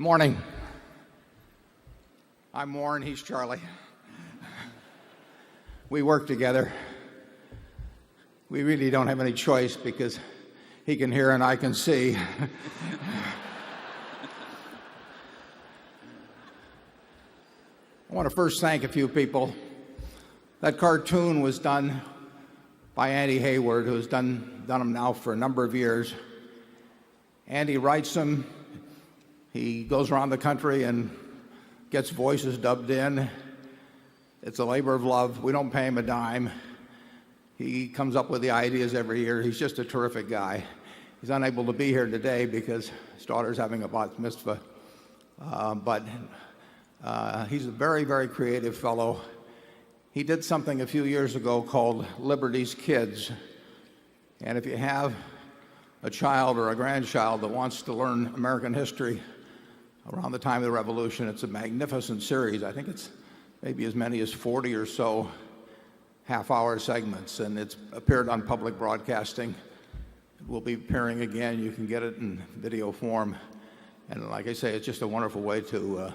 Morning. I'm Warren, he's Charlie. We work together. We really don't have any choice because he can hear and I can see. I want to first thank a few people. That cartoon was done by Andy Hayward, who's done them now for a number of years. Andy writes them. He goes around the country and gets voices dubbed in. It's a labor of love. We don't pay him a dime. He comes up with the ideas every year. He's just a terrific guy. He's unable to be here today because his daughter's having a bat mitzvah. But he's a very, very creative fellow. He did something a few years ago called Liberty's Kids. And if you have a child or a grandchild that wants to learn American history around the time of the Revolution, it's a magnificent series. I think it's maybe as many as 40 or so half-hour segments, and it's appeared on public broadcasting. It will be appearing again. You can get it in video form. And like I say, it's just a wonderful way to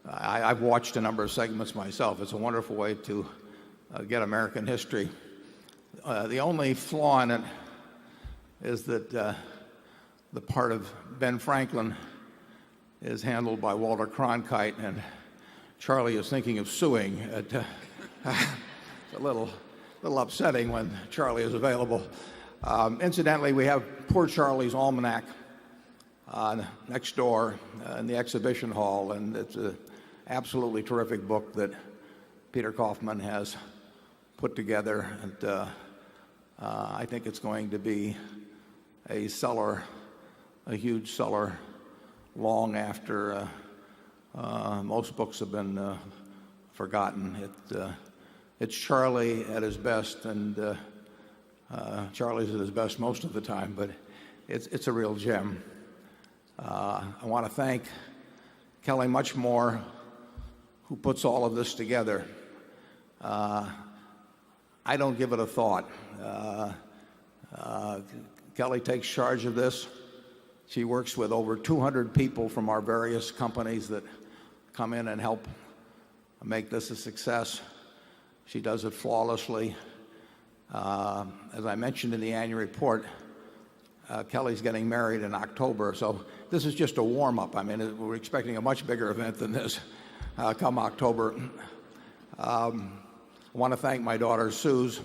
I've watched a number of segments myself. It's a wonderful way to get American history. The only flaw in it is that the part of Ben Franklin is handled by Walter Cronkite, and Charlie is thinking of suing. It's a little upsetting when Charlie is available. Incidentally, we have Poor Charlie's Almanac next door in the exhibition hall, and it's an absolutely terrific book that Peter Kaufman has put together. And I think it's going to be a seller, a huge seller, long after most books have been forgotten. It's Charlie at his best, and Charlie's at his best most of the time, but it's a real gem. I want to thank Kelly Muchmore, who puts all of this together. I don't give it a thought. Kelly takes charge of this. She works with over 200 people from our various companies that come in and help make this a success. She does it flawlessly. As I mentioned in the annual report, Kelly's getting married in October, so this is just a warm-up. I mean, we're expecting a much bigger event than this come October. I want to thank my daughter, Suze,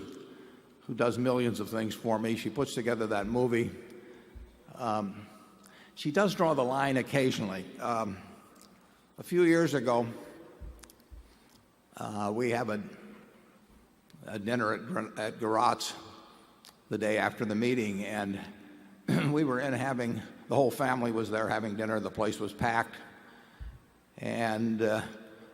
who does millions of things for me. She puts together that movie. She does draw the line occasionally. A few years ago, we have a dinner at Garot's the day after the meeting, and we were the whole family was there having dinner. The place was packed, and there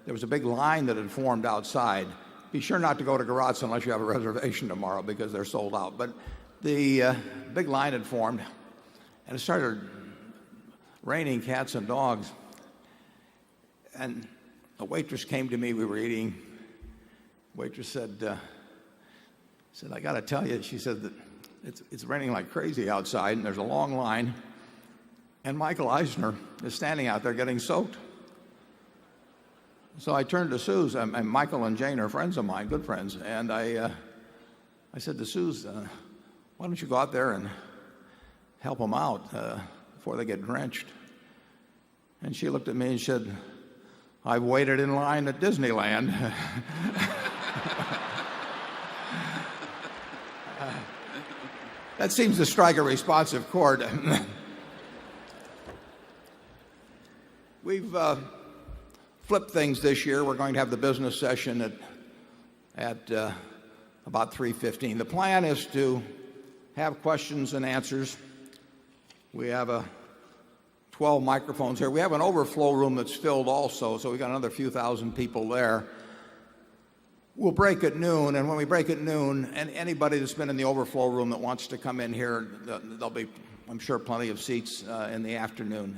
was a big line that had formed outside. Be sure not to go to Garot's unless you have a reservation tomorrow because they're sold out. But the big line had formed, and it started raining cats and dogs. And a waitress came to me. We were eating. Waitress said, I got to tell you, she said that it's raining like crazy outside, and there's a long line, and Michael Eisner is standing out there getting soaked. So I turned to Suze, and Michael and Jane are friends of mine, good friends, and I said to Suze, why don't you go out there and help them out before they get drenched? And she looked at me and said, I've waited in line at Disneyland. That seems to strike a responsive chord. We've flipped things this year. We're going to have the business session at about 3:15. The plan is to have questions and answers. We have 12 microphones here. We have an overflow room that's filled also, so we've got another few thousand people there. We'll break at noon, and when we break at noon, and anybody that's been in the overflow room that wants to come in here, there'll be, I'm sure, plenty of seats in the afternoon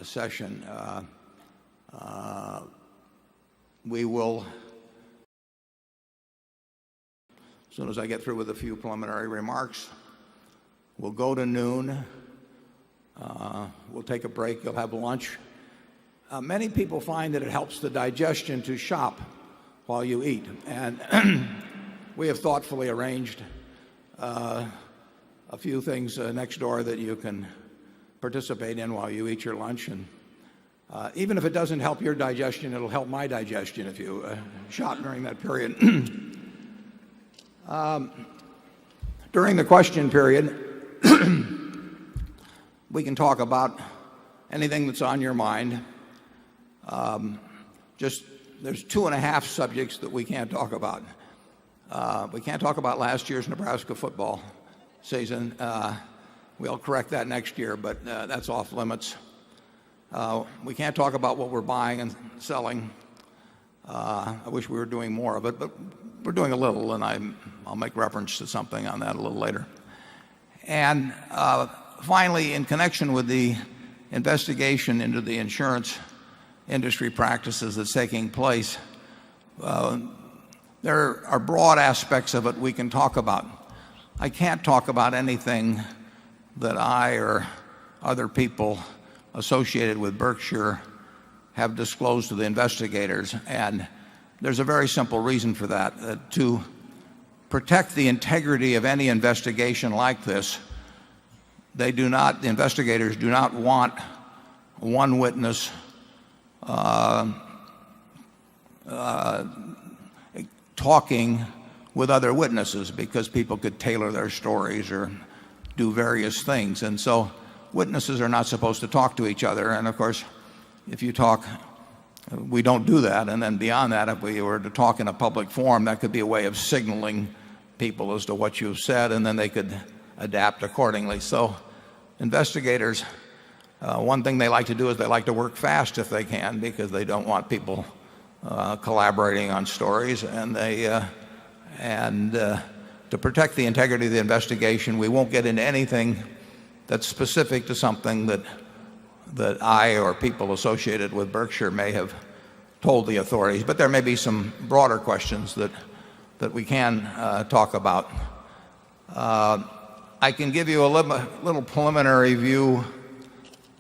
session. We will, as soon as I get through with a few preliminary remarks, we'll go to noon. We'll take a break. You'll have lunch. Many people find that it helps the digestion to shop while you eat. And we have thoughtfully arranged a few things next door that you can participate in while you eat your lunch. And even if it doesn't help your digestion, it'll help my digestion if you shop during that period. During the question period, we can talk about anything that's on your mind. There's 2.5 subjects that we can't talk about. We can't talk about last year's Nebraska football season. We'll correct that next year, but that's off limits. We can't talk about what we're buying and selling. I wish we were doing more of it, but we're doing a little, and I'll make reference to something on that a little later. And finally, in connection with the investigation into the insurance industry practices that's taking place, there are broad aspects of it we can talk about. I can't talk about anything that I or other people associated with Berkshire have disclosed to the investigators, and there's a very simple reason for that. To protect the integrity of any investigation like this, the investigators do not want one witness talking with other witnesses, because people could tailor their stories or do various things. And so witnesses are not supposed to talk to each other. And of course, if you talk, we don't do that. And then beyond that, if we were to talk in a public forum, that could be a way of signaling people as to what you've said, and then they could adapt accordingly. So investigators, one thing they like to do is they like to work fast if they can, because they don't want people collaborating on stories. And to protect the integrity of the investigation, we won't get into anything that's specific to something that I or people associated with Berkshire may have told the authorities. But there may be some broader questions that we can talk about. I can give you a little preliminary view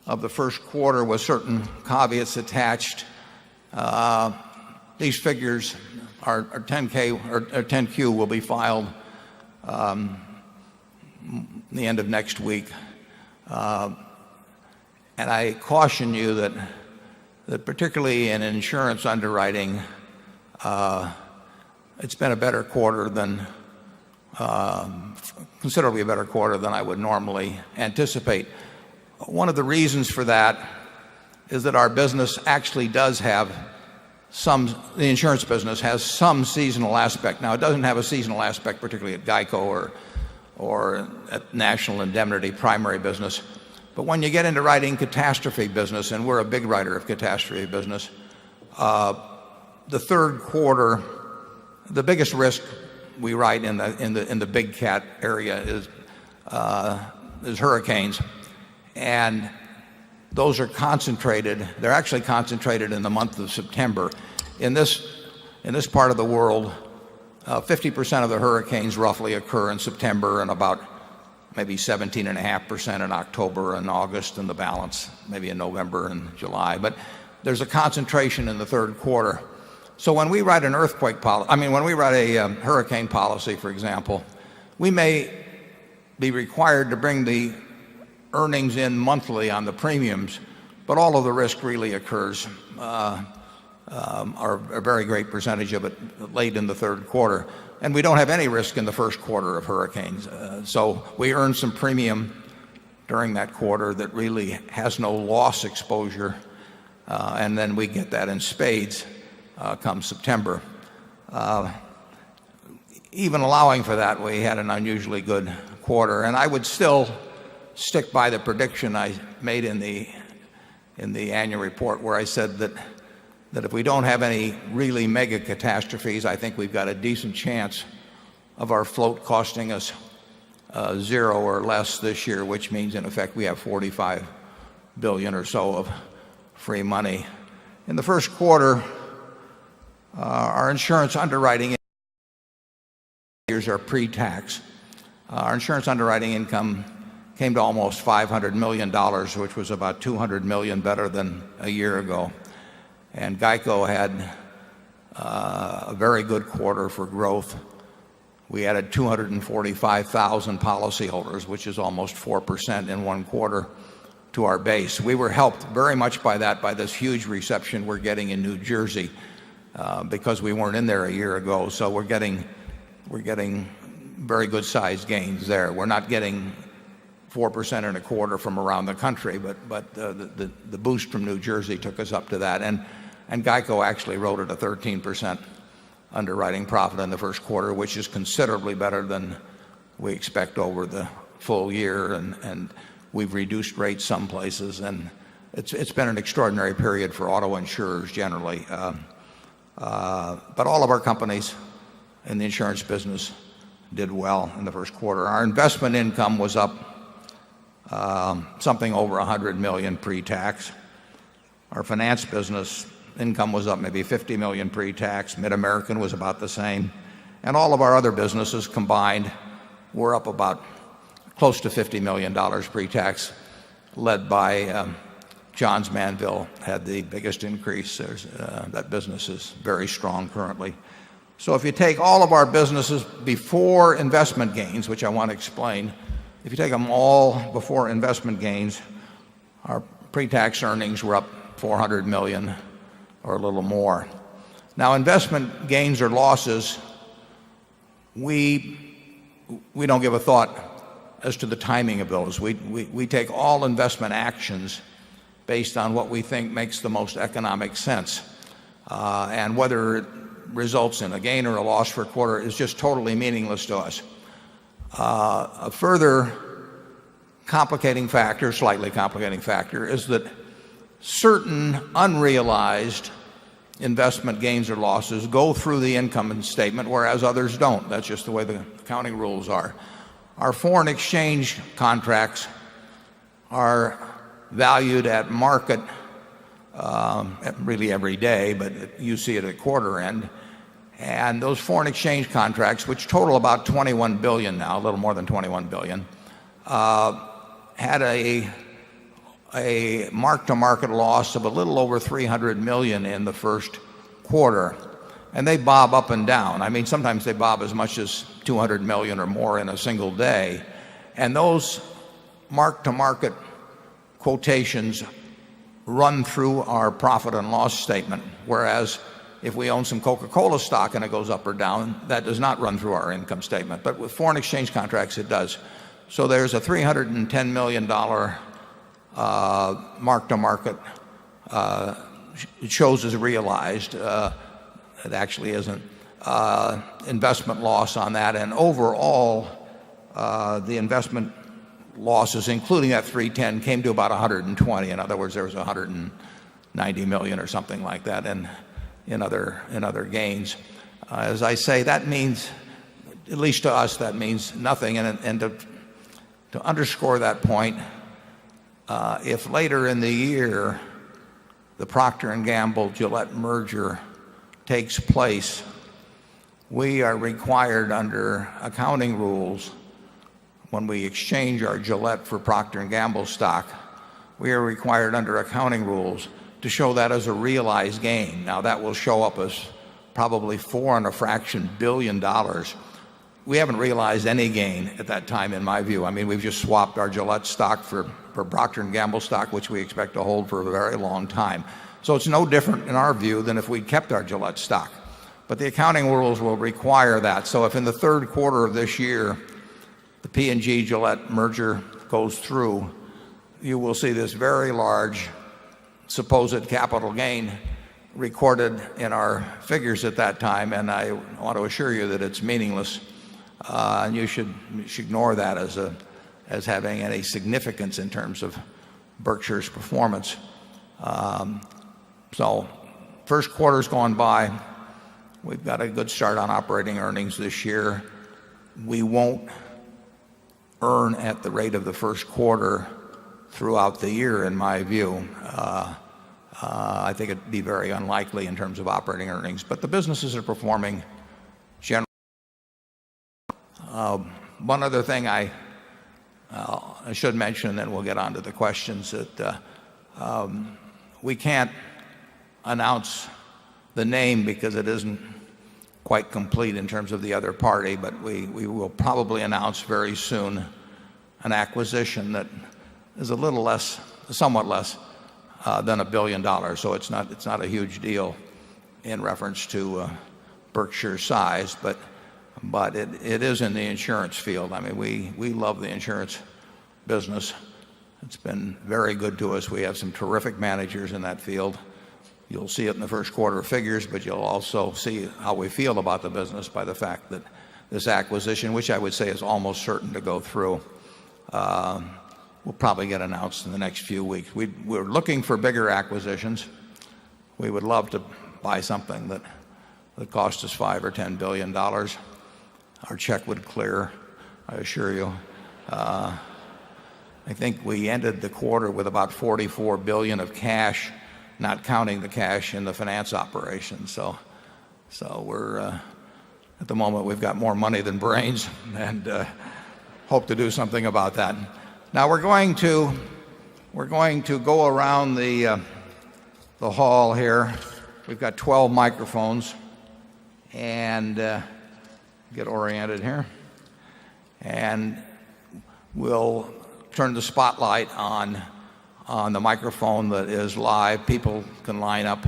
of the first quarter with certain caveats attached. These figures are 10K or 10Q will be filed the end of next week. And I caution you that particularly in insurance underwriting, it's been a better quarter than considerably a better quarter than I would normally anticipate. One of the reasons for that is that our business actually does have the insurance business has some seasonal aspect. Now, it doesn't have a seasonal aspect, particularly at GEICO or at National Indemnity primary business. But when you get into writing catastrophe business, and we're a big writer of catastrophe business, the third quarter, the biggest risk we write in the big cat area is hurricanes, and those are concentrated. They're actually concentrated in the month of September. In this part of the world, 50% of the hurricanes roughly occur in September, and about maybe 17.5% in October and August, and the balance maybe in November and July. But there's a concentration in the third quarter. So when we write an earthquake policy, when we write a hurricane policy, for example, we may be required to bring the earnings in monthly on the premiums, but all of the risk really occurs, or a very great percentage of it, late in the third quarter. And we don't have any risk in the first quarter of hurricanes. So we earn some premium during that quarter that really has no loss exposure, and then we get that in spades come September. Even allowing for that, we had an unusually good quarter, and I would still stick by the prediction I made in the annual report, where I said that if we don't have any really mega catastrophes, I think we've got a decent chance of our float costing us zero or less this year, which means in effect we have $45 billion or so of free money. In the first quarter, our insurance underwriting years are pre-tax. Our insurance underwriting income came to almost $500 million, which was about $200 million better than a year ago. And GEICO had a very good quarter for growth. We added 245,000 policyholders, which is almost 4% in one quarter to our base. We were helped very much by that, by this huge reception we're getting in New Jersey, because we weren't in there a year ago. So we're getting very good sized gains there. We're not getting 4% in a quarter from around the country, but the boost from New Jersey took us up to that. And GEICO actually wrote at a 13% underwriting profit in the first quarter, which is considerably better than we expect over the full year. And we've reduced rates some places, and it's been an extraordinary period for auto insurers generally. But all of our companies in the insurance business did well in the first quarter. Our investment income was up something over $100 million pre-tax. Our finance business income was up maybe $50 million pre-tax. Mid-American was about the same. And all of our other businesses combined were up about close to $50 million pre-tax, led by Johns Manville had the biggest increase. That business is very strong currently. So if you take all of our businesses before investment gains, which I want to explain, if you take them all before investment gains, our pre-tax earnings were up $400 million or a little more. Now, investment gains or losses, we don't give a thought as to the timing of those. We take all investment actions based on what we think makes the most economic sense. And whether it results in a gain or a loss for a quarter is just totally meaningless to us. A further complicating factor, slightly complicating factor, is that certain unrealized investment gains or losses go through the income statement, whereas others don't. That's just the way the accounting rules are. Our foreign exchange contracts are valued at market really every day, but you see it at quarter end. And those foreign exchange contracts, which total about $21 billion now, a little more than $21 billion, had a mark-to-market loss of a little over $300 million in the first quarter. And they bob up and down. I mean, sometimes they bob as much as $200 million or more in a single day. And those mark-to-market quotations run through our profit and loss statement, whereas if we own some Coca-Cola stock and it goes up or down, that does not run through our income statement. But with foreign exchange contracts, it does. So there's a $310 million mark-to-market. It shows as realized. It actually isn't. Investment loss on that. And overall, the investment losses, including that 310, came to about 120. In other words, there was 190 million or something like that in other gains. As I say, that means, at least to us, that means nothing. And to underscore that point, if later in the year the Procter & Gamble Gillette merger takes place, we are required under accounting rules, when we exchange our Gillette for Procter & Gamble stock, we are required under accounting rules to show that as a realized gain. Now, that will show up as probably $4 and a fraction billion. We haven't realized any gain at that time, in my view. I mean, we've just swapped our Gillette stock for Procter & Gamble stock, which we expect to hold for a very long time. So it's no different in our view than if we'd kept our Gillette stock. But the accounting rules will require that. So if in the third quarter of this year the P&G Gillette merger goes through, you will see this very large supposed capital gain recorded in our figures at that time, and I want to assure you that it's meaningless, and you should ignore that as having any significance in terms of Berkshire's performance. So first quarter's gone by. We've got a good start on operating earnings this year. We won't earn at the rate of the first quarter throughout the year, in my view. I think it'd be very unlikely in terms of operating earnings, but the businesses are performing generally. One other thing I I should mention, and then we'll get on to the questions, that we can't announce the name because it isn't quite complete in terms of the other party, but we will probably announce very soon an acquisition that is a little less, somewhat less than $1 billion. So it's not a huge deal in reference to Berkshire's size, but it is in the insurance field. I mean, we love the insurance business. It's been very good to us. We have some terrific managers in that field. You'll see it in the first quarter figures, but you'll also see how we feel about the business by the fact that this acquisition, which I would say is almost certain to go through, will probably get announced in the next few weeks. We're looking for bigger acquisitions. We would love to buy something that cost us $5 or $10 billion. Our check would clear, I assure you. I think we ended the quarter with about $44 billion of cash, not counting the cash in the finance operation. So we're at the moment we've got more money than brains, and hope to do something about that. Now we're going to go around the hall here. We've got 12 microphones, and get oriented here, and we'll turn the spotlight on the microphone that is live. People can line up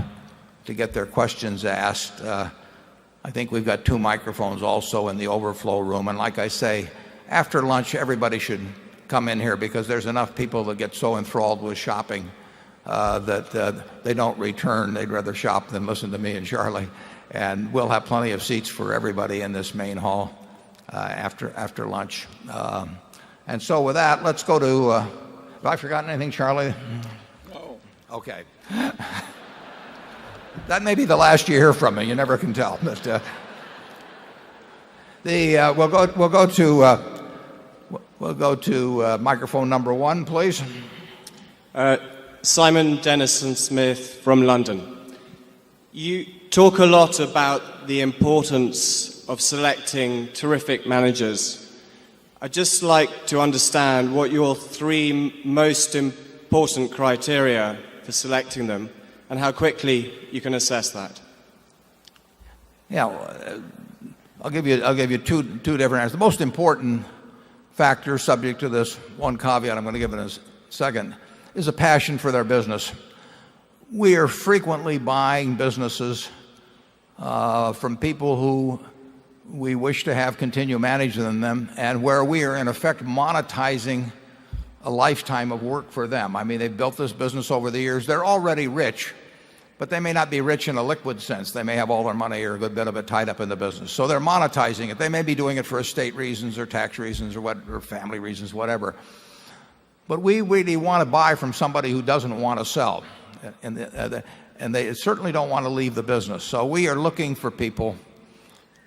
to get their questions asked. I think we've got 2 microphones also in the overflow room, and like I say, after lunch everybody should come in here, because there's enough people that get so enthralled with shopping that they don't return. They'd rather shop than listen to me and Charlie, and we'll have plenty of seats for everybody in this main hall after lunch. And so with that, let's go to have I forgotten anything, Charlie? No. Okay. That may be the last you hear from me. You never can tell. But we'll go to microphone number 1, please. Simon Dennison Smith from London. You talk a lot about the importance of selecting terrific managers. I'd just like to understand what your 3 most important criteria for selecting them, and how quickly you can assess that. Yeah, I'll give you two different answers. The most important factor, subject to this one caveat I'm going to give in a second, is a passion for their business. We are frequently buying businesses from people who we wish to have continue managing them, and where we are in effect monetizing a lifetime of work for them. I mean, they've built this business over the years. They're already rich, but they may not be rich in a liquid sense. They may have all their money or a good bit of it tied up in the business. So they're monetizing it. They may be doing it for estate reasons or tax reasons or family reasons, whatever. But we really want to buy from somebody who doesn't want to sell, and they certainly don't want to leave the business. So we are looking for people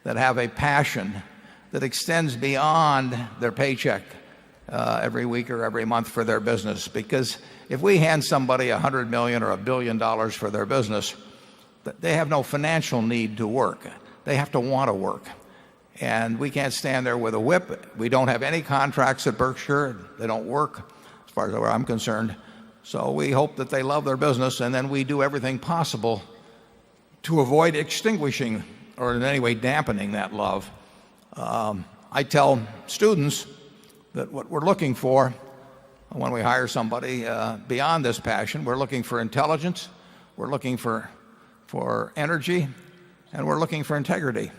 that have a passion that extends beyond their paycheck every week or every month for their business. Because if we hand somebody $100 million or $1 billion for their business, they have no financial need to work. They have to want to work. And we can't stand there with a whip. We don't have any contracts at Berkshire. They don't work, as far as where I'm concerned. So we hope that they love their business, and then we do everything possible to avoid extinguishing or in any way dampening that love. I tell students that what we're looking for when we hire somebody beyond this passion, we're looking for intelligence, we're looking for energy, and we're looking for integrity.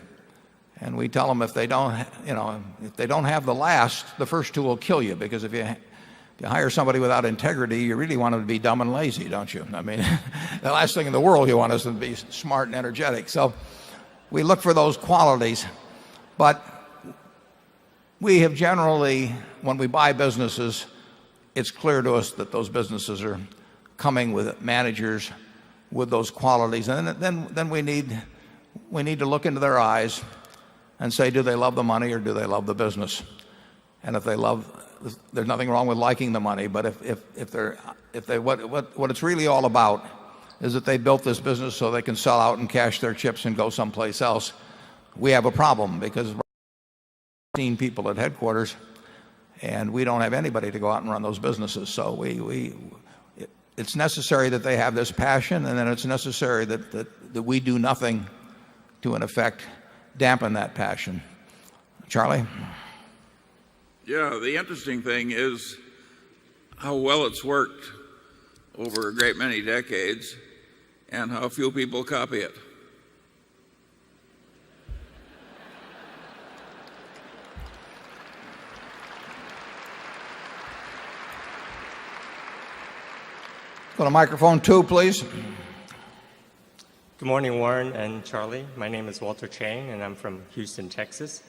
And we tell them if they don't have the last, the first 2 will kill you, because if you hire somebody without integrity, you really want them to be dumb and lazy, don't you? I mean, the last thing in the world you want is to be smart and energetic. So we look for those qualities, but we have generally, when we buy businesses, it's clear to us that those businesses are coming with managers with those qualities, and then we need to look into their eyes and say, do they love the money or do they love the business? And if they love, there's nothing wrong with liking the money, but what it's really all about is that they built this business so they can sell out and cash their chips and go someplace else. We have a problem, because 15 people at headquarters, and we don't have anybody to go out and run those businesses. So it's necessary that they have this passion, and then it's necessary that we do nothing to, in effect, dampen that passion. Charlie? Yeah, the interesting thing is how well it's worked over a great many decades and how few people copy it. Go to microphone 2, please. Good morning, Warren and Charlie. My name is Walter Chang, and I'm from Houston, Texas.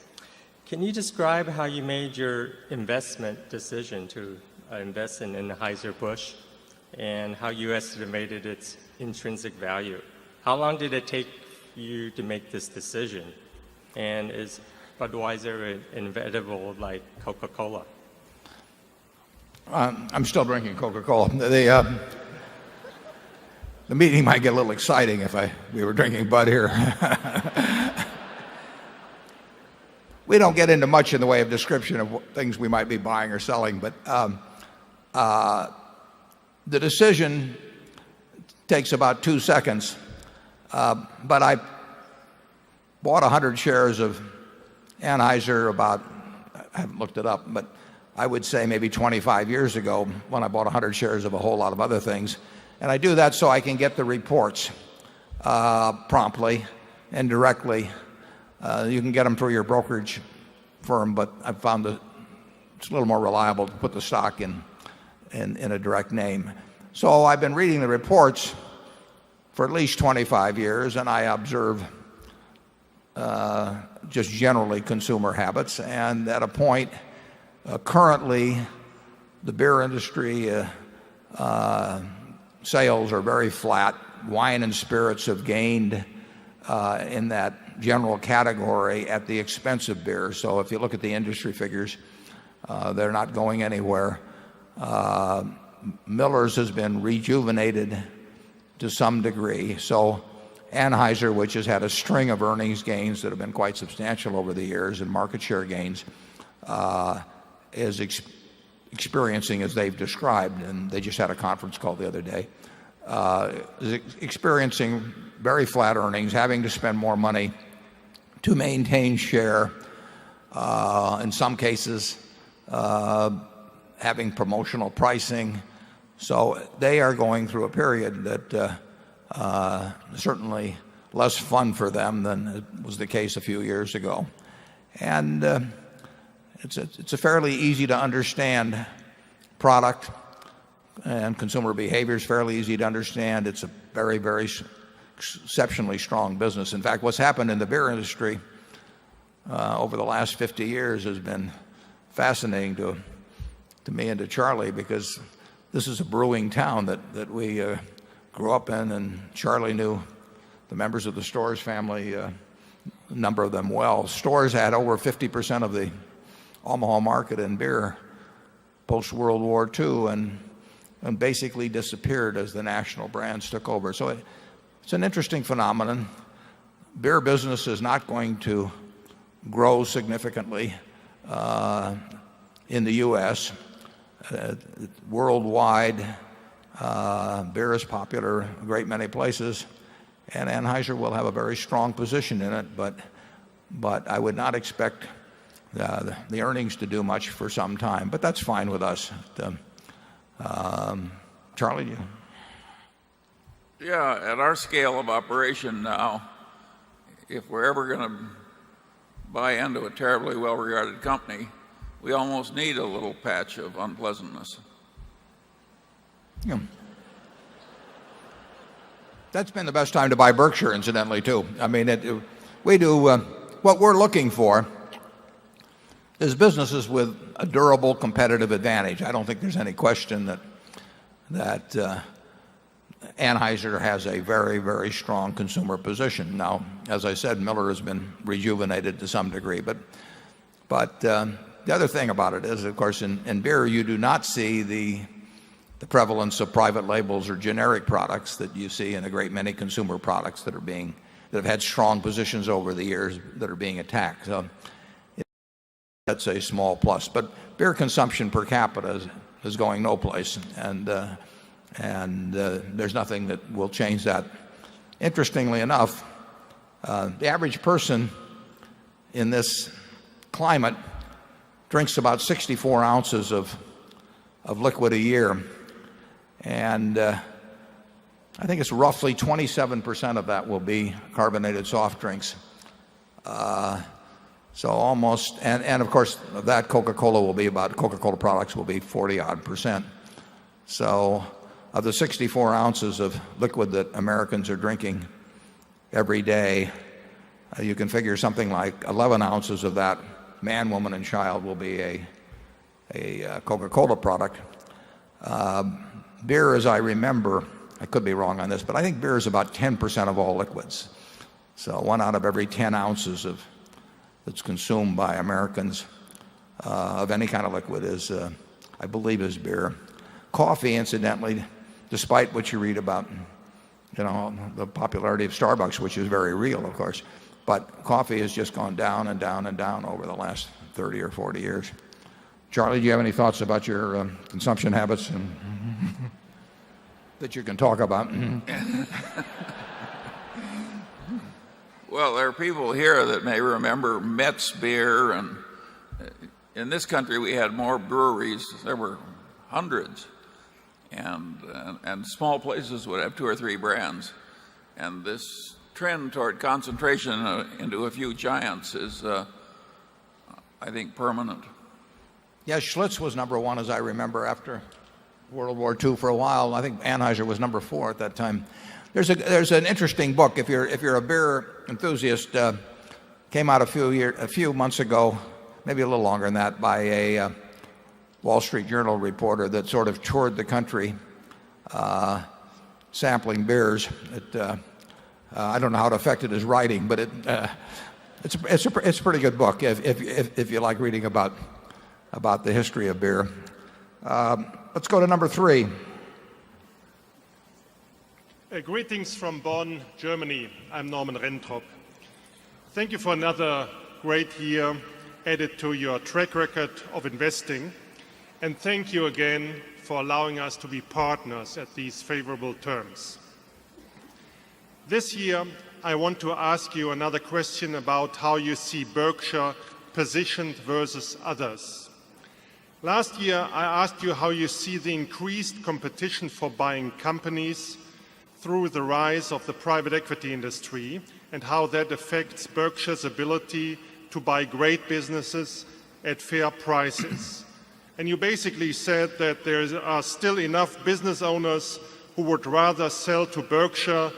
Can you describe how you made your investment decision to invest in Anheuser-Busch and how you estimated its intrinsic value? How long did it take you to make this decision? And is Budweiser inevitable like Coca-Cola? I'm still drinking Coca-Cola. The meeting might get a little exciting if we were drinking Bud here. We don't get into much in the way of description of things we might be buying or selling, but the decision takes about 2 seconds. But I bought 100 shares of Anheuser I haven't looked it up, but I would say maybe 25 years ago when I bought 100 shares of a whole lot of other things. And I do that so I can get the reports promptly and directly. You can get them through your brokerage firm, but I've found that it's a little more reliable to put the stock in a direct name. So I've been reading the reports for at least 25 years, and I observe just generally consumer habits. And at a point, currently, the beer industry sales are very flat. Wine and spirits have gained in that general category at the expense of beer. So if you look at the industry figures, they're not going anywhere. Miller's has been rejuvenated to some degree. So Anheuser, which has had a string of earnings gains that have been quite substantial over the years and market share gains, is experiencing, as they've described, and they just had a conference call the other day, is experiencing very flat earnings, having to spend more money to maintain share, in some cases having promotional pricing. So they are going through a period that certainly less fun for them than it was the case a few years ago. And it's a fairly easy to understand product, and consumer behavior is fairly easy to understand. It's a very, very exceptionally strong business. In fact, what's happened in the beer industry over the last 50 years has been fascinating to me and to Charlie, because this is a brewing town that we grew up in, and Charlie knew the members of the Storrs family, a number of them well. Storrs had over 50% of the Omaha market in beer post-World War II, and basically disappeared as the national brands took over. So it's an interesting phenomenon. Beer business is not going to grow significantly in the U.S. Worldwide, beer is popular in a great many places, and Anheuser will have a very strong position in it, but I would not expect the earnings to do much for some time. But that's fine with us. Charlie? Yeah, at our scale of operation now, if we're ever going to buy into a terribly well-regarded company, we almost need a little patch of unpleasantness. Yeah. That's been the best time to buy Berkshire, incidentally, too. I mean, we do what we're looking for is businesses with a durable competitive advantage. I don't think there's any question that Anheuser has a very, very strong consumer position. Now, as I said, Miller has been rejuvenated to some degree, but the other thing about it is, of course, in beer you do not see the prevalence of private labels or generic products that you see in a great many consumer products that have had strong positions over the years that are being attacked. So that's a small plus. But beer consumption per capita is going no place, and there's nothing that will change that. Interestingly enough, the average person in this climate drinks about 64 ounces of liquid a year, and I think it's roughly 27% of that will be carbonated soft drinks. So almost, and of course that Coca-Cola products will be 40-odd%. So of the 64 ounces of liquid that Americans are drinking every day, you can figure something like 11 ounces of that, man, woman, and child, will be a Coca-Cola product. Beer, as I remember, I could be wrong on this, but I think beer is about 10% of all liquids. So 1 out of every 10 ounces that's consumed by Americans of any kind of liquid I believe, is beer. Coffee, incidentally, despite what you read about, the popularity of Starbucks, which is very real, of course, but coffee has just gone down and down and down over the last 30 or 40 years. Charlie, do you have any thoughts about your consumption habits that you can talk about? Well, there are people here that may remember Metz beer, and in this country we had more breweries. There were hundreds, and small places would have 2 or 3 brands. And this trend toward concentration into a few giants is, I think, permanent. Yeah, Schlitz was number 1, as I remember, after World War II for a while. I think Anheuser was number 4 at that time. There's an interesting book, if you're a beer enthusiast, came out a few months ago, maybe a little longer than that, by a Wall Street Journal reporter that sort of toured the country sampling beers. I don't know how it affected his writing, but it's a pretty good book if you like reading about the history of beer. Let's go to number 3. Greetings from Bonn, Germany. I'm Norman Rentrop. Thank you for another great year added to your track record of investing. And thank you again for allowing us to be partners at these favorable terms. This year, I want to ask you another question about how you see Berkshire positioned versus others. Last year, I asked you how you see the increased competition for buying companies through the rise of the private equity industry and how that affects Berkshire's ability to buy great businesses at fair prices. And you basically said that there are still enough business owners who would rather sell to Berkshire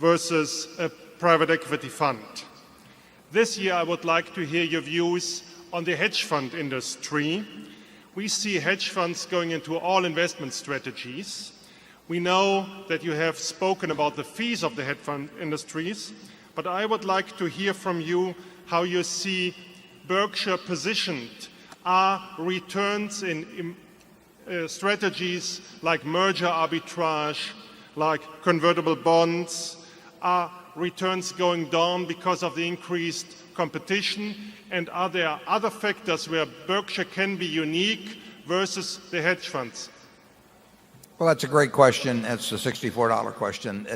versus a private equity fund. This year, I would like to hear your views on the hedge fund industry. We see hedge funds going into all investment strategies. We know that you have spoken about the fees of the hedge fund industries, but I would like to hear from you how you see Berkshire positioned. Are returns in strategies like merger arbitrage, like convertible bonds, are returns going down because of the increased competition? And are there other factors where Berkshire can be unique versus the hedge funds? Well, that's a great question. That's a $64 question.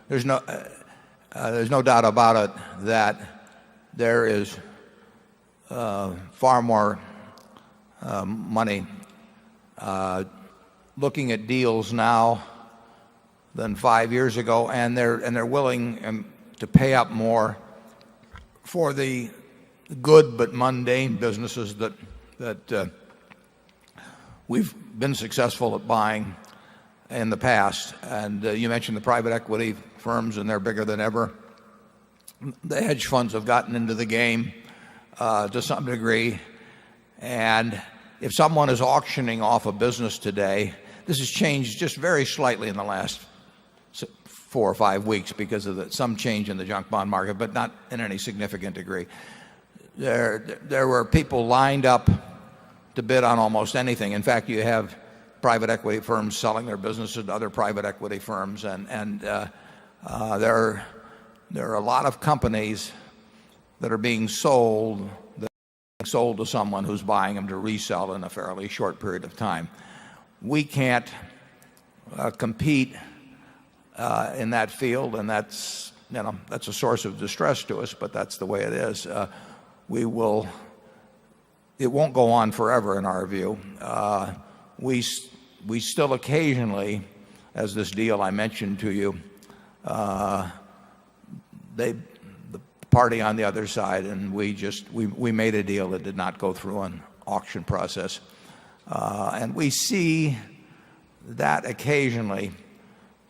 There's no doubt about it that there is far more money looking at deals now than 5 years ago, and they're willing to pay up more for the good but mundane businesses that we've been successful at buying in the past. And you mentioned the private equity firms, and they're bigger than ever. The hedge funds have gotten into the game to some degree, and if someone is auctioning off a business today, this has changed just very slightly in the last 4 or 5 weeks because of some change in the junk bond market, but not in any significant degree. There were people lined up to bid on almost anything. In fact, you have private equity firms selling their businesses to other private equity firms, and there are a lot of companies that are being sold sold to someone who's buying them to resell in a fairly short period of time. We can't compete in that field, and that's a source of distress to us, but that's the way it is. It won't go on forever in our view. We still occasionally, as this deal I mentioned to you, the party on the other side, and we made a deal that did not go through an auction process. And we see that occasionally,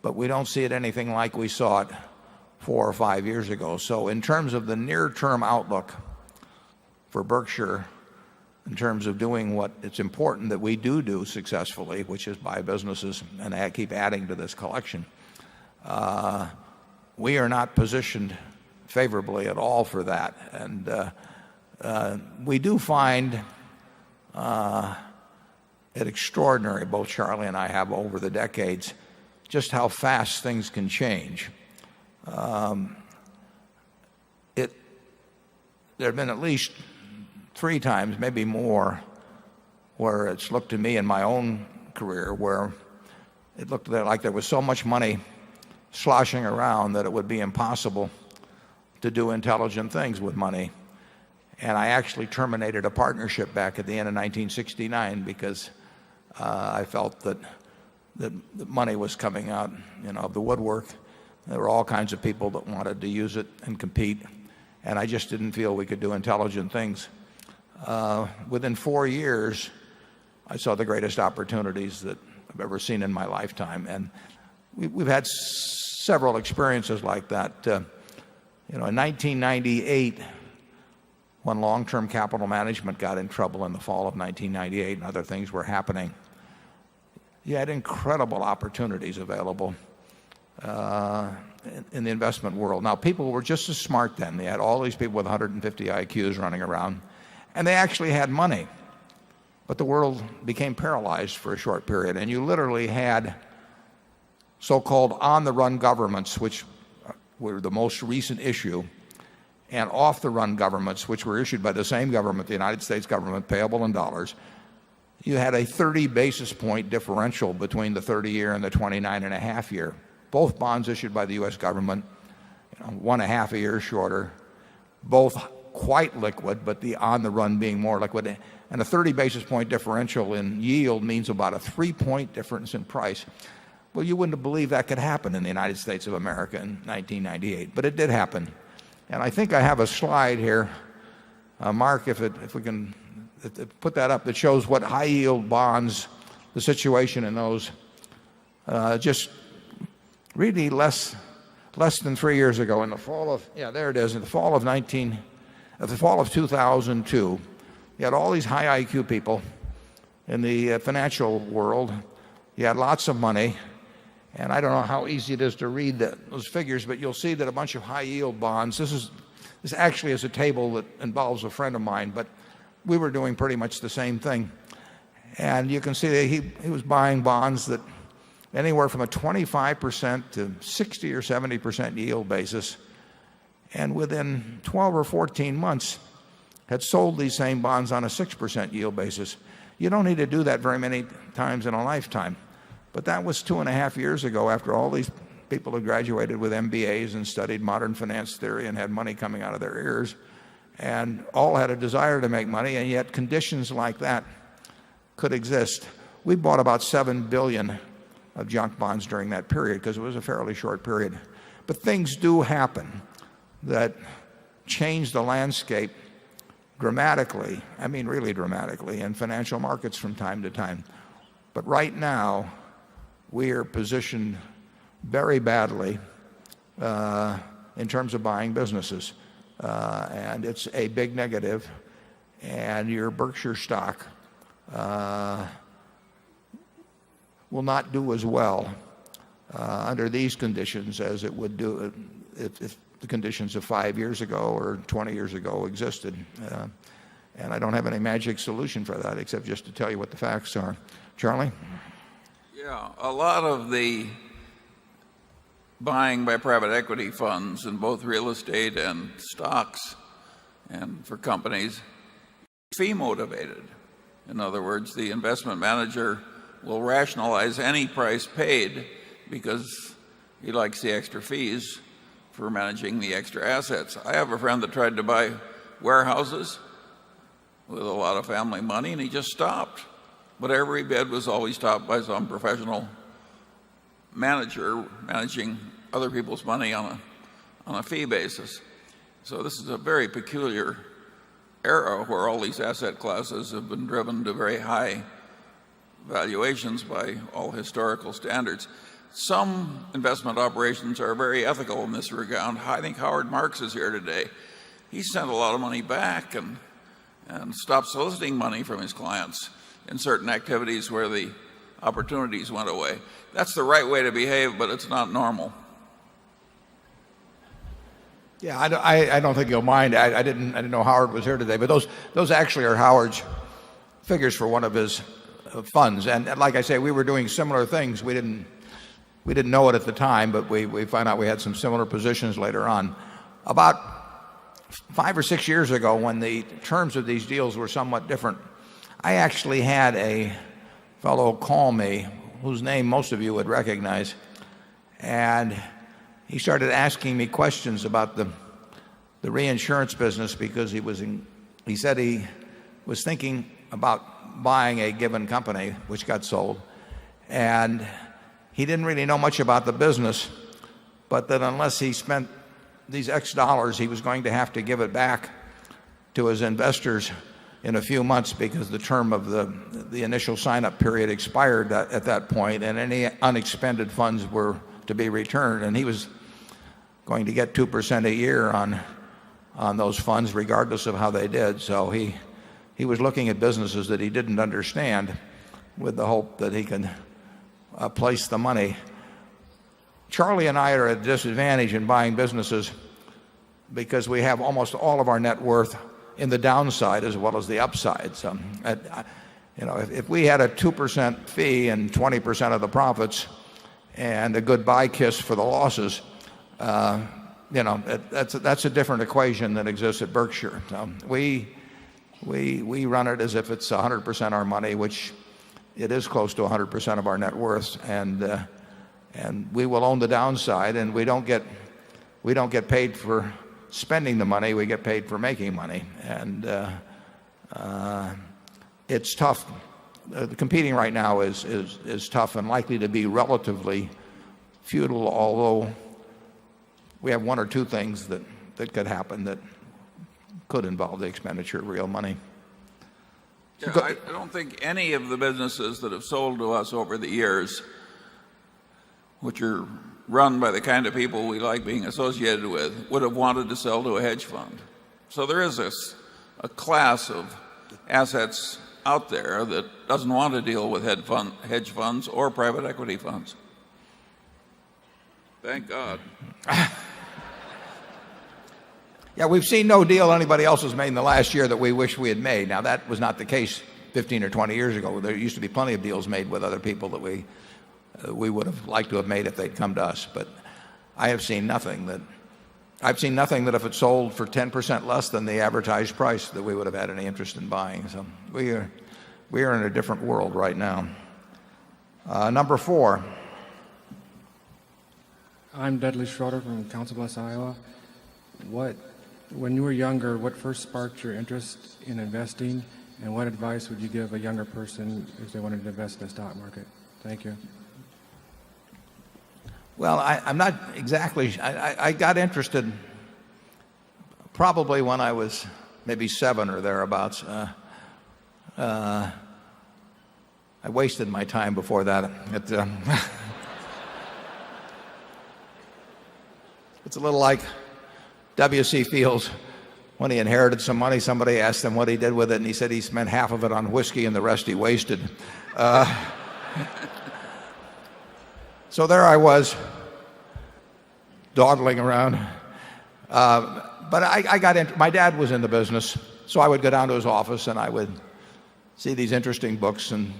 but we don't see it anything like we saw it 4 or 5 years ago. So in terms of the near-term outlook for Berkshire, in terms of doing what it's important that we do successfully, which is buy businesses and keep adding to this collection, we are not positioned favorably at all for that. And we do find it extraordinary, both Charlie and I have over the decades, just how fast things can change. There have been at least 3 times, maybe more, where it's looked to me in my own career where it looked like there was so much money sloshing around that it would be impossible to do intelligent things with money. And I actually terminated a partnership back at the end of 1969 because I felt that the money was coming out, of the woodwork. There were all kinds of people that wanted to use it and compete, and I just didn't feel we could do intelligent things. Within 4 years, I saw the greatest opportunities that I've ever seen in my lifetime, and we've had several experiences like that. In 1998, when long-term capital management got in trouble in the fall of 1998 and other things were happening, you had incredible opportunities available in the investment world. Now, people were just as smart then. They had all these people with 150 IQs running around, and they actually had money. But the world became paralyzed for a short period, and you literally had so-called on-the-run governments, which were the most recent issue, and off-the-run governments, which were issued by the same government, the United States government, payable in dollars. You had a 30 basis point differential between the 30-year and the 29.5-year. Both bonds issued by the U.S. government, 1.5 a year shorter, both quite liquid, but the on-the-run being more liquid. And a 30 basis point differential in yield means about a 3-point difference in price. Well, you wouldn't have believed that could happen in the United States of America in 1998, but it did happen. And I think I have a slide here, Mark, if we can put that up, that shows what high-yield bonds, the situation in those, just really less than 3 years ago, in the fall of, there it is, in the fall of 2002, you had all these high IQ people in the financial world. You had lots of money. And I don't know how easy it is to read those figures, but you'll see that a bunch of high-yield bonds, this actually is a table that involves a friend of mine, but we were doing pretty much the same thing. And you can see that he was buying bonds that anywhere from a 25% to 60 or 70% yield basis, and within 12 or 14 months had sold these same bonds on a 6% yield basis. You don't need to do that very many times in a lifetime. But that was 2.5 years ago, after all these people had graduated with MBAs and studied modern finance theory and had money coming out of their ears, and all had a desire to make money, and yet conditions like that could exist. We bought about $7 billion of junk bonds during that period because it was a fairly short period. But things do happen that change the landscape dramatically, I mean really dramatically, in financial markets from time to time. But right now, we are positioned very badly in terms of buying businesses. And it's a big negative. And your Berkshire stock will not do as well under these conditions as it would do if the conditions of 5 years ago or 20 years ago existed. And I don't have any magic solution for that except just to tell you what the facts are. Charlie? Yeah, a lot of the buying by private equity funds in both real estate and stocks and for companies fee motivated. In other words, the investment manager will rationalize any price paid because he likes the extra fees for managing the extra assets. I have a friend that tried to buy warehouses with a lot of family money, and he just stopped. Whatever he bid was always topped by some professional manager managing other people's money on a fee basis. So this is a very peculiar era where all these asset classes have been driven to very high valuations by all historical standards. Some investment operations are very ethical in this regard. I think Howard Marks is here today. He sent a lot of money back and stopped soliciting money from his clients in certain activities where the opportunities went away. That's the right way to behave, but it's not normal. Yeah, I don't think you'll mind. I didn't know Howard was here today, but those actually are Howard's figures for one of his funds. And like I say, we were doing similar things. We didn't know it at the time, but we found out we had some similar positions later on. About 5 or 6 years ago, when the terms of these deals were somewhat different, I actually had a fellow call me whose name most of you would recognize, and he started asking me questions about the reinsurance business because he said he was thinking about buying a given company which got sold, and he didn't really know much about the business, but that unless he spent these X dollars, he was going to have to give it back to his investors in a few months because the term of the initial sign-up period expired at that point, and any unexpended funds were to be returned, and he was going to get 2% a year on those funds regardless of how they did. So he was looking at businesses that he didn't understand with the hope that he could place the money. Charlie and I are at a disadvantage in buying businesses because we have almost all of our net worth in the downside as well as the upside. So, if we had a 2% fee and 20% of the profits and a goodbye kiss for the losses, that's a different equation that exists at Berkshire. So we run it as if it's 100% our money, which it is close to 100% of our net worth, and we will own the downside, and we don't get paid for spending the money. We get paid for making money, and it's tough. Competing right now is tough and likely to be relatively futile, although we have one or two things that could happen that could involve the expenditure of real money. Yeah, I don't think any of the businesses that have sold to us over the years, which are run by the kind of people we like being associated with, would have wanted to sell to a hedge fund. So there is a class of assets out there that doesn't want to deal with hedge funds or private equity funds. Thank God. Yeah, we've seen no deal anybody else has made in the last year that we wish we had made. Now, that was not the case 15 or 20 years ago. There used to be plenty of deals made with other people that we would have liked to have made if they'd come to us. But I've seen nothing that if it sold for 10% less than the advertised price that we would have had any interest in buying. So we are in a different world right now. Number 4. I'm Dudley Schroeder from Council Bluffs, Iowa. When you were younger, what first sparked your interest in investing, and what advice would you give a younger person if they wanted to invest in the stock market? Thank you. Well, I'm not exactly. I got interested probably when I was maybe 7 or thereabouts. I wasted my time before that. It's a little like W.C. Fields. When he inherited some money, somebody asked him what he did with it, and he said he spent half of it on whiskey and the rest he wasted. So there I was, dawdling around. But I got into. My dad was in the business, so I would go down to his office and I would see these interesting books, and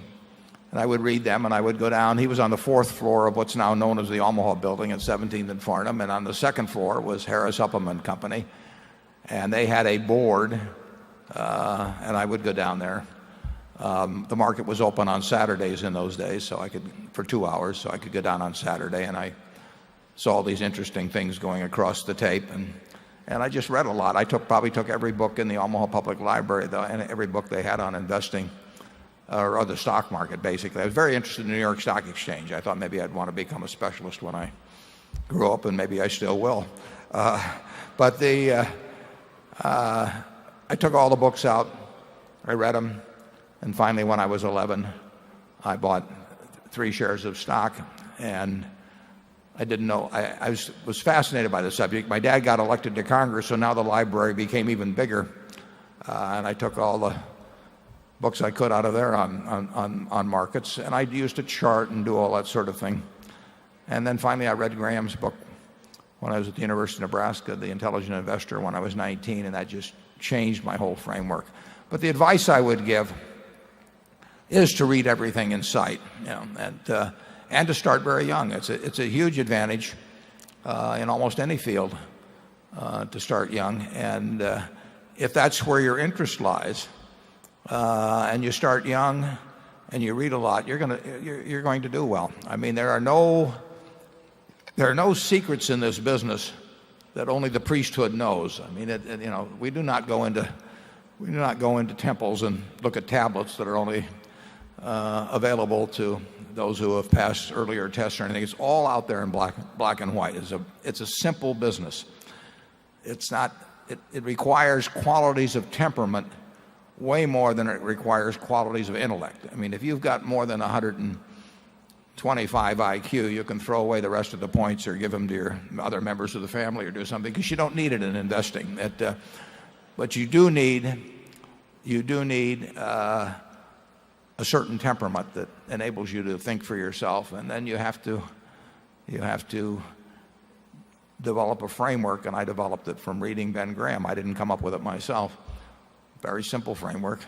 I would read them, and I would go down. He was on the 4th floor of what's now known as the Omaha Building at 17th and Farnham, and on the 2nd floor was Harris Supplement Company, and they had a board and I would go down there. The market was open on Saturdays in those days, so I could, for 2 hours, so I could go down on Saturday, and I saw all these interesting things going across the tape, and I just read a lot. I probably took every book in the Omaha Public Library, and every book they had on investing or the stock market, basically. I was very interested in the New York Stock Exchange. I thought maybe I'd want to become a specialist when I grew up, and maybe I still will. But I took all the books out. I read them. And finally, when I was 11, I bought 3 shares of stock. And I didn't know. I was fascinated by the subject. My dad got elected to Congress, so now the library became even bigger. And I took all the books I could out of there on markets. And I used to chart and do all that sort of thing. And then finally, I read Graham's book when I was at the University of Nebraska, The Intelligent Investor, when I was 19, and that just changed my whole framework. But the advice I would give is to read everything in sight, and to start very young. It's a huge advantage in almost any field to start young. And if that's where your interest lies, and you start young and you read a lot, you're going to do well. I mean, there are no secrets in this business that only the priesthood knows. I mean, we do not go into temples and look at tablets that are only available to those who have passed earlier tests or anything. It's all out there in black and white. It's a simple business. It requires qualities of temperament way more than it requires qualities of intellect. I mean, if you've got more than 125 IQ, you can throw away the rest of the points or give them to your other members of the family or do something, because you don't need it in investing. But you do need a certain temperament that enables you to think for yourself, and then you have to develop a framework. And I developed it from reading Ben Graham. I didn't come up with it myself. Very simple framework.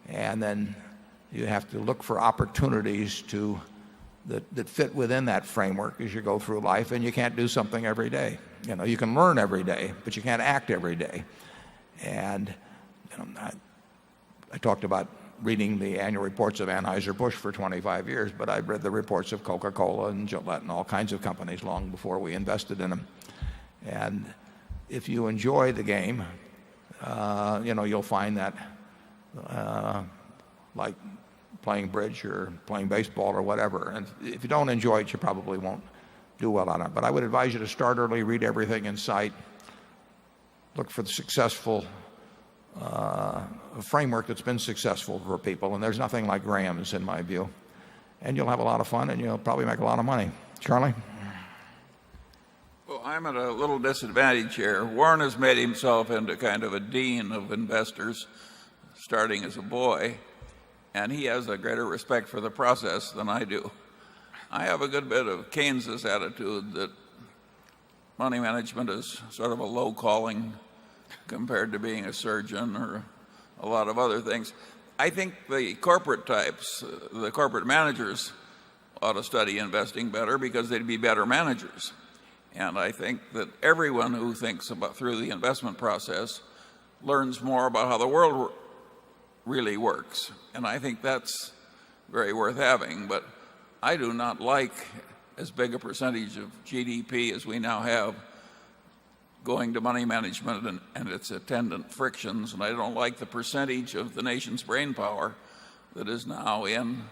And then you have to look for opportunities that fit within that framework as you go through life. And you can't do something every day. You can learn every day, but you can't act every day. And I talked about reading the annual reports of Anheuser-Busch for 25 years, but I've read the reports of Coca-Cola and Gillette and all kinds of companies long before we invested in them. And if you enjoy the game, you'll find that like playing bridge or playing baseball or whatever. And if you don't enjoy it, you probably won't do well on it. But I would advise you to start early, read everything in sight, look for the successful framework that's been successful for people. And there's nothing like Graham's, in my view. And you'll have a lot of fun, and you'll probably make a lot of money. Charlie? Well, I'm at a little disadvantage here. Warren has made himself into kind of a dean of investors, starting as a boy, and he has a greater respect for the process than I do. I have a good bit of Keynes's attitude that money management is sort of a low calling compared to being a surgeon or a lot of other things. I think the corporate types, the corporate managers, ought to study investing better because they'd be better managers. And I think that everyone who thinks about through the investment process learns more about how the world really works. And I think that's very worth having. But I do not like as big a percentage of GDP as we now have going to money management and its attendant frictions. And I don't like the percentage of the nation's brain power that is now in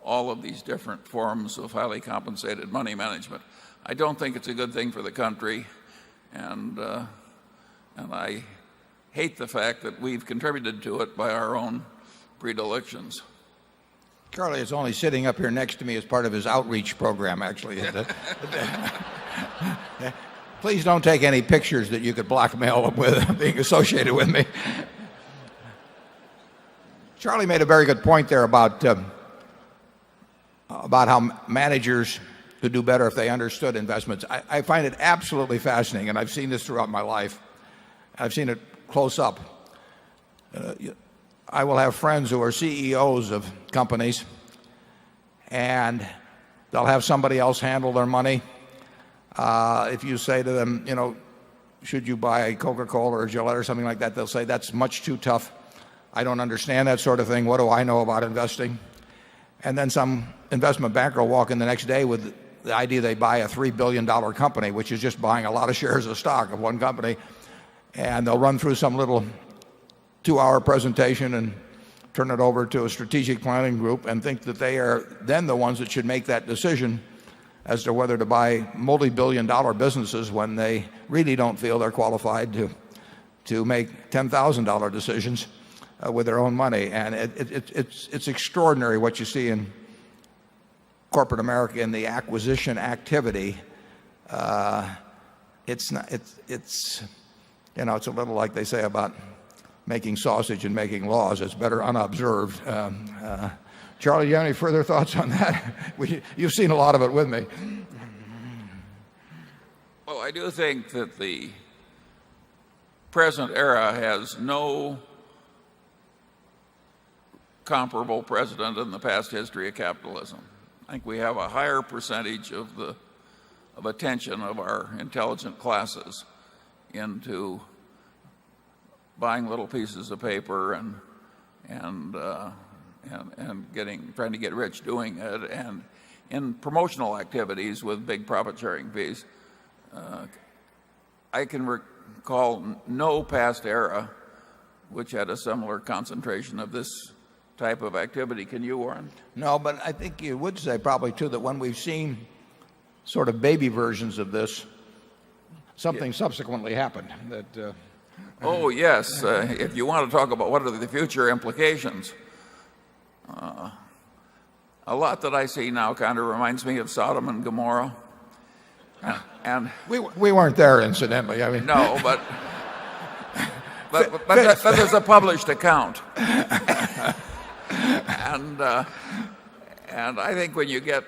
all of these different forms of highly compensated money management. I don't think it's a good thing for the country, and I hate the fact that we've contributed to it by our own predilections. Charlie is only sitting up here next to me as part of his outreach program, actually. Please don't take any pictures that you could blackmail them with being associated with me. Charlie made a very good point there about how managers could do better if they understood investments. I find it absolutely fascinating, and I've seen this throughout my life. I've seen it close up. I will have friends who are CEOs of companies, and they'll have somebody else handle their money. If you say to them, should you buy Coca-Cola or Gillette or something like that, they'll say that's much too tough I don't understand that sort of thing. What do I know about investing? And then some investment banker will walk in the next day with the idea they buy a $3 billion company, which is just buying a lot of shares of stock of one company. And they'll run through some little 2-hour presentation and turn it over to a strategic planning group and think that they are then the ones that should make that decision as to whether to buy multi-billion-dollar businesses when they really don't feel they're qualified to make $10,000 decisions with their own money. And it's extraordinary what you see in corporate America in the acquisition activity. It's a little like they say about making sausage and making laws. It's better unobserved. Charlie, do you have any further thoughts on that? You've seen a lot of it with me. Well, I do think that the present era has no comparable precedent in the past history of capitalism. I think we have a higher percentage of attention of our intelligent classes into buying little pieces of paper and trying to get rich doing it, and in promotional activities with big profit sharing fees. I can recall no past era which had a similar concentration of this type of activity. Can you, Warren? No, but I think you would say probably too that when we've seen sort of baby versions of this, something subsequently happened that oh yes, if you want to talk about what are the future implications, a lot that I see now kind of reminds me of Sodom and Gomorrah. And we weren't there, incidentally. I mean, no, but there's a published account. And I think when you get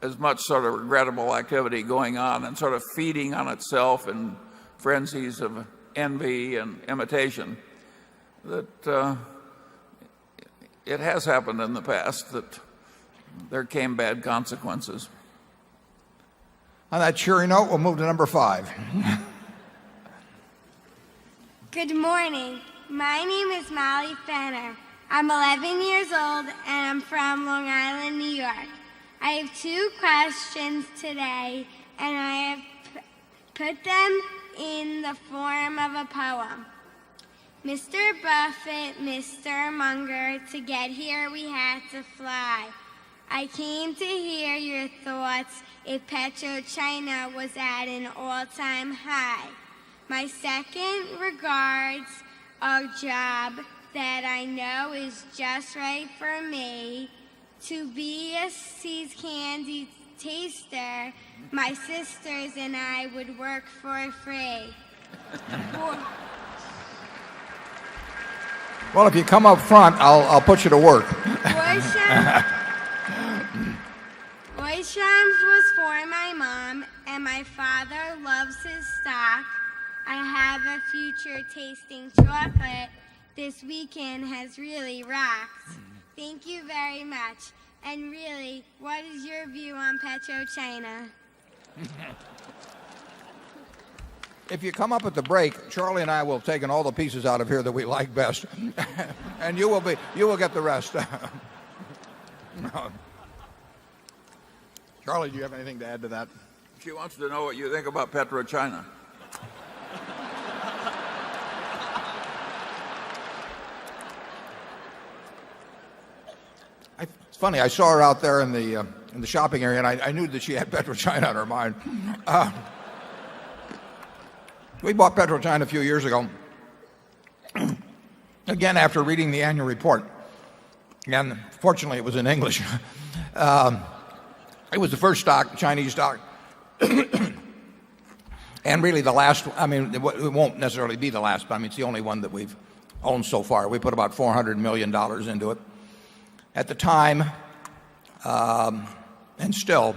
as much sort of regrettable activity going on and sort of feeding on itself in frenzies of envy and imitation, that it has happened in the past that there came bad consequences. On that cheery note, we'll move to number 5. Good morning. My name is Molly Fenner. I'm 11 years old and I'm from Long Island, New York. I have 2 questions today and I have put them in the form of a poem. Mr. Buffett, Mr. Munger, to get here we had to fly. I came to hear your thoughts if PetroChina was at an all-time high. My second regards a job that I know is just right for me. To be a seed candy taster, my sisters and I would work for free. Well, if you come up front, I'll put you to work. Oysham's was for my mom, and my father loves his stock. I have a future tasting chocolate. This weekend has really rocked. Thank you very much. And really, what is your view on PetroChina? If you come up at the break, Charlie and I will have taken all the pieces out of here that we like best, and you will get the rest. No. Charlie, do you have anything to add to that? She wants to know what you think about PetroChina. It's funny. I saw her out there in the shopping area, and I knew that she had PetroChina on her mind. We bought PetroChina a few years ago. Again, after reading the annual report. Again, fortunately, it was in English. It was the first stock, Chinese stock, and really the last. I mean, it won't necessarily be the last, but I mean, it's the only one that we've owned so far. We put about $400 million into it. At the time, and still,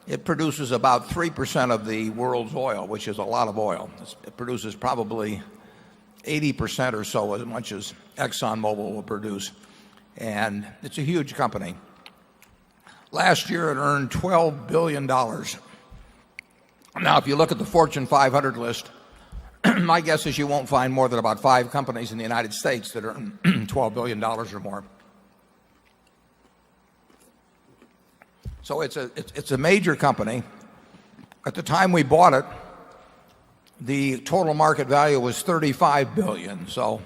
it produces about 3% of the world's oil, which is a lot of oil. It produces probably 80% or so as much as ExxonMobil will produce. And it's a huge company. Last year it earned $12 billion. Now, if you look at the Fortune 500 list, my guess is you won't find more than about 5 companies in the United States that earn $12 billion or more. So it's a major company. At the time we bought it, the total market value was $35 billion. So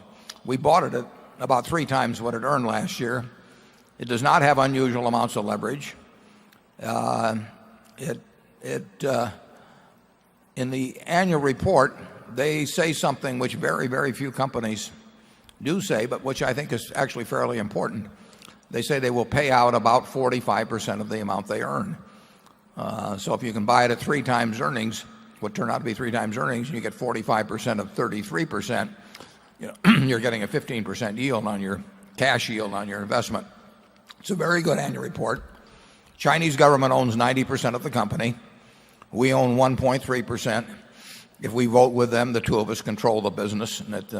we bought it at about 3 times what it earned last year. It does not have unusual amounts of leverage. In the annual report, they say something which very, very few companies do say, but which I think is actually fairly important. They say they will pay out about 45% of the amount they earn. So if you can buy it at 3 times earnings, what turned out to be 3 times earnings, and you get 45% of 33%, you're getting a 15% yield on your cash yield on your investment. It's a very good annual report. Chinese government owns 90% of the company. We own 1.3%. If we vote with them, the 2 of us control the business. And it's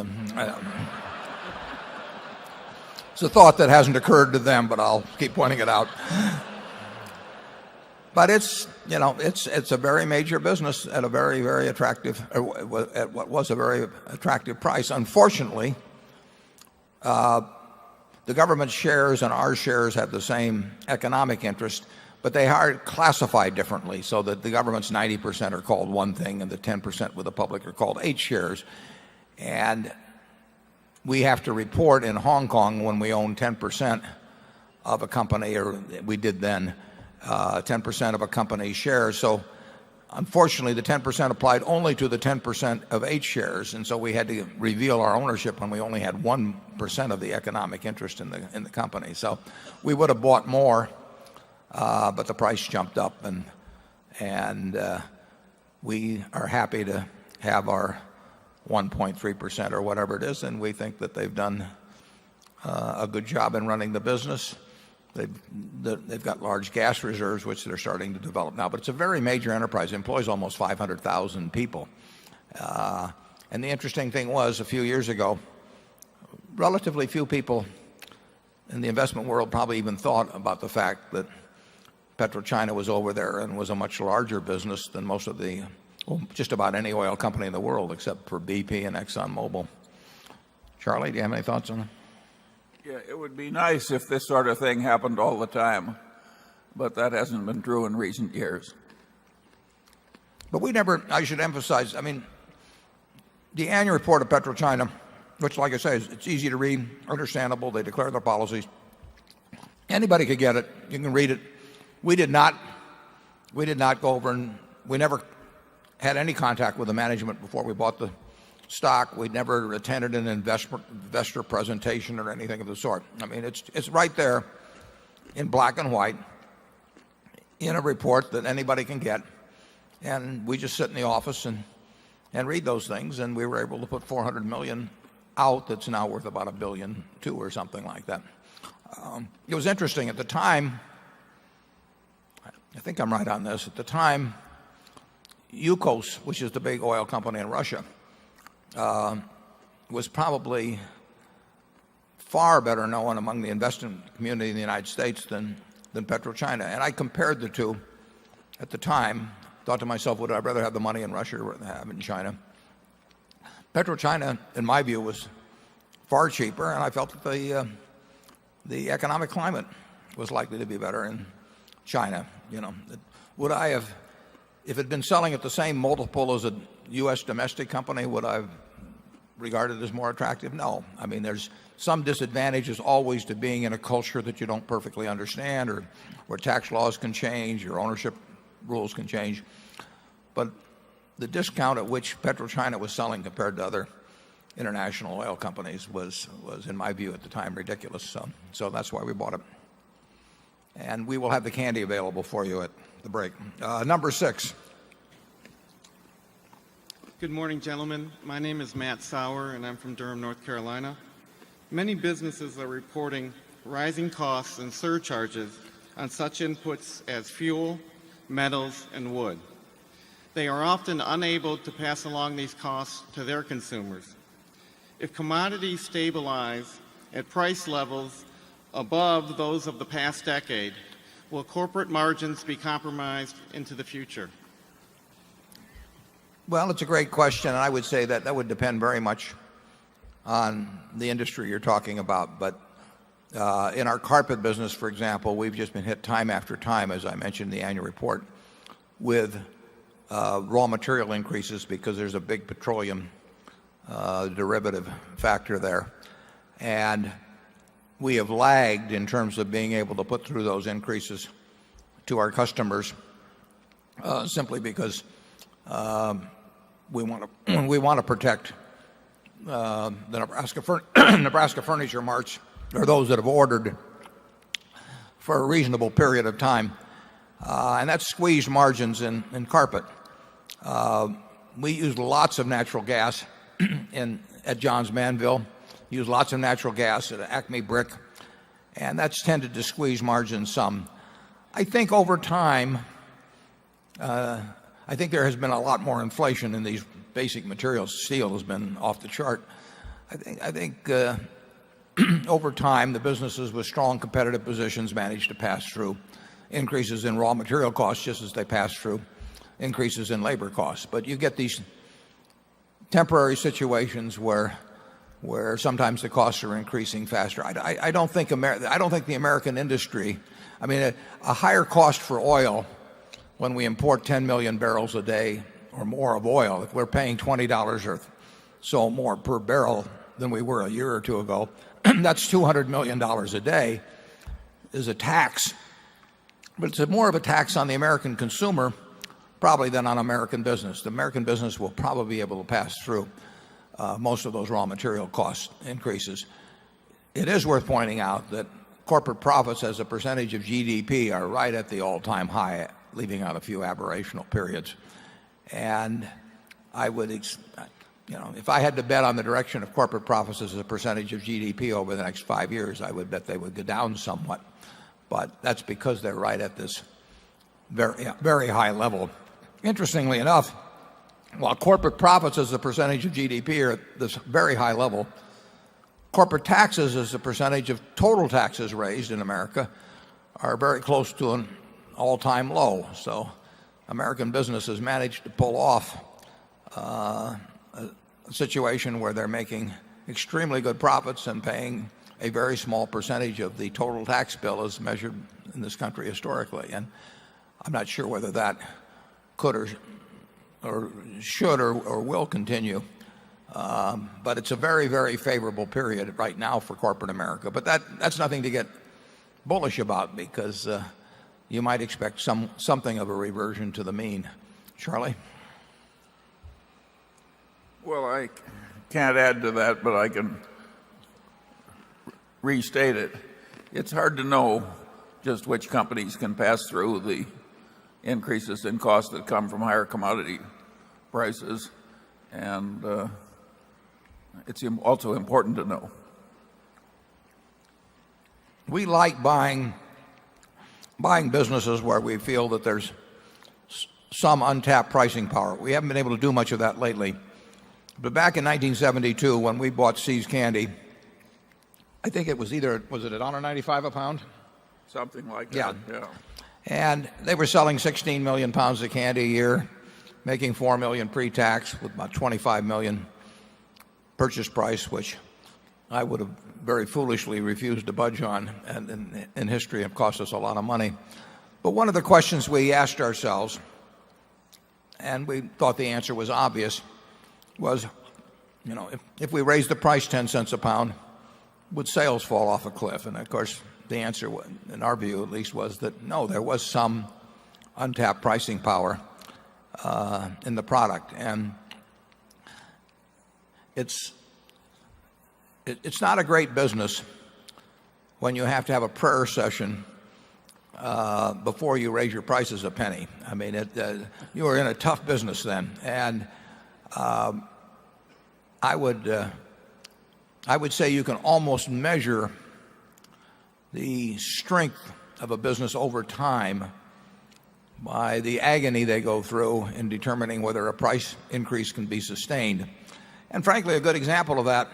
a thought that hasn't occurred to them, but I'll keep pointing it out. But it's a very major business at a very, very attractive, at what was a very attractive price. Unfortunately, the government shares and our shares have the same economic interest, but they are classified differently, so that the government's 90% are called one thing and the 10% with the public are called H shares. And we have to report in Hong Kong when we own 10% of a company, or we did then, 10% of a company's shares. So unfortunately, the 10% applied only to the 10% of H shares, and so we had to reveal our ownership when we only had 1% of the economic interest in the company. So we would have bought more, but the price jumped up, and we are happy to have our 1.3% or whatever it is, and we think that they've done a good job in running the business. They've got large gas reserves, which they're starting to develop now. But it's a very major enterprise. It employs almost 500,000 people. And the interesting thing was, a few years ago, relatively few people in the investment world probably even thought about the fact that PetroChina was over there and was a much larger business than most of the, well, just about any oil company in the world except for BP and ExxonMobil. Charlie, do you have any thoughts on that? Yeah, it would be nice if this sort of thing happened all the time, but that hasn't been true in recent years. But we never, I should emphasize, I mean, the annual report of PetroChina, which, like I say, it's easy to read, understandable, they declare their policies. Anybody could get it. You can read it. We did not go over, and we never had any contact with the management before we bought the stock. We never attended an investor presentation or anything of the sort. I mean, it's right there in black and white in a report that anybody can get, and we just sit in the office and read those things, and we were able to put $400 million out that's now worth about $1.2 billion or something like that. It was interesting at the time. I think I'm right on this. At the time, Yukos, which is the big oil company in Russia, was probably far better known among the investment community in the United States than PetroChina. And I compared the two at the time, thought to myself, would I rather have the money in Russia or have it in China? PetroChina, in my view, was far cheaper, and I felt that the economic climate was likely to be better in China. Would I have, if it had been selling at the same multiple as a U.S. domestic company, would I have regarded it as more attractive? No. I mean, there's some disadvantages always to being in a culture that you don't perfectly understand, or where tax laws can change, your ownership rules can change. But the discount at which PetroChina was selling compared to other international oil companies was in my view at the time ridiculous. So that's why we bought it. And we will have the candy available for you at the break. Number 6. Good morning, gentlemen. My name is Matt Sauer, and I'm from Durham, North Carolina. Many businesses are reporting rising costs and surcharges on such inputs as fuel, metals, and wood. They are often unable to pass along these costs to their consumers. If commodities stabilize at price levels above those of the past decade, will corporate margins be compromised into the future? Well, it's a great question, and I would say that would depend very much on the industry you're talking about. But in our carpet business, for example, we've just been hit time after time, as I mentioned in the annual report, with raw material increases because there's a big petroleum derivative factor there. And we have lagged in terms of being able to put through those increases to our customers simply because we want to protect the Nebraska Furniture Marts, or those that have ordered for a reasonable period of time. And that's squeezed margins in carpet. We use lots of natural gas at Johns Manville, use lots of natural gas at Acme Brick, and that's tended to squeeze margins some. I think over time, I think there has been a lot more inflation in these basic materials. Steel has been off the chart. I think over time, the businesses with strong competitive positions manage to pass through increases in raw material costs just as they pass through increases in labor costs. But you get these temporary situations where sometimes the costs are increasing faster. I don't think the American industry, I mean, a higher cost for oil when we import 10 million barrels a day or more of oil, if we're paying $20 or so more per barrel than we were a year or two ago, that's $200 million a day, is a tax. But it's more of a tax on the American consumer probably than on American business. The American business will probably be able to pass through most of those raw material cost increases. It is worth pointing out that corporate profits as a percentage of GDP are right at the all-time high, leaving out a few aberrational periods. And I would, if I had to bet on the direction of corporate profits as a percentage of GDP over the next 5 years, I would bet they would go down somewhat. But that's because they're right at this very high level. Interestingly enough, while corporate profits as a percentage of GDP are at this very high level, corporate taxes as a percentage of total taxes raised in America are very close to an all-time low. So American businesses managed to pull off a situation where they're making extremely good profits and paying a very small percentage of the total tax bill as measured in this country historically. And I'm not sure whether that could or should or will continue. But it's a very, very favorable period right now for corporate America. But that's nothing to get bullish about because you might expect something of a reversion to the mean. Charlie? Well, I can't add to that, but I can restate it. It's hard to know just which companies can pass through the increases in costs that come from higher commodity prices, and it's also important to know. We like buying businesses where we feel that there's some untapped pricing power. We haven't been able to do much of that lately. But back in 1972, when we bought See's Candy, I think it was was it $1.95 a pound? Something like that, yeah. And they were selling 16 million pounds of candy a year, making $4 million pre-tax with about $25 million purchase price, which I would have very foolishly refused to budge on, and in history have cost us a lot of money. But one of the questions we asked ourselves, and we thought the answer was obvious, was, if we raised the price 10 cents a pound, would sales fall off a cliff? And of course, the answer, in our view at least, was that no, there was some untapped pricing power in the product. And it's not a great business when you have to have a prayer session before you raise your prices a penny. I mean, you were in a tough business then. And I would say you can almost measure the strength of a business over time by the agony they go through in determining whether a price increase can be sustained. And frankly, a good example of that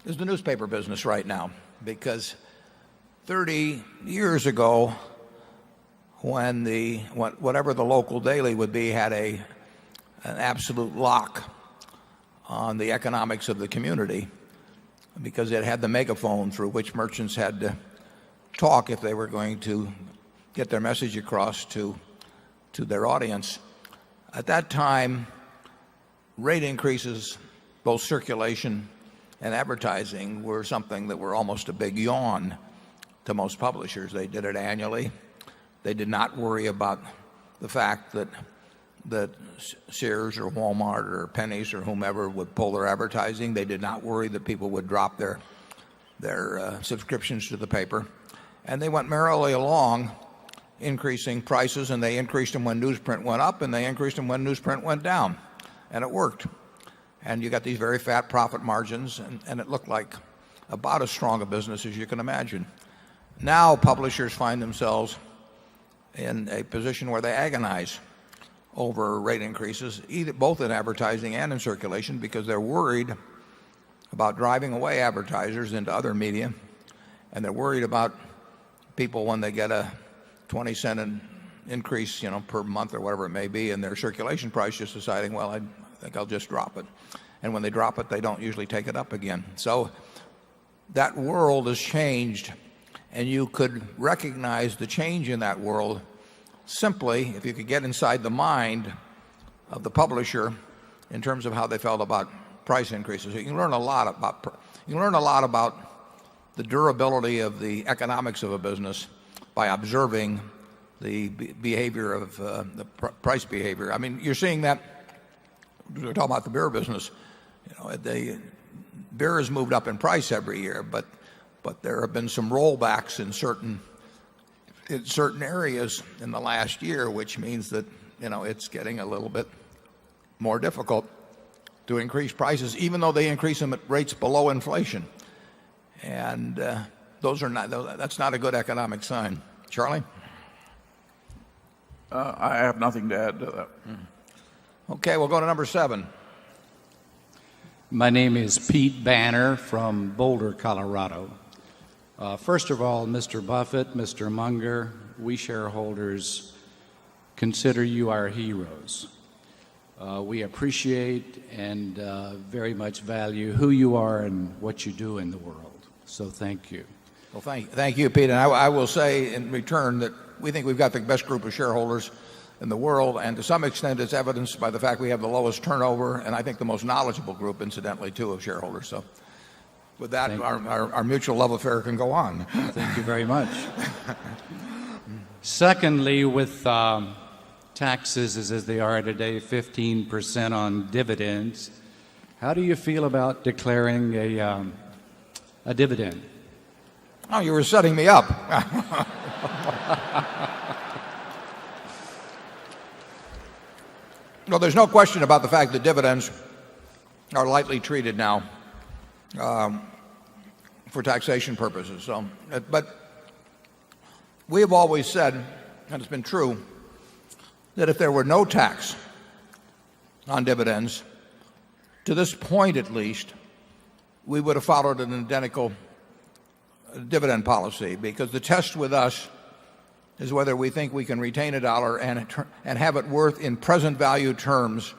is the newspaper business right now, because 30 years ago, when whatever the local daily would be had a an absolute lock on the economics of the community because it had the megaphone through which merchants had to talk if they were going to get their message across to their audience. At that time, rate increases, both circulation and advertising, were something that were almost a big yawn to most publishers. They did it annually. They did not worry about the fact that Sears or Walmart or Penny's or whomever would pull their advertising. They did not worry that people would drop their subscriptions to the paper. And they went merrily along, increasing prices, and they increased them when newsprint went up, and they increased them when newsprint went down. And it worked. And you got these very fat profit margins, and it looked like about as strong a business as you can imagine. Now publishers find themselves in a position where they agonize over rate increases, both in advertising and in circulation, because they're worried about driving away advertisers into other media, and they're worried about people when they get a 20-cent increase, per month or whatever it may be, in their circulation price, just deciding, well, I think I'll just drop it. And when they drop it, they don't usually take it up again. So that world has changed, and you could recognize the change in that world simply if you could get inside the mind of the publisher in terms of how they felt about price increases. You can learn a lot about the durability of the economics of a business by observing the behavior of the price behavior. I mean, you're seeing that. We're talking about the beer business. The beer has moved up in price every year, but there have been some rollbacks in certain areas in the last year, which means that it's getting a little bit more difficult to increase prices, even though they increase them at rates below inflation. And that's not a good economic sign. Charlie? I have nothing to add to that. Okay, we'll go to number 7. My name is Pete Banner from Boulder, Colorado. First of all, Mr. Buffett, Mr. Munger, we shareholders consider you our heroes. We appreciate and very much value who you are and what you do in the world. So thank you. Well, thank you, Pete. And I will say in return that we think we've got the best group of shareholders in the world, and to some extent it's evidenced by the fact we have the lowest turnover, and I think the most knowledgeable group, incidentally, too, of shareholders. So with that, our mutual love affair can go on. Thank you very much. Secondly, with taxes as they are today, 15% on dividends, how do you feel about declaring a dividend? Oh, you were setting me up. Well, there's no question about the fact that dividends are lightly treated now for taxation purposes. So, but we have always said, and it's been true, that if there were no tax on dividends, to this point at least, we would have followed an identical dividend policy, because the test with us is whether we think we can retain a dollar and have it worth in present value terms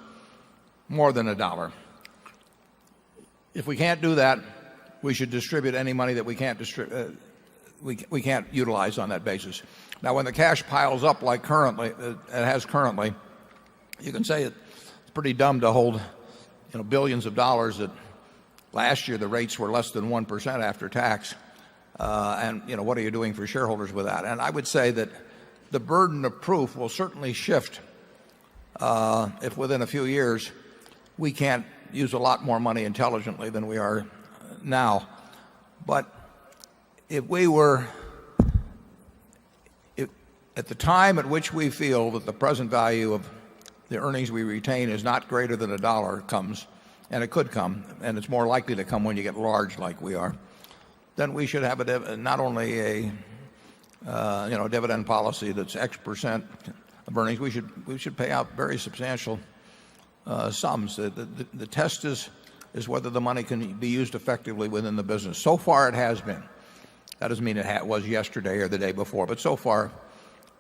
more than a dollar. If we can't do that, we should distribute any money that we can't we can't utilize on that basis. Now, when the cash piles up like currently it has currently, you can say it's pretty dumb to hold billions of dollars that last year the rates were less than 1% after tax. And what are you doing for shareholders with that? And I would say that the burden of proof will certainly shift if within a few years we can't use a lot more money intelligently than we are now. But if we were at the time at which we feel that the present value of the earnings we retain is not greater than a dollar comes, and it could come, and it's more likely to come when you get large like we are, then we should have not only a dividend policy that's X% of earnings. We should pay out very substantial sums. The test is whether the money can be used effectively within the business. So far, it has been. That doesn't mean it was yesterday or the day before, but so far,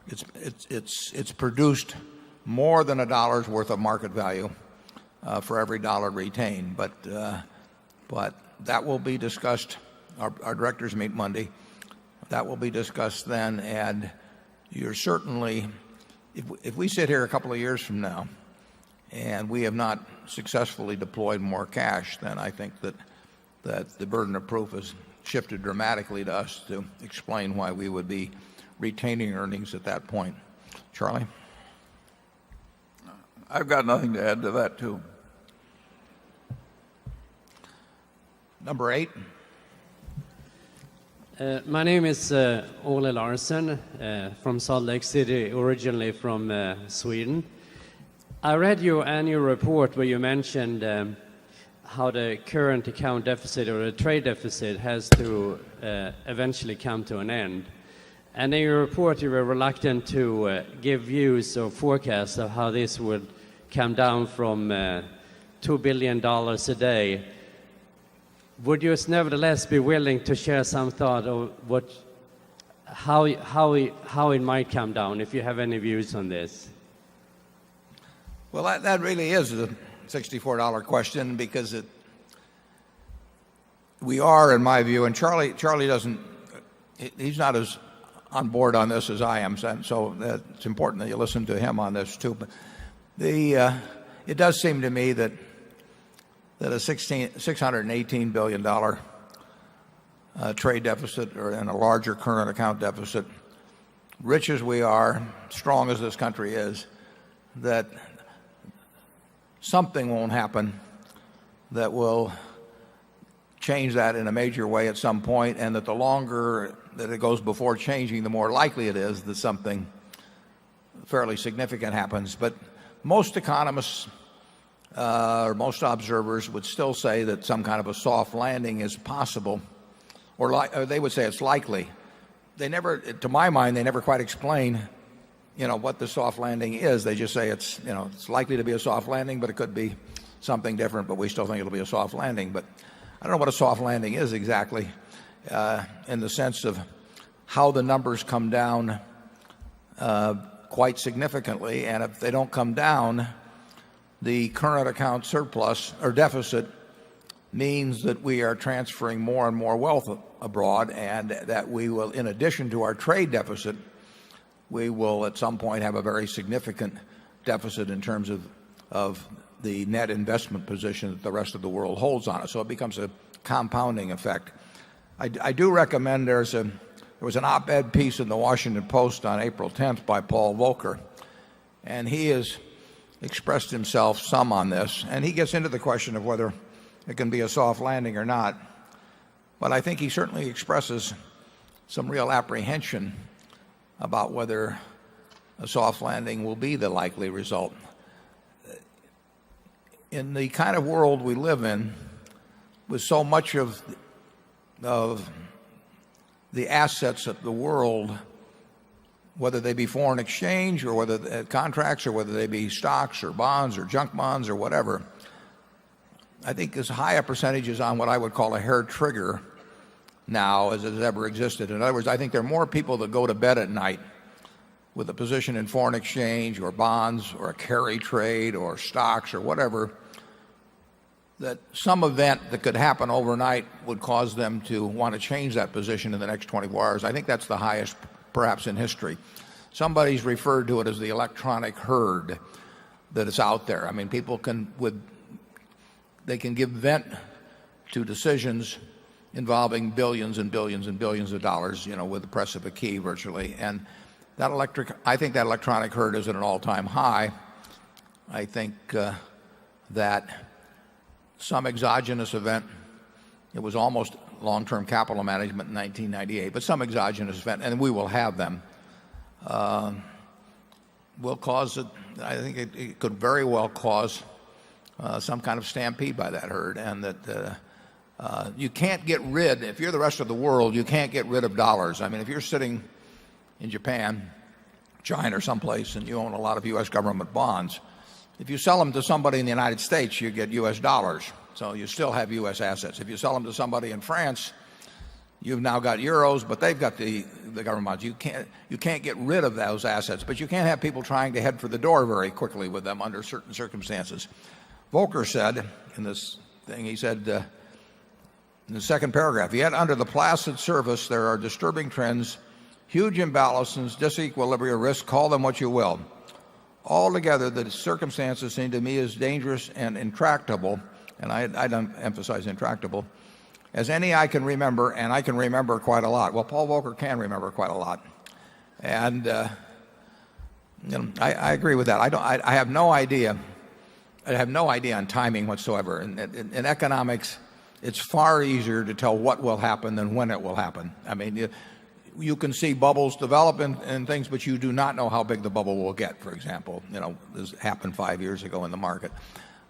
it's produced more than $1's worth of market value for every dollar retained. But that will be discussed. Our directors meet Monday. That will be discussed then, and you're certainly, if we sit here a couple of years from now and we have not successfully deployed more cash, then I think that the burden of proof has shifted dramatically to us to explain why we would be retaining earnings at that point. Charlie? I've got nothing to add to that, too. Number 8. My name is Ole Larsen from Salt Lake City, originally from Sweden. I read your annual report where you mentioned how the current account deficit or the trade deficit has to eventually come to an end. And in your report, you were reluctant to give views or forecasts of how this would come down from $2 billion a day. Would you nevertheless be willing to share some thought of how it might come down, if you have any views on this? Well, that really is a $64 question, because we are, in my view, and Charlie doesn't, he's not as on board on this as I am, so it's important that you listen to him on this too. But it does seem to me that a $618 billion trade deficit, and a larger current account deficit, rich as we are, strong as this country is, that something won't happen that will change that in a major way at some point, and that the longer that it goes before changing, the more likely it is that something fairly significant happens. But most economists or most observers would still say that some kind of a soft landing is possible, or they would say it's likely. They never, to my mind, they never quite explain, what the soft landing is. They just say it's likely to be a soft landing, but it could be something different, but we still think it'll be a soft landing. But I don't know what a soft landing is exactly, in the sense of how the numbers come down quite significantly. And if they don't come down, the current account surplus or deficit means that we are transferring more and more wealth abroad, and that we will, in addition to our trade deficit, we will at some point have a very significant deficit in terms of the net investment position that the rest of the world holds on us. So it becomes a compounding effect. I do recommend there was an op-ed piece in the Washington Post on April 10th by Paul Volcker, and he has expressed himself some on this, and he gets into the question of whether it can be a soft landing or not. But I think he certainly expresses some real apprehension about whether a soft landing will be the likely result. In the kind of world we live in, with so much of the assets of the world, whether they be foreign exchange or whether contracts, or whether they be stocks or bonds or junk bonds or whatever, I think as high a percentage is on what I would call a hair trigger now as it has ever existed. In other words, I think there are more people that go to bed at night with a position in foreign exchange or bonds or a carry trade or stocks or whatever, that some event that could happen overnight would cause them to want to change that position in the next 24 hours. I think that's the highest perhaps in history. Somebody's referred to it as the electronic herd that is out there. I mean, people can give vent to decisions involving billions and billions and billions of dollars, with the press of a key virtually. And I think that electronic herd is at an all-time high. I think that some exogenous event, it was almost long-term capital management in 1998, but some exogenous event, and we will have them, will cause it. I think it could very well cause some kind of stampede by that herd, and that you can't get rid, if you're the rest of the world, you can't get rid of dollars. I mean, if you're sitting in Japan, China, or someplace, and you own a lot of U.S. government bonds, if you sell them to somebody in the United States, you get U.S. dollars. So you still have U.S. assets. If you sell them to somebody in France, You've now got euros, but they've got the government bonds. You can't get rid of those assets, but you can't have people trying to head for the door very quickly with them under certain circumstances. Volcker said in this thing, he said in the second paragraph, yet under the placid surface there are disturbing trends, huge imbalances, disequilibria, risk, call them what you will. Altogether, the circumstances seem to me as dangerous and intractable, and I'd emphasize intractable, as any I can remember, and I can remember quite a lot. Well, Paul Volcker can remember quite a lot. And I agree with that. I have no idea. I have no idea on timing whatsoever. In economics, it's far easier to tell what will happen than when it will happen. I mean, you can see bubbles develop and things, but you do not know how big the bubble will get, for example. This happened 5 years ago in the market.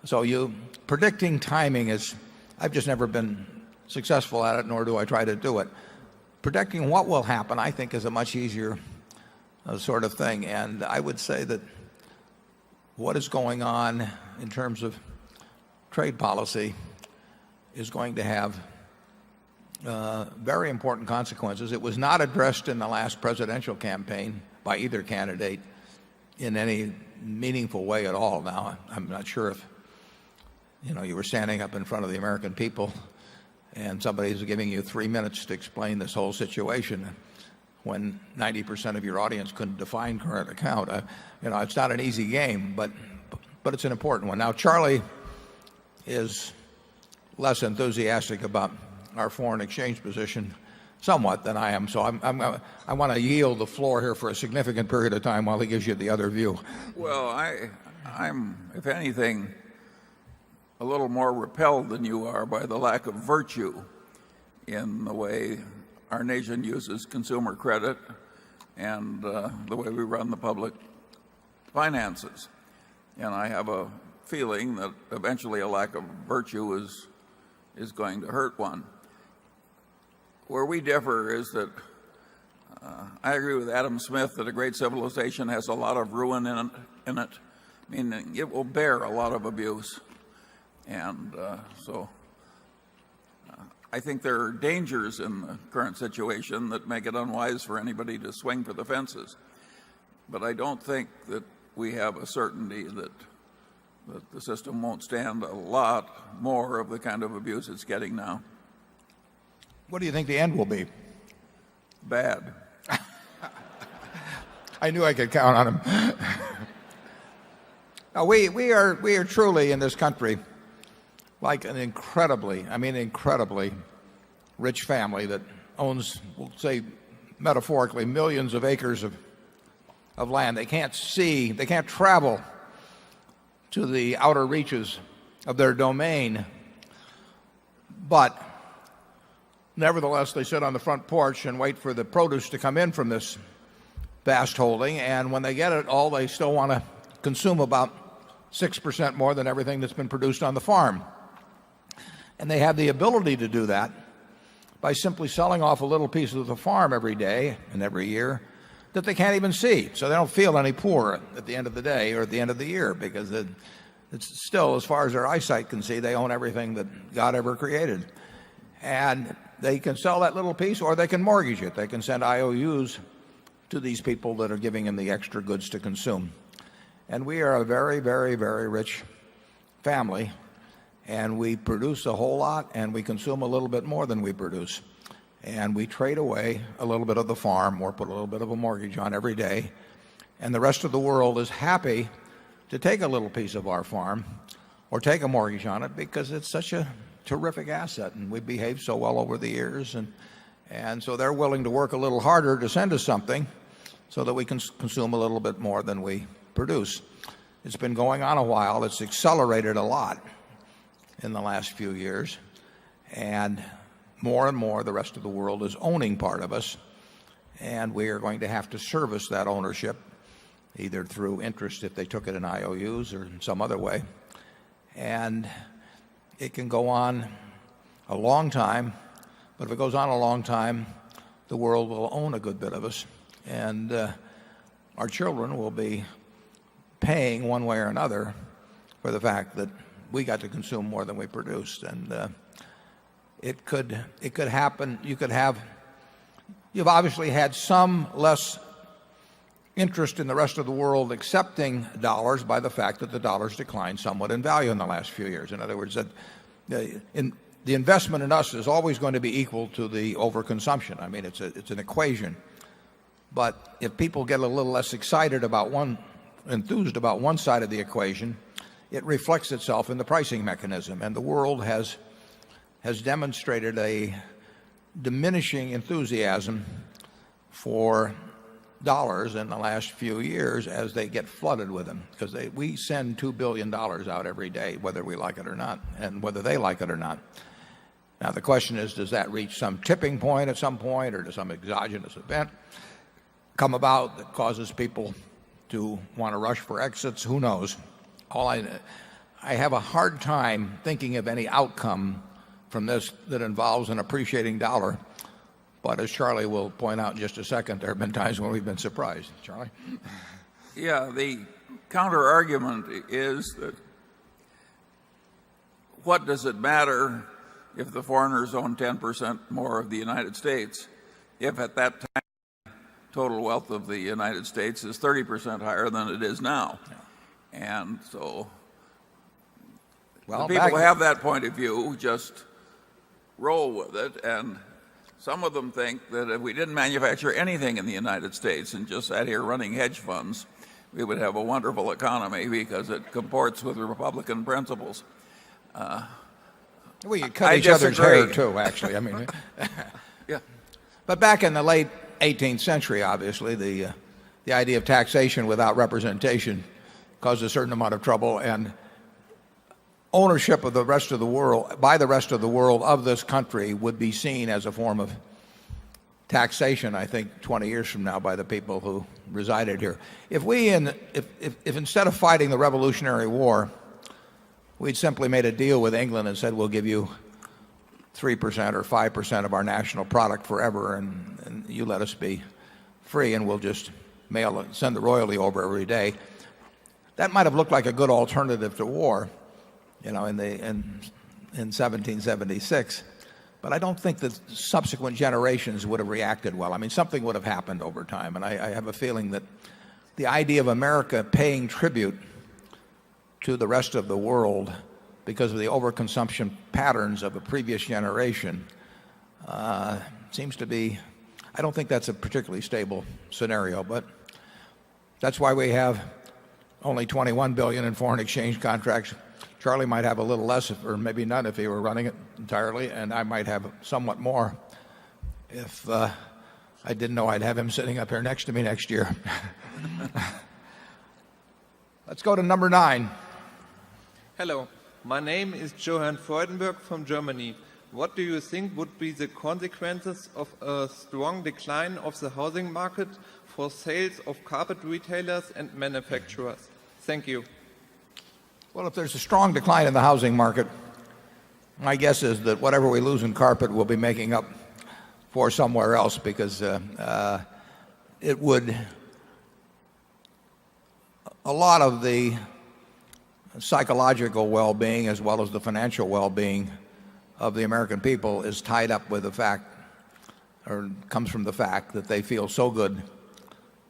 So predicting timing is, I've just never been successful at it, nor do I try to do it. Predicting what will happen, I think, is a much easier sort of thing. And I would say that what is going on in terms of trade policy is going to have very important consequences. It was not addressed in the last presidential campaign by either candidate in any meaningful way at all. Now, I'm not sure if you were standing up in front of the American people and somebody's giving you 3 minutes to explain this whole situation when 90% of your audience couldn't define current account. It's not an easy game, but it's an important one. Now, Charlie is less enthusiastic about our foreign exchange position somewhat than I am, so I want to yield the floor here for a significant period of time while he gives you the other view. Well, I'm, if anything, a little more repelled than you are by the lack of virtue in the way our nation uses consumer credit and the way we run the public finances. And I have a feeling that eventually a lack of virtue is going to hurt one. Where we differ is that I agree with Adam Smith that a great civilization has a lot of ruin in it, meaning it will bear a lot of abuse. And so I think there are dangers in the current situation that make it unwise for anybody to swing for the fences. But I don't think that we have a certainty that the system won't stand a lot more of the kind of abuse it's getting now. What do you think the end will be? Bad. I knew I could count on him. Now, we are truly in this country like an incredibly rich family that owns, we'll say metaphorically, millions of acres of land. They can't travel to the outer reaches of their domain, but nevertheless they sit on the front porch and wait for the produce to come in from this vast holding, and when they get it all, they still want to consume about 6% more than everything that's been produced on the farm. And they have the ability to do that by simply selling off a little piece of the farm every day and every year that they can't even see. So they don't feel any poorer at the end of the day or at the end of the year, because it's still, as far as their eyesight can see, they own everything that God ever created. And they can sell that little piece, or they can mortgage it. They can send IOUs to these people that are giving them the extra goods to consume. And we are a very, very, very rich family. And we produce a whole lot, and we consume a little bit more than we produce. And we trade away a little bit of the farm, or put a little bit of a mortgage on every day. And the rest of the world is happy to take a little piece of our farm or take a mortgage on it, because it's such a terrific asset, and we behaved so well over the years. And so they're willing to work a little harder to send us something so that we can consume a little bit more than we produce. It's been going on a while. It's accelerated a lot in the last few years, and more the rest of the world is owning part of us, and we are going to have to service that ownership either through interest if they took it in IOUs or in some other way. And it can go on a long time, but if it goes on a long time, the world will own a good bit of us, and our children will be paying one way or another for the fact that we got to consume more than we produced. And it could happen. You've obviously had some less interest in the rest of the world accepting dollars by the fact that the dollar's declined somewhat in value in the last few years. In other words, that the investment in us is always going to be equal to the overconsumption. I mean, it's an equation. But if people get a little less excited about enthused about one side of the equation, it reflects itself in the pricing mechanism. And the world has demonstrated a diminishing enthusiasm for dollars in the last few years as they get flooded with them, because we send $2 billion out every day, whether we like it or not, and whether they like it or not. Now the question is, does that reach some tipping point at some point, or does some exogenous event come about that causes people to want to rush for exits? Who knows? I have a hard time thinking of any outcome from this that involves an appreciating dollar. But as Charlie will point out in just a second, there have been times when we've been surprised. Charlie? Yeah, the counter argument is that what does it matter if the foreigners own 10% more of the United States if at that time total wealth of the United States is 30% higher than it is now? Yeah. And so the people who have that point of view just roll with it, and some of them think that if we didn't manufacture anything in the United States and just sat here running hedge funds, we would have a wonderful economy because it comports with Republican principles. We could cut each other's hair too, actually. I mean, yeah. But back in the late 18th century, obviously, the idea of taxation without representation caused a certain amount of trouble, and ownership of the rest of the world by the rest of the world of this country would be seen as a form of taxation, I think, 20 years from now by the people who resided here. If instead of fighting the Revolutionary War, we'd simply made a deal with England and said, we'll give you 3% or 5% of our national product forever, and you let us be free, and we'll just send the royalty over every day, that might have looked like a good alternative to war, in 1776. But I don't think that subsequent generations would have reacted well. I mean, something would have happened over time, and I have a feeling that the idea of America paying tribute to the rest of the world because of the overconsumption patterns of a previous generation seems to be, I don't think that's a particularly stable scenario, but that's why we have only $21 billion in foreign exchange contracts. Charlie might have a little less, or maybe none if he were running it entirely, and I might have somewhat more if I didn't know I'd have him sitting up here next to me next year. Let's go to number 9. Hello, my name is Johann Freudenberg from Germany. What do you think would be the consequences of a strong decline of the housing market for sales of carpet retailers and manufacturers? Thank you. Well, if there's a strong decline in the housing market, my guess is that whatever we lose in carpet we'll be making up for somewhere else, because it would, a lot of the psychological well-being as well as the financial well-being of the American people is tied up with the fact, or comes from the fact, that they feel so good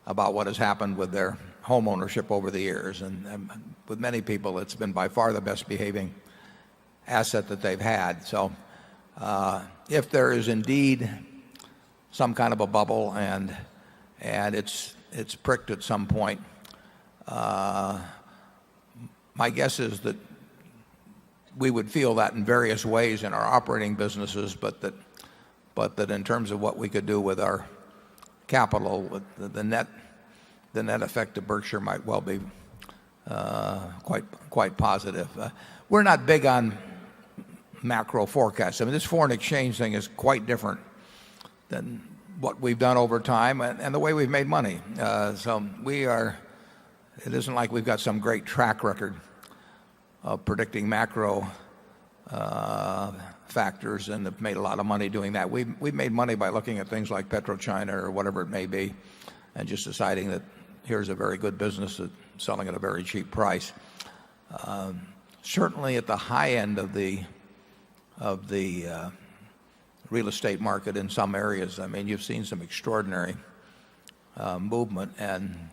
about what has happened with their home ownership over the years. And with many people, it's been by far the best behaving asset that they've had. So if there is indeed some kind of a bubble and it's pricked at some point, my guess is that we would feel that in various ways in our operating businesses, but that in terms of what we could do with our capital, the net effect of Berkshire might well be quite positive. We're not big on macro forecasts. I mean, this foreign exchange thing is quite different than what we've done over time and the way we've made money. So it isn't like we've got some great track record of predicting macro factors and have made a lot of money doing that. We've made money by looking at things like PetroChina or whatever it may be and just deciding that here's a very good business that's selling at a very cheap price. Certainly at the high end of the real estate market in some areas. I mean, you've seen some extraordinary movement, and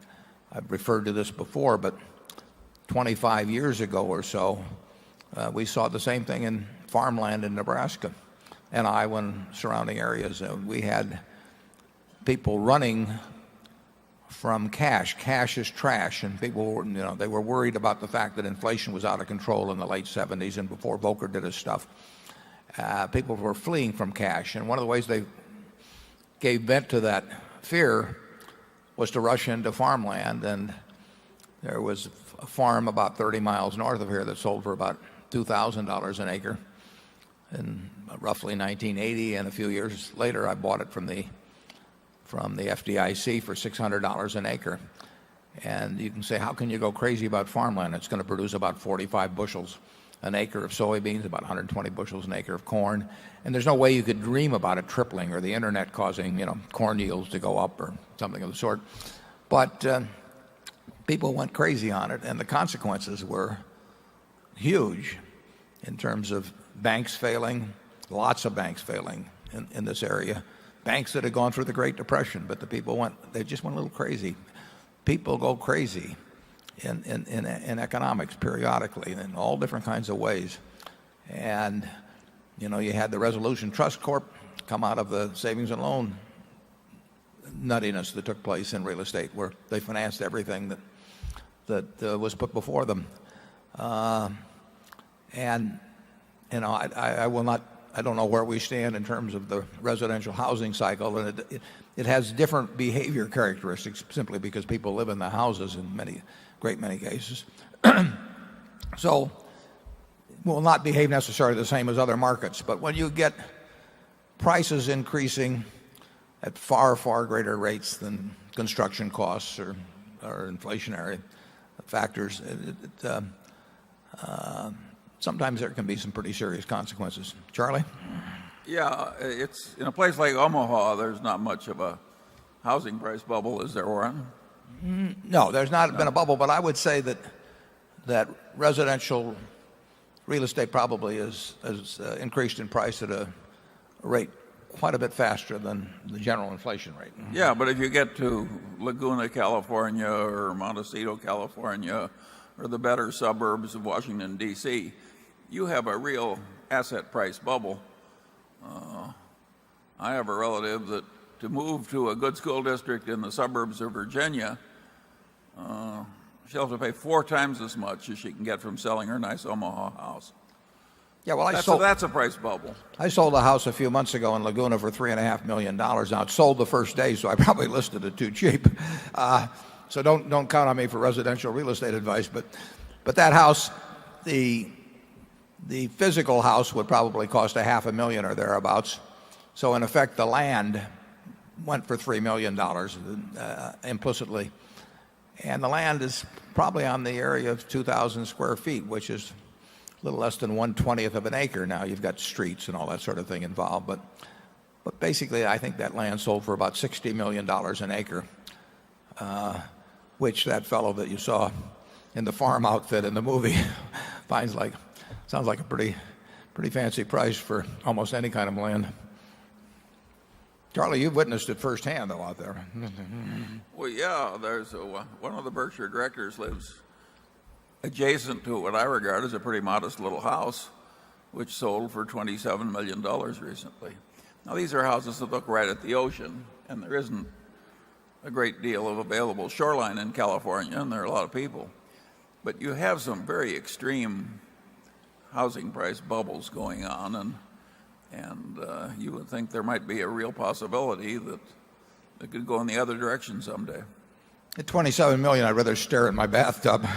I've referred to this before, but 25 years ago or so, we saw the same thing in farmland in Nebraska and Iowa and surrounding areas. We had people running from cash. Cash is trash, and people were, they were worried about the fact that inflation was out of control in the late 70s and before Volcker did his stuff. People were fleeing from cash, and one of the ways they gave vent to that fear was to rush into farmland. And there was a farm about 30 miles north of here that sold for about $2,000 an acre in roughly 1980, and a few years later I bought it from the FDIC for $600 an acre. And you can say, how can you go crazy about farmland? It's going to produce about 45 bushels an acre of soybeans, about 120 bushels an acre of corn, and there's no way you could dream about it tripling or the internet causing corn yields to go up or something of the sort. But people went crazy on it, and the consequences were huge in terms of banks failing, lots of banks failing in this area. Banks that had gone through the Great Depression, but they just went a little crazy. People go crazy in economics periodically in all different kinds of ways. And you had the Resolution Trust Corp come out of the savings and loan nuttiness that took place in real estate, where they financed everything that was put before them. And I don't know where we stand in terms of the residential housing cycle, and it has different behavior characteristics simply because people live in the houses in great many cases. So it will not behave necessarily the same as other markets. But when you get prices increasing at far, far greater rates than construction costs or inflationary factors, sometimes there can be some pretty serious consequences. Charlie? Yeah, it's in a place like Omaha, there's not much of a housing price bubble, is there, Warren? No, there's not been a bubble, but I would say that residential real estate probably has increased in price at a rate quite a bit faster than the general inflation rate. Yeah, but if you get to Laguna, California, or Montecito, California, or the better suburbs of Washington, D.C., you have a real asset price bubble. I have a relative that to move to a good school district in the suburbs of Virginia, she'll have to pay 4 times as much as she can get from selling her nice Omaha house. Yeah, well, that's a price bubble. I sold a house a few months ago in Laguna for $3.5 million. Now, it sold the first day, so I probably listed it too cheap. So don't count on me for residential real estate advice. But that house, the physical house would probably cost $500,000 or thereabouts. So in effect, the land went for $3 million implicitly. And the land is probably on the area of 2,000 square feet, which is a little less than 1/20th of an acre. Now you've got streets and all that sort of thing involved. But basically, I think that land sold for about $60 million an acre, which that fellow that you saw in the farm outfit in the movie sounds like a pretty fancy price for almost any kind of land. Charlie, you've witnessed it firsthand, though, out there. Well, yeah, there's one of the Berkshire directors lives adjacent to what I regard as a pretty modest little house, which sold for $27 million recently. Now, these are houses that look right at the ocean, and there isn't a great deal of available shoreline in California, and there are a lot of people. But you have some very extreme housing price bubbles going on, and you would think there might be a real possibility that it could go in the other direction someday. At $27 million, I'd rather stare at my bathtub.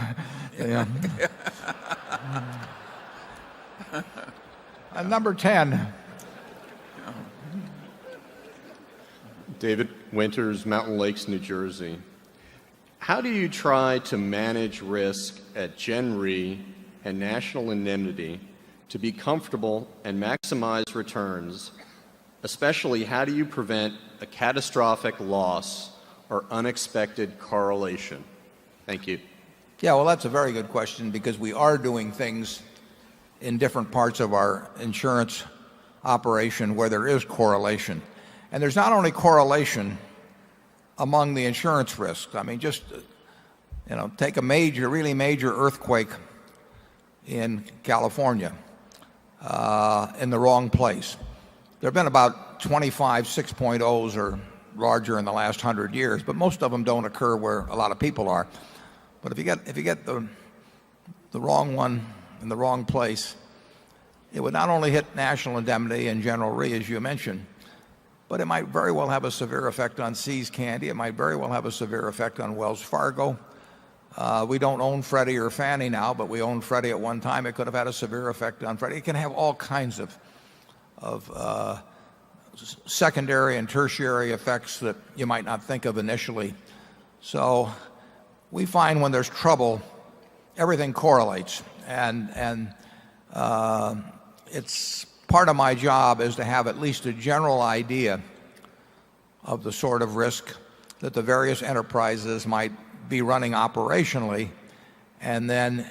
Yeah. Number 10. David Winters, Mountain Lakes, New Jersey. How do you try to manage risk at Gen Re and National Indemnity to be comfortable and maximize returns? Especially, how do you prevent a catastrophic loss or unexpected correlation? Thank you. Yeah, well, that's a very good question, because we are doing things in different parts of our insurance operation where there is correlation. And there's not only correlation among the insurance risks. I mean, just take a really major earthquake in California in the wrong place. There have been about 25 6.0s or larger in the last 100 years, but most of them don't occur where a lot of people are. But if you get the wrong one in the wrong place, it would not only hit National Indemnity and General Re, as you mentioned, but it might very well have a severe effect on See's Candy. It might very well have a severe effect on Wells Fargo. We don't own Freddie or Fannie now, but we owned Freddie at one time. It could have had a severe effect on Freddie. It can have all kinds of secondary and tertiary effects that you might not think of initially. So we find when there's trouble, everything correlates. And it's part of my job is to have at least a general idea of the sort of risk that the various enterprises might be running operationally, and then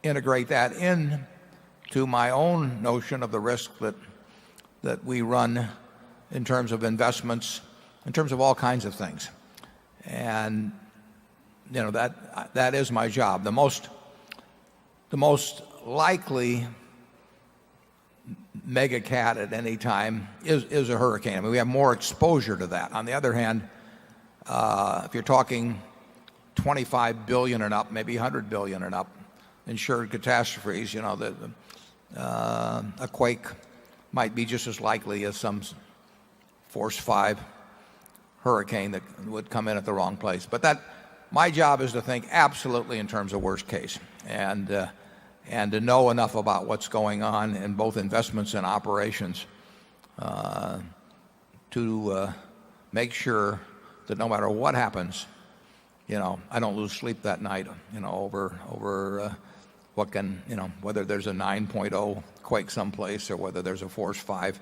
integrate that into my own notion of the risk that we run in terms of investments, in terms of all kinds of things. And that is my job. The most likely mega cat at any time is a hurricane. I mean, we have more exposure to that. On the other hand, if you're talking 25 billion and up, maybe 100 billion and up insured catastrophes, a quake might be just as likely as some force 5 hurricane that would come in at the wrong place. But my job is to think absolutely in terms of worst case, and to know enough about what's going on in both investments and operations to make sure that no matter what happens, I don't lose sleep that night, over whether there's a 9.0 quake someplace or whether there's a force 5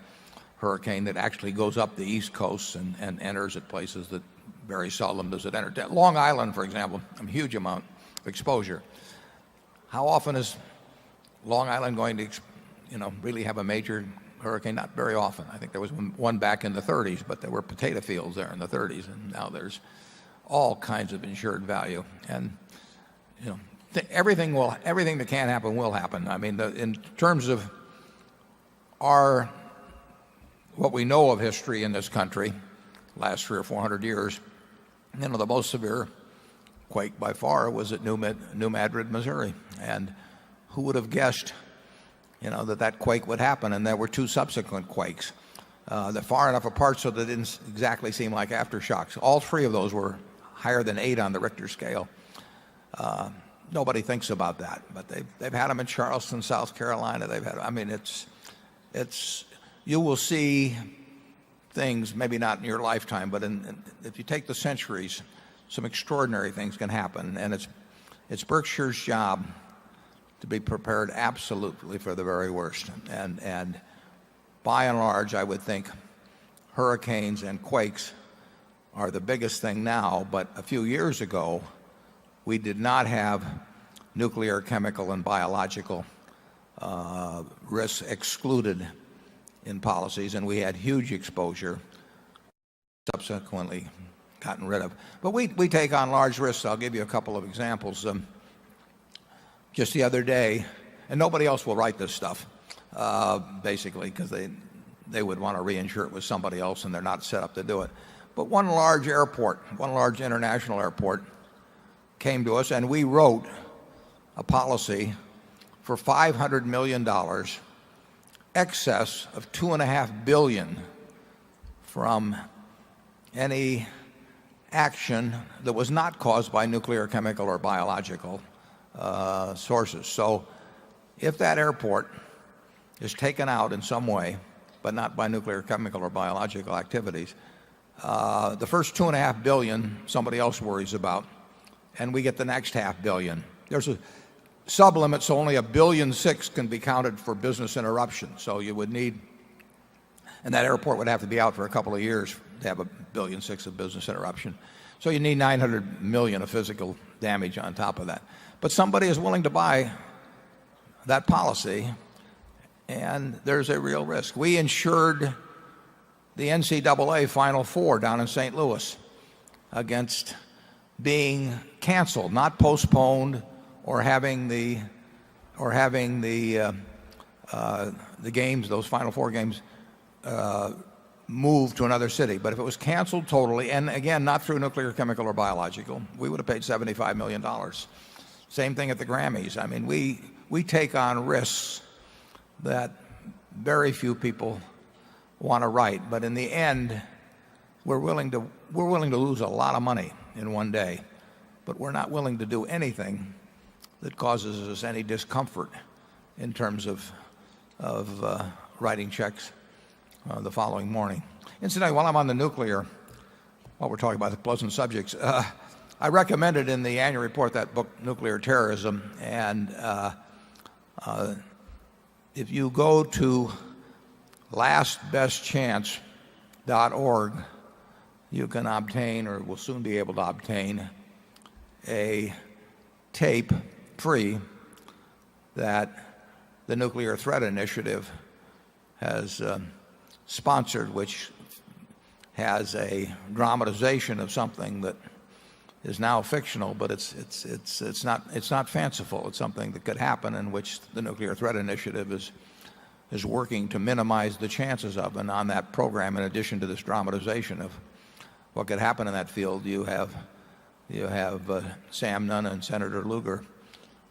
hurricane that actually goes up the East Coast and enters at places that very seldom does it enter. Long Island, for example, a huge amount of exposure. How often is Long Island going to, really have a major hurricane? Not very often. I think there was one back in the 30s, but there were potato fields there in the 30s, and now there's all kinds of insured value. And everything that can happen will happen. I mean, in terms of what we know of history in this country, last 300 or 400 years, the most severe quake by far was at New Madrid, Missouri. And who would have guessed, that quake would happen? And there were 2 subsequent quakes. They're far enough apart so they didn't exactly seem like aftershocks. All 3 of those were higher than 8 on the Richter scale. Nobody thinks about that, but they've had them in Charleston, South Carolina. You will see things, maybe not in your lifetime, but if you take the centuries, some extraordinary things can happen. And it's Berkshire's job to be prepared absolutely for the very worst. And by and large, I would think hurricanes and quakes are the biggest thing now, but a few years ago, we did not have nuclear, chemical, and biological risks excluded in policies, and we had huge exposure subsequently gotten rid of. But we take on large risks. I'll give you a couple of examples. Just the other day, and nobody else will write this stuff, basically, because they would want to reinsure it with somebody else, and they're not set up to do it. But one large international airport came to us, and we wrote a policy for $500 million, excess of $2.5 billion from any action that was not caused by nuclear, chemical, or biological sources. So if that airport is taken out in some way, but not by nuclear, chemical, or biological activities, the first $2.5 billion somebody else worries about, and we get the next $500 million. There's a sublimit, so only $1.6 billion can be counted for business interruption. So you would need, and that airport would have to be out for a couple of years to have $1.6 billion of business interruption. So you need $900 million of physical damage on top of that. But somebody is willing to buy that policy, and there's a real risk. We insured the NCAA Final Four down in St. Louis against being canceled, not postponed, or having the games, those Final Four games, moved to another city. But if it was canceled totally, and again, not through nuclear, chemical, or biological, we would have paid $75 million. Same thing at the Grammys. I mean, we take on risks that very few people want to write. But in the end, we're willing to lose a lot of money in one day. But we're not willing to do anything that causes us any discomfort in terms of writing checks the following morning. Incidentally, while I'm on the nuclear, while we're talking about the pleasant subjects, I recommended in the annual report that book, Nuclear Terrorism, and if you go to lastbestchance.org, you can obtain, or will soon be able to obtain, a tape free that the Nuclear Threat Initiative has sponsored, which has a dramatization of something that is now fictional, but it's not fanciful. It's something that could happen, in which the Nuclear Threat Initiative is working to minimize the chances of. And on that program, in addition to this dramatization of what could happen in that field, you have Sam Nunn and Senator Lugar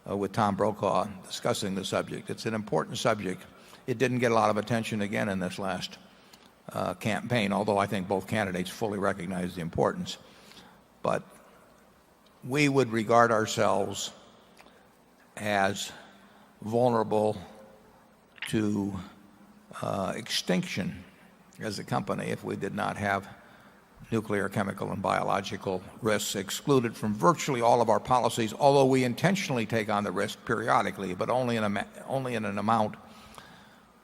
with Tom Brokaw discussing the subject. It's an important subject. It didn't get a lot of attention again in this last campaign, although I think both candidates fully recognize the importance. But we would regard ourselves as vulnerable to extinction as a company if we did not have nuclear, chemical, and biological risks excluded from virtually all of our policies, although we intentionally take on the risk periodically, but only in an amount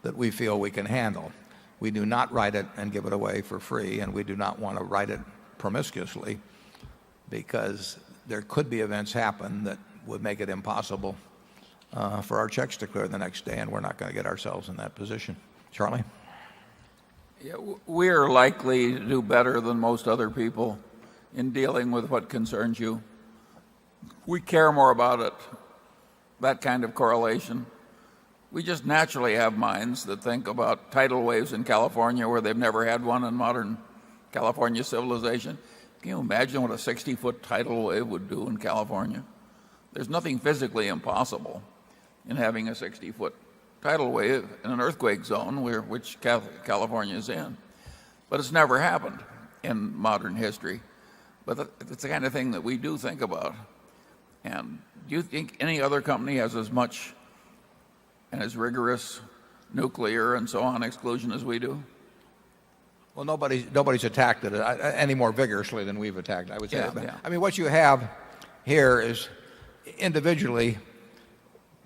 that we feel we can handle. We do not write it and give it away for free, and we do not want to write it promiscuously, because there could be events happen that would make it impossible for our checks to clear the next day, and we're not going to get ourselves in that position. Charlie? Yeah, we're likely to do better than most other people in dealing with what concerns you. We care more about it, that kind of correlation. We just naturally have minds that think about tidal waves in California where they've never had one in modern California civilization. Can you imagine what a 60-foot tidal wave would do in California? There's nothing physically impossible in having a 60-foot tidal wave in an earthquake zone which California is in. But it's never happened in modern history. But it's the kind of thing that we do think about. And do you think any other company has as much and as rigorous nuclear and so on exclusion as we do? Well, nobody's attacked it any more vigorously than we've attacked, I would say. Yeah. I mean, what you have here is, individually,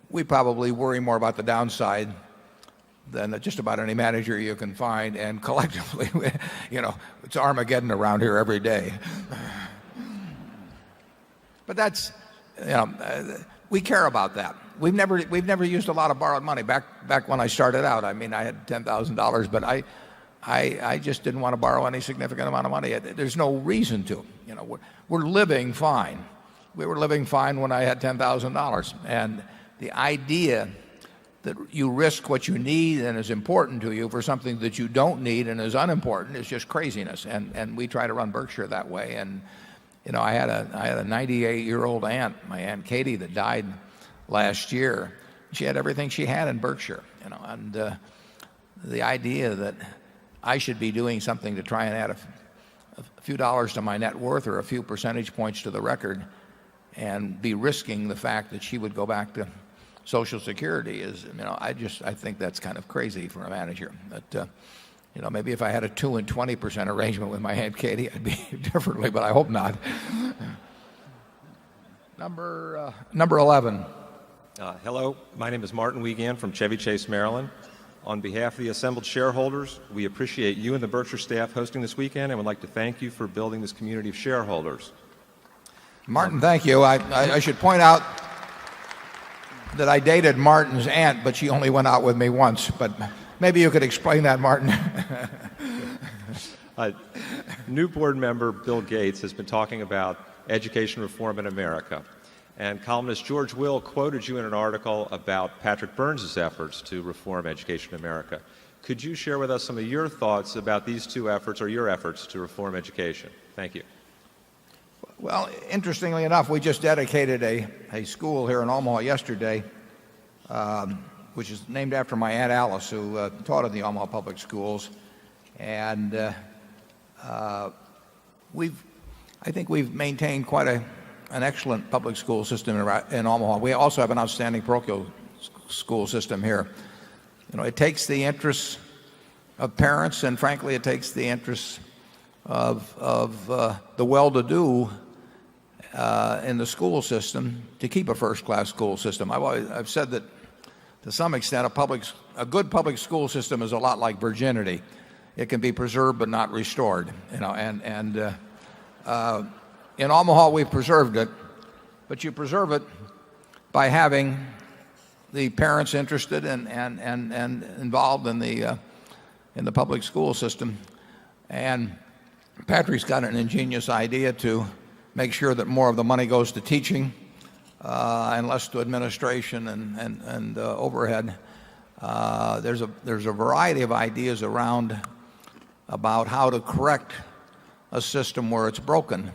we probably worry more about the downside than just about any manager you can find, and collectively, it's Armageddon around here every day. But that's, we care about that. We've never used a lot of borrowed money. Back when I started out, I mean, I had $10,000, but I just didn't want to borrow any significant amount of money. There's no reason to. We're living fine. We were living fine when I had $10,000, and the idea that you risk what you need and is important to you for something that you don't need and is unimportant is just craziness. And we try to run Berkshire that way. And I had a 98-year-old aunt, my Aunt Katie, that died last year. She had everything she had in Berkshire. And the idea that I should be doing something to try and add a few dollars to my net worth or a few percentage points to the record and be risking the fact that she would go back to Social Security is, I think that's kind of crazy for a manager. But maybe if I had a 2 and 20% arrangement with my Aunt Katie, I'd be differently, but I hope not. Number 11. Hello, my name is Martin Wiegand from Chevy Chase, Maryland. On behalf of the assembled shareholders, we appreciate you and the Berkshire staff hosting this weekend and would like to thank you for building this community of shareholders. Martin, thank you. I should point out that I dated Martin's aunt, but she only went out with me once. But maybe you could explain that, Martin. New board member Bill Gates has been talking about education reform in America. And columnist George Will quoted you in an article about Patrick Burns' efforts to reform education in America. Could you share with us some of your thoughts about these two efforts or your efforts to reform education? Thank you. Well, interestingly enough, we just dedicated a school here in Omaha yesterday, which is named after my Aunt Alice, who taught in the Omaha Public Schools. And I think we've maintained quite an excellent public school system in Omaha. We also have an outstanding parochial school system here. You know, it takes the interests of parents, and frankly, it takes the interests of the well-to-do in the school system to keep a first-class school system. I've said that to some extent a good public school system is a lot like virginity. It can be preserved but not restored. You know, and in Omaha we've preserved it, but you preserve it by having the parents interested and involved in the public school system. And Patrick's got an ingenious idea to make sure that more of the money goes to teaching and less to administration and overhead. There's a variety of ideas around about how to correct a system where it's broken.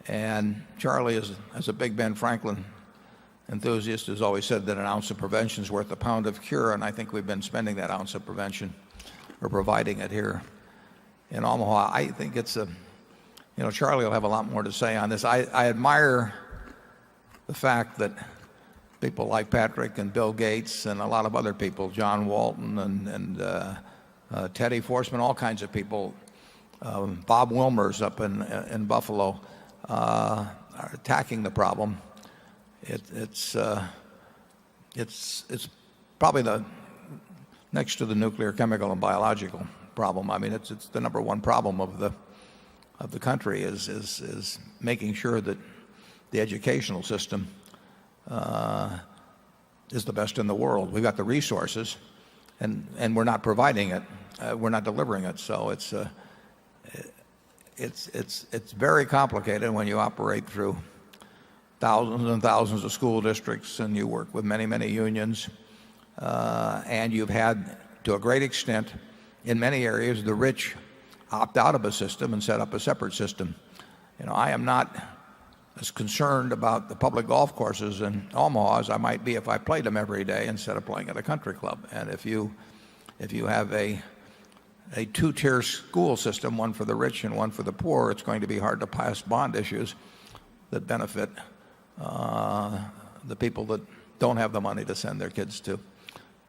And Charlie, as a big Ben Franklin enthusiast, has always said that an ounce of prevention is worth a pound of cure, and I think we've been spending that ounce of prevention or providing it here in Omaha. I think it's Charlie will have a lot more to say on this. I admire the fact that people like Patrick and Bill Gates and a lot of other people, John Walton and Teddy Forsman, all kinds of people, Bob Wilmers up in Buffalo, are attacking the problem. It's probably the next to the nuclear, chemical, and biological problem. I mean, it's the number one problem of the country is making sure that the educational system is the best in the world. We've got the resources, and we're not providing it. We're not delivering it. So it's very complicated when you operate through thousands and thousands of school districts, and you work with many unions, and you've had, to a great extent, in many areas, the rich opt out of a system and set up a separate system. You know, I am not as concerned about the public golf courses in Omaha as I might be if I played them every day instead of playing at a country club. And if you have a two-tier school system, one for the rich and one for the poor, it's going to be hard to pass bond issues that benefit the people that don't have the money to send their kids to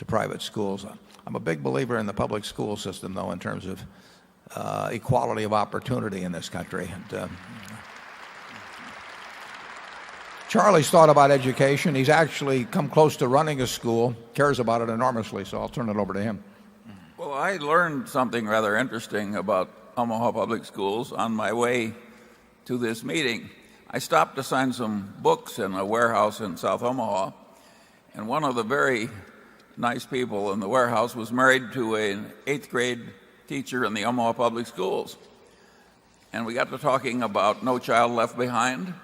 private schools. I'm a big believer in the public school system, though, in terms of equality of opportunity in this country. And, Charlie's thought about education. He's actually come close to running a school, cares about it enormously, so I'll turn it over to him. Well, I learned something rather interesting about Omaha Public Schools on my way to this meeting. I stopped to sign some books in a warehouse in South Omaha, and one of the very nice people in the warehouse was married to an 8th grade teacher in the Omaha Public Schools. And we got to talking about No Child Left Behind,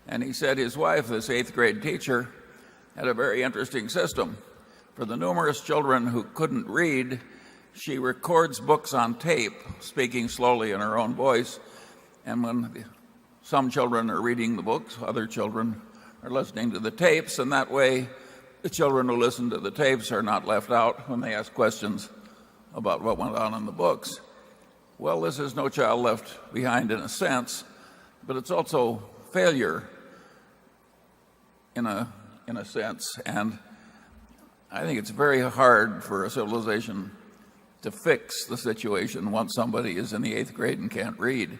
and he said his wife, this 8th grade teacher, had a very interesting system. For the numerous children who couldn't read, she records books on tape, speaking slowly in her own voice, and when some children are reading the books, other children are listening to the tapes, and that way the children who listen to the tapes are not left out when they ask questions about what went on in the books. Well, this is No Child Left Behind in a sense, but it's also failure in a sense. And I think it's very hard for a civilization to fix the situation once somebody is in the 8th grade and can't read.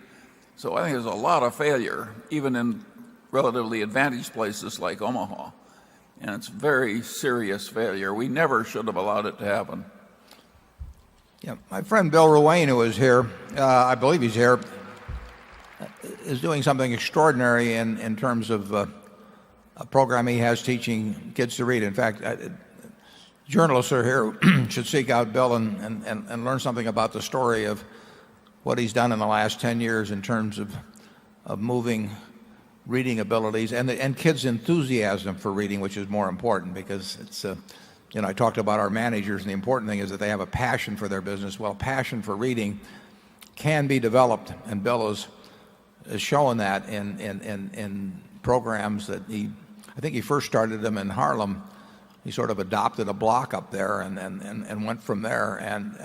So I think there's a lot of failure, even in relatively advantaged places like Omaha. And it's very serious failure. We never should have allowed it to happen. Yeah, my friend Bill Ruane, who is here, I believe he's here, is doing something extraordinary in terms of a program he has teaching kids to read. In fact, journalists are here should seek out Bill and learn something about the story of what he's done in the last 10 years in terms of moving reading abilities and kids' enthusiasm for reading, which is more important because it's I talked about our managers, and the important thing is that they have a passion for their business. Well, passion for reading can be developed, and Bill is showing that in programs that I think he first started them in Harlem. He sort of adopted a block up there and went from there. And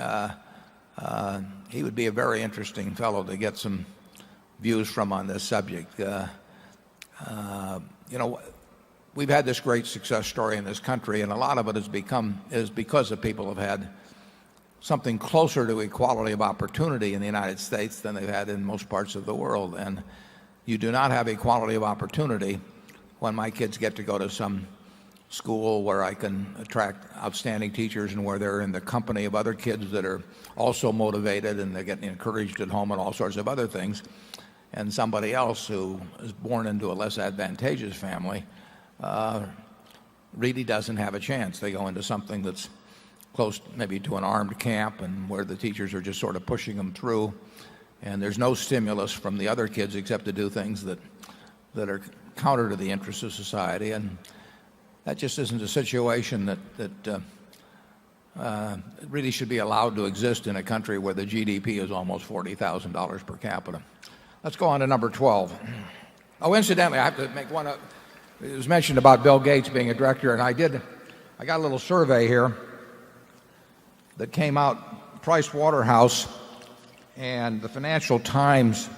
he would be a very interesting fellow to get some views from on this subject. We've had this great success story in this country, and a lot of it is because of people have had something closer to equality of opportunity in the United States than they've had in most parts of the world. And you do not have equality of opportunity when my kids get to go to some school where I can attract outstanding teachers and where they're in the company of other kids that are also motivated and they're getting encouraged at home and all sorts of other things, and somebody else who is born into a less advantageous family really doesn't have a chance. They go into something that's close maybe to an armed camp and where the teachers are just sort of pushing them through, and there's no stimulus from the other kids except to do things that are counter to the interests of society. And that just isn't a situation that really should be allowed to exist in a country where the GDP is almost $40,000 per capita. Let's go on to number 12. Oh, incidentally, I have to make one up. It was mentioned about Bill Gates being a director, and I got a little survey here that came out. Price Waterhouse and the Financial Times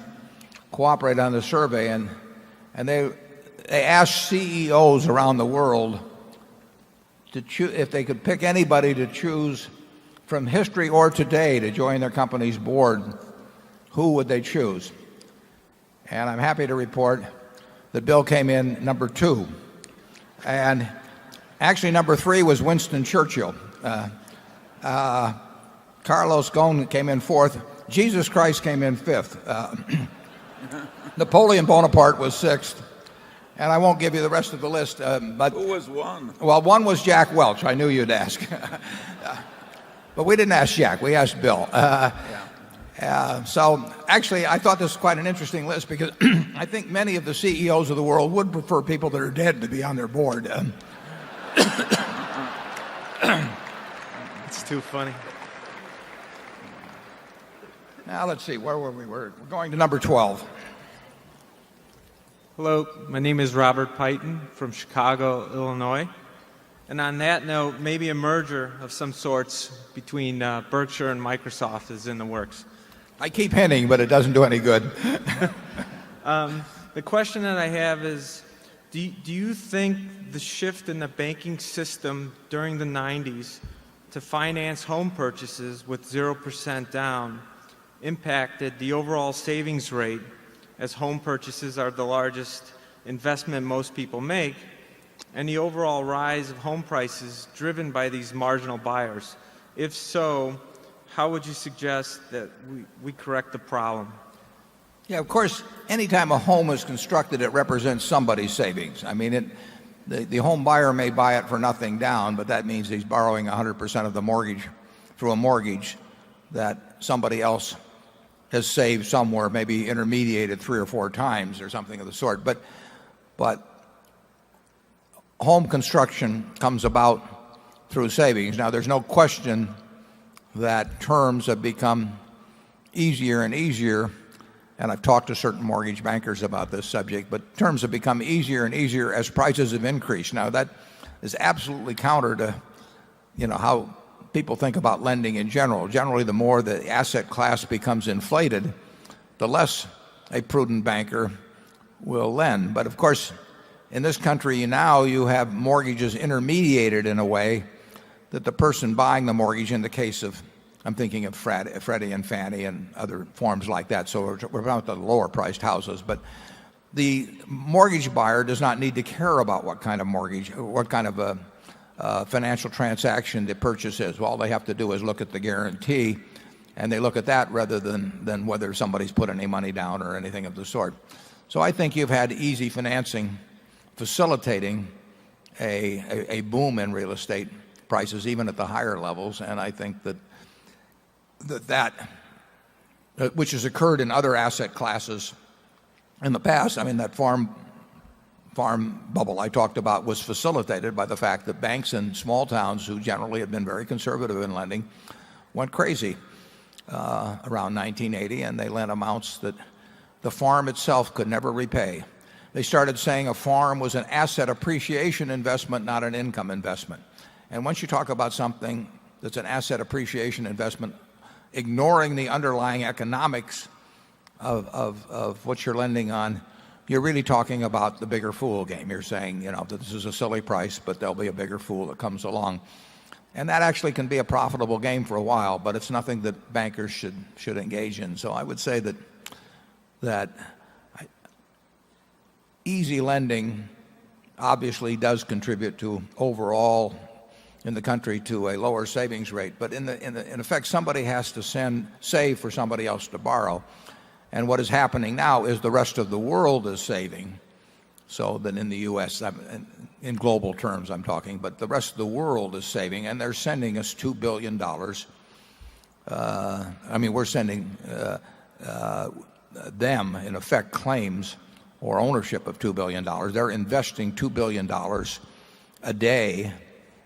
cooperated on the survey, and they asked CEOs around the world to choose if they could pick anybody to choose from history or today to join their company's board, who would they choose? And I'm happy to report that Bill came in number 2. And actually number 3 was Winston Churchill. Carlos Ghosn came in 4th. Jesus Christ came in 5th. Napoleon Bonaparte was 6th. And I won't give you the rest of the list. But who was 1? Well, 1 was Jack Welch. I knew you'd ask. But we didn't ask Jack. We asked Bill. So actually, I thought this was quite an interesting list because I think many of the CEOs of the world would prefer people that are dead to be on their board. It's too funny. Now, let's see. Where were we? We're going to number 12. Hello, my name is Robert Peyton from Chicago, Illinois. And on that note, maybe a merger of some sorts between Berkshire and Microsoft is in the works. I keep hinting, but it doesn't do any good. The question that I have is, do you think the shift in the banking system during the 90s to finance home purchases with 0% down impacted the overall savings rate, as home purchases are the largest investment most people make, and the overall rise of home prices driven by these marginal buyers? If so, how would you suggest that we correct the problem? Yeah, of course, anytime a home is constructed, it represents somebody's savings. I mean, the home buyer may buy it for nothing down, but that means he's borrowing 100% of the mortgage through a mortgage that somebody else has saved somewhere, maybe intermediated 3 or 4 times or something of the sort. But home construction comes about through savings. Now, there's no question that terms have become easier and easier, and I've talked to certain mortgage bankers about this subject, but terms have become easier and easier as prices have increased. Now, that is absolutely counter to how people think about lending in general. Generally, the more the asset class becomes inflated, the less a prudent banker will lend. But of course, in this country now, you have mortgages intermediated in a way that the person buying the mortgage, in the case of, I'm thinking of Freddie and Fannie and other forms like that, so we're about the lower priced houses, but the mortgage buyer does not need to care about what kind of mortgage, what kind of a financial transaction the purchase is. All they have to do is look at the guarantee, and they look at that rather than whether somebody's put any money down or anything of the sort. So I think you've had easy financing facilitating a boom in real estate prices, even at the higher levels. And I think that which has occurred in other asset classes in the past. I mean, that farm bubble I talked about was facilitated by the fact that banks in small towns, who generally have been very conservative in lending, went crazy around 1980, and they lent amounts that the farm itself could never repay. They started saying a farm was an asset appreciation investment, not an income investment. And once you talk about something that's an asset appreciation investment, ignoring the underlying economics of what you're lending on, you're really talking about the bigger fool game. You're saying, that this is a silly price, but there'll be a bigger fool that comes along. And that actually can be a profitable game for a while, but it's nothing that bankers should engage in. So I would say that easy lending obviously does contribute to overall in the country to a lower savings rate. But in effect, somebody has to save for somebody else to borrow. And what is happening now is the rest of the world is saving. So that in the U.S., in global terms I'm talking, but the rest of the world is saving, and they're sending us $2 billion. We're sending them, in effect, claims or ownership of $2 billion. They're investing $2 billion a day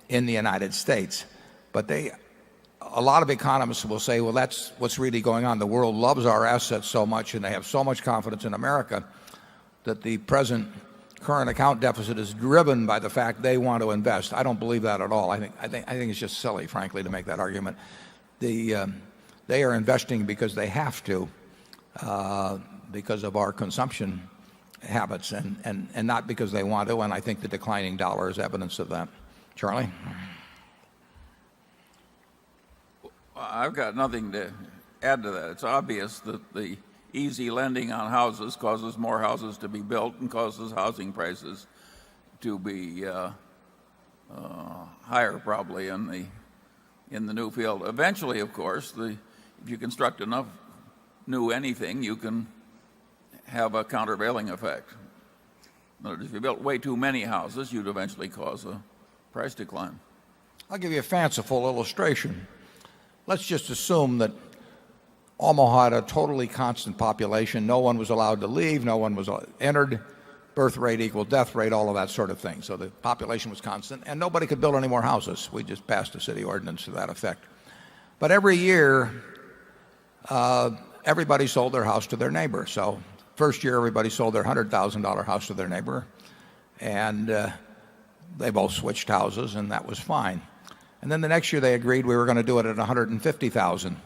in the United States. But a lot of economists will say, well, that's what's really going on. The world loves our assets so much, and they have so much confidence in America that the present current account deficit is driven by the fact they want to invest. I don't believe that at all. I think it's just silly, frankly, to make that argument. They are investing because they have to, because of our consumption habits, and not because they want to. And I think the declining dollar is evidence of that. Charlie? I've got nothing to add to that. It's obvious that the easy lending on houses causes more houses to be built and causes housing prices to be higher probably in the new field. Eventually, of course, if you construct enough new anything, you can have a countervailing effect. In other words, if you built way too many houses, you'd eventually cause a price decline. I'll give you a fanciful illustration. Let's just assume that Omaha had a totally constant population. No one was allowed to leave. No one was entered. Birth rate equal death rate, all of that sort of thing. So the population was constant, and nobody could build any more houses. We just passed a city ordinance to that effect. But every year, everybody sold their house to their neighbor. So first year, everybody sold their $100,000 house to their neighbor, and they both switched houses, and that was fine. And then the next year, they agreed we were going to do it at $150,000.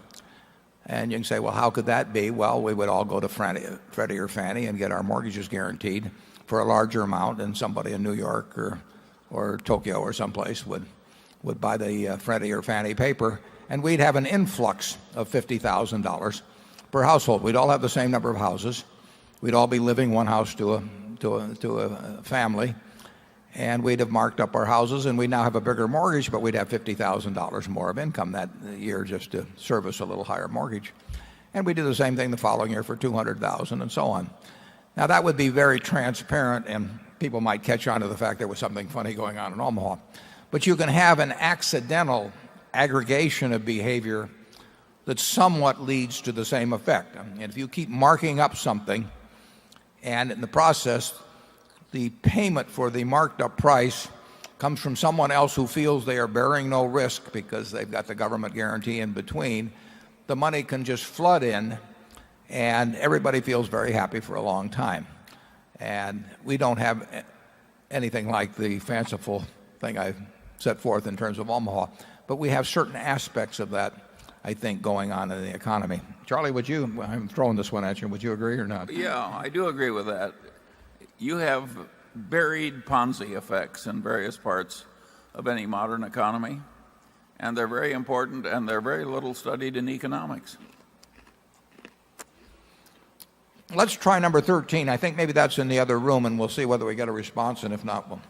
And you can say, well, how could that be? Well, we would all go to Freddie or Fannie and get our mortgages guaranteed for a larger amount, and somebody in New York or Tokyo or someplace would buy the Freddie or Fannie paper, and we'd have an influx of $50,000 per household. We'd all have the same number of houses. We'd all be living one house to a family, and we'd have marked up our houses, and we'd now have a bigger mortgage, but we'd have $50,000 more of income that year just to service a little higher mortgage. And we do the same thing the following year for $200,000 and so on. Now, that would be very transparent, and people might catch on to the fact there was something funny going on in Omaha. But you can have an accidental aggregation of behavior that somewhat leads to the same effect. And if you keep marking up something, and in the process, the payment for the marked up price comes from someone else who feels they are bearing no risk because they've got the government guarantee in between, the money can just flood in, and everybody feels very happy for a long time. And we don't have anything like the fanciful thing I set forth in terms of Omaha, but we have certain aspects of that, I think, going on in the economy. Charlie, I'm throwing this one at you, would you agree or not? Yeah, I do agree with that. You have buried Ponzi effects in various parts of any modern economy, and they're very important, and they're very little studied in economics. Let's try number 13. I think maybe that's in the other room, and we'll see whether we get a response, and if not, we'll...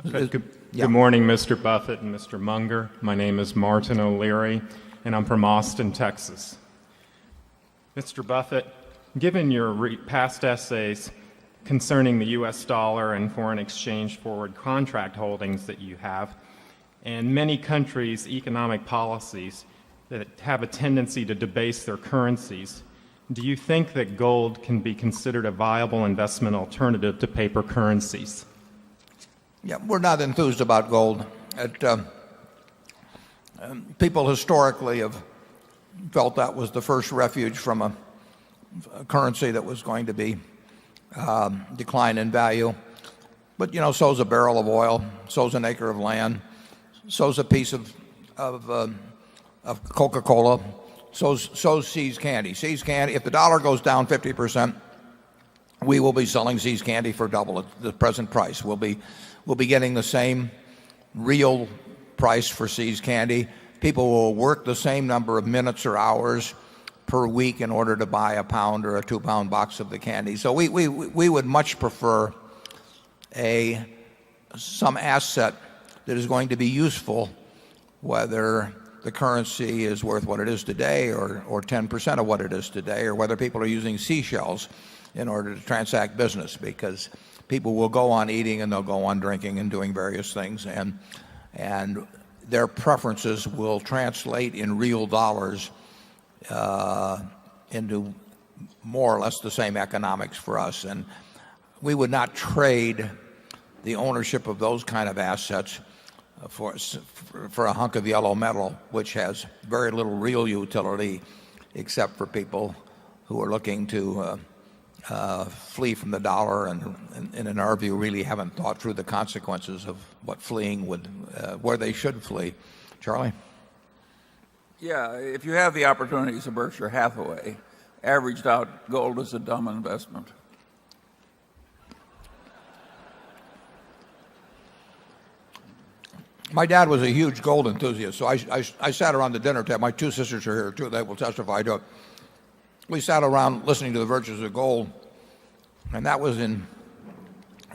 Good morning, Mr. Buffett and Mr. Munger. My name is Martin O'Leary, and I'm from Austin, Texas. Mr. Buffett, given your past essays, concerning the U.S. dollar and foreign exchange forward contract holdings that you have, and many countries' economic policies that have a tendency to debase their currencies. Do you think that gold can be considered a viable investment alternative to paper currencies? Yeah, we're not enthused about gold. People historically have felt that was the first refuge from a currency that was going to be decline in value. But, so's a barrel of oil, so's an acre of land, so's a piece of Coca-Cola, so's See's Candy. See's Candy, if the dollar goes down 50%, we will be selling See's Candy for double the present price. We'll be getting the same real price for See's Candy. People will work the same number of minutes or hours per week in order to buy a pound or a 2-pound box of the candy. So we would much prefer some asset that is going to be useful, whether the currency is worth what it is today or 10% of what it is today, or whether people are using seashells in order to transact business, because people will go on eating and they'll go on drinking and doing various things, and their preferences will translate in real dollars into more or less the same economics for us. And we would not trade the ownership of those kind of assets for a hunk of yellow metal, which has very little real utility except for people who are looking to flee from the dollar and in our view really haven't thought through the consequences of what fleeing would where they should flee. Charlie? Yeah, if you have the opportunities of Berkshire Hathaway, averaged out, gold is a dumb investment. My dad was a huge gold enthusiast, so I sat around the dinner table. My two sisters are here too. They will testify to it. We sat around listening to the virtues of gold, and that was in,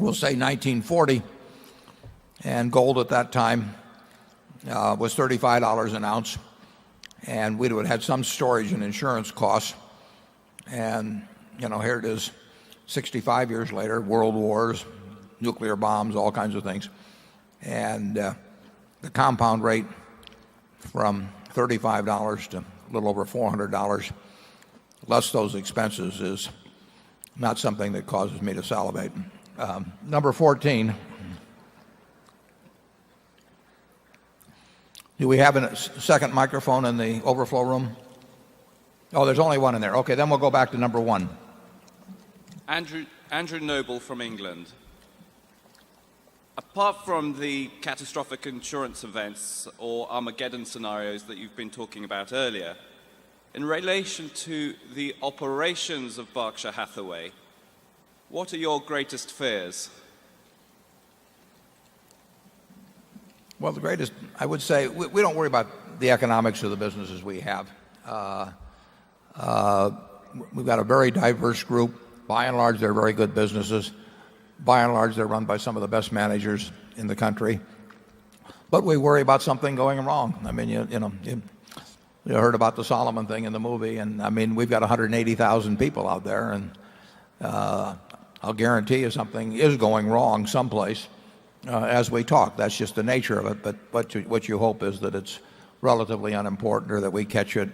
we'll say, 1940. And gold at that time was $35 an ounce, and we would have had some storage and insurance costs. And here it is, 65 years later, world wars, nuclear bombs, all kinds of things, and the compound rate from $35 to a little over $400, less those expenses, is not something that causes me to salivate. Number 14. Do we have a second microphone in the overflow room? Oh, there's only one in there. Okay, then we'll go back to number 1. Andrew Noble from England. Apart from the catastrophic insurance events or Armageddon scenarios that you've been talking about earlier, in relation to the operations of Berkshire Hathaway, what are your greatest fears? Well, the greatest, I would say, we don't worry about the economics of the businesses we have. We've got a very diverse group. By and large, they're very good businesses. By and large, they're run by some of the best managers in the country. But we worry about something going wrong. I mean, you heard about the Solomon thing in the movie, and I mean, we've got 180,000 people out there, and I'll guarantee you something is going wrong someplace as we talk. That's just the nature of it. But what you hope is that it's relatively unimportant, or that we catch it,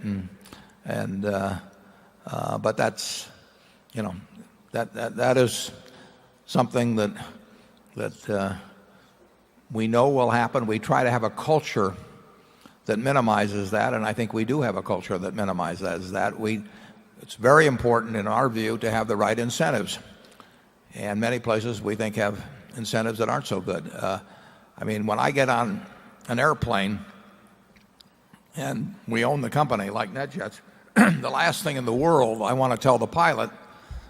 but that's that is something that we know will happen. We try to have a culture that minimizes that, and I think we do have a culture that minimizes that. It's very important in our view to have the right incentives, and many places we think have incentives that aren't so good. I mean, when I get on an airplane and we own the company like NetJets, the last thing in the world I want to tell the pilot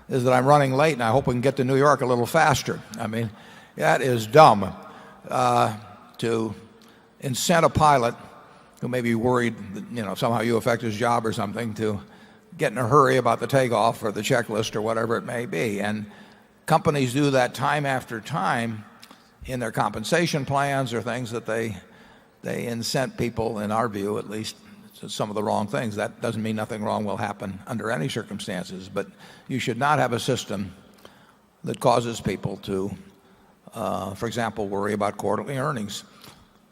is that I'm running late and I hope we can get to New York a little faster. I mean, that is dumb to incent a pilot who may be worried that, somehow you affect his job or something, to get in a hurry about the takeoff or the checklist or whatever it may be. And companies do that time after time in their compensation plans or things that they incent people, in our view at least, to some of the wrong things. That doesn't mean nothing wrong will happen under any circumstances, but you should not have a system that causes people to, for example, worry about quarterly earnings.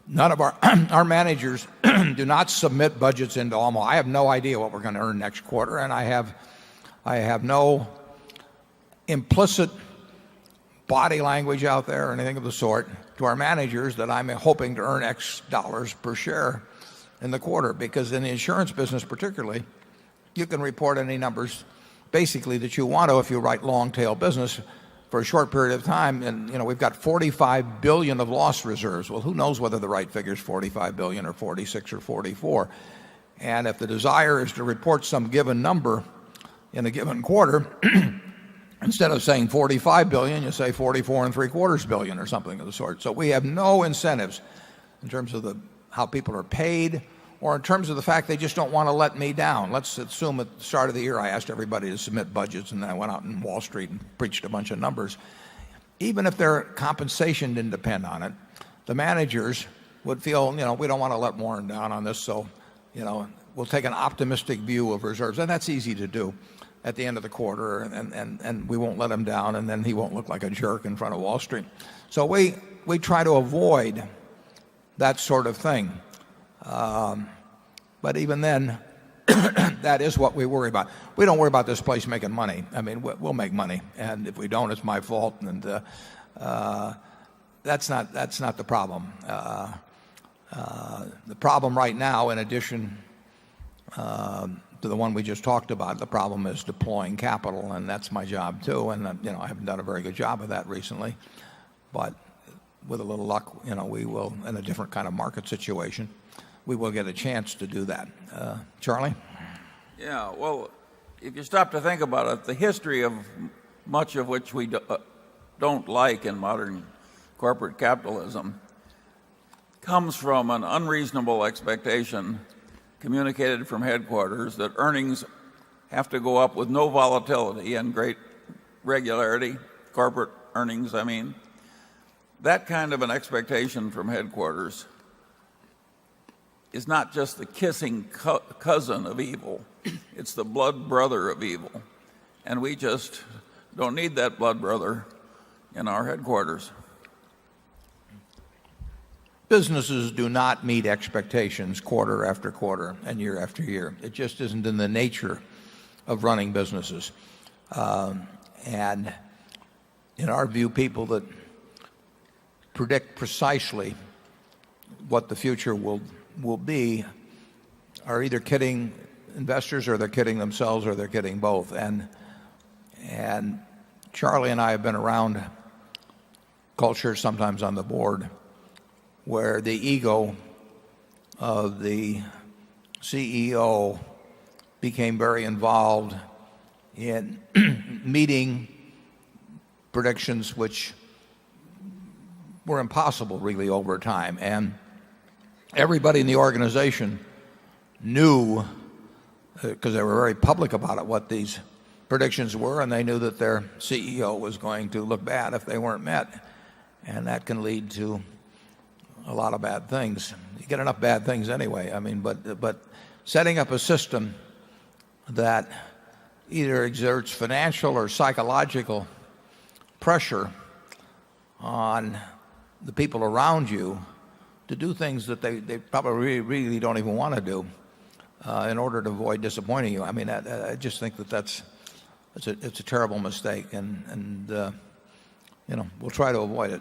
None of our managers do not submit budgets into Almo. I have no idea what we're going to earn next quarter, and I have no implicit body language out there or anything of the sort to our managers that I'm hoping to earn X dollars per share in the quarter, because in the insurance business particularly, you can report any numbers basically that you want to if you write long tail business for a short period of time. And we've got 45 billion of loss reserves. Well, who knows whether the right figure is 45 billion or 46 or 44. And if the desire is to report some given number in a given quarter, instead of saying 45 billion, you say 44.75 billion or something of the sort. So we have no incentives in terms of how people are paid, or in terms of the fact they just don't want to let me down. Let's assume at the start of the year I asked everybody to submit budgets, and then I went out in Wall Street and preached a bunch of numbers. Even if their compensation didn't depend on it, the managers would feel, we don't want to let Warren down on this, so we'll take an optimistic view of reserves. And that's easy to do at the end of the quarter, and we won't let him down, and then he won't look like a jerk in front of Wall Street. So we try to avoid that sort of thing. But even then, that is what we worry about. We don't worry about this place making money. I mean, we'll make money, and if we don't, it's my fault. And that's not the problem. The problem right now, in addition to the one we just talked about, the problem is deploying capital, and that's my job too. And I haven't done a very good job of that recently, but with a little luck, we will, in a different kind of market situation, we will get a chance to do that. Charlie? Yeah, well, if you stop to think about it, the history of much of which we don't like in modern corporate capitalism comes from an unreasonable expectation communicated from headquarters that earnings have to go up with no volatility and great regularity, corporate earnings, I mean. That kind of an expectation from headquarters is not just the kissing cousin of evil, it's the blood brother of evil. And we just don't need that blood brother in our headquarters. Businesses do not meet expectations quarter after quarter and year after year. It just isn't in the nature of running businesses. And in our view, people that predict precisely what the future will be are either kidding investors, or they're kidding themselves, or they're kidding both. And Charlie and I have been around cultures, sometimes on the board, where the ego of the CEO became very involved in meeting predictions which were impossible really over time. And everybody in the organization knew, because they were very public about it, what these predictions were, and they knew that their CEO was going to look bad if they weren't met. And that can lead to a lot of bad things. You get enough bad things anyway. I mean, but setting up a system that either exerts financial or psychological pressure on the people around you to do things that they probably really don't even want to do in order to avoid disappointing you. I mean, I just think that it's a terrible mistake, and we'll try to avoid it.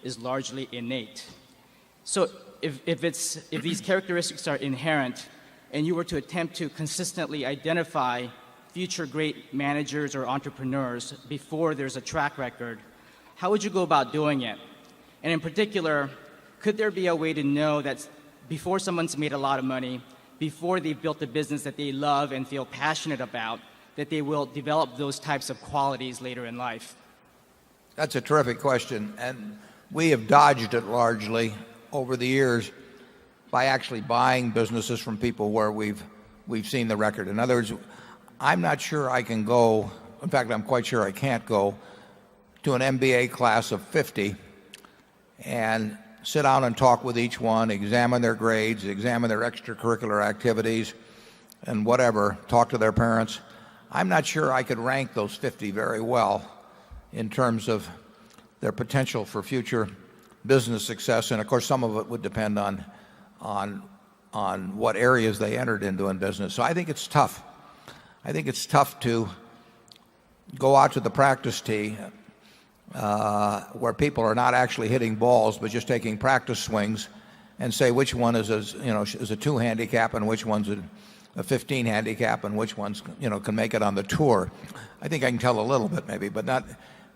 Is largely innate. So if these characteristics are inherent, and you were to attempt to consistently identify future great managers or entrepreneurs before there's a track record, how would you go about doing it? And in particular, could there be a way to know that before someone's made a lot of money, before they've built a business that they love and feel passionate about, that they will develop those types of qualities later in life? That's a terrific question, and we have dodged it largely over the years by actually buying businesses from people where we've seen the record. In other words, I'm not sure I can go, in fact, I'm quite sure I can't go to an MBA class of 50 and sit down and talk with each one, examine their grades, examine their extracurricular activities, and whatever, talk to their parents. I'm not sure I could rank those 50 very well in terms of their potential for future business success. And of course, some of it would depend on what areas they entered into in business. So I think it's tough. I think it's tough to go out to the practice tee where people are not actually hitting balls but just taking practice swings and say which one is a 2 handicap and which one's a 15 handicap and which ones can make it on the tour. I think I can tell a little bit maybe, but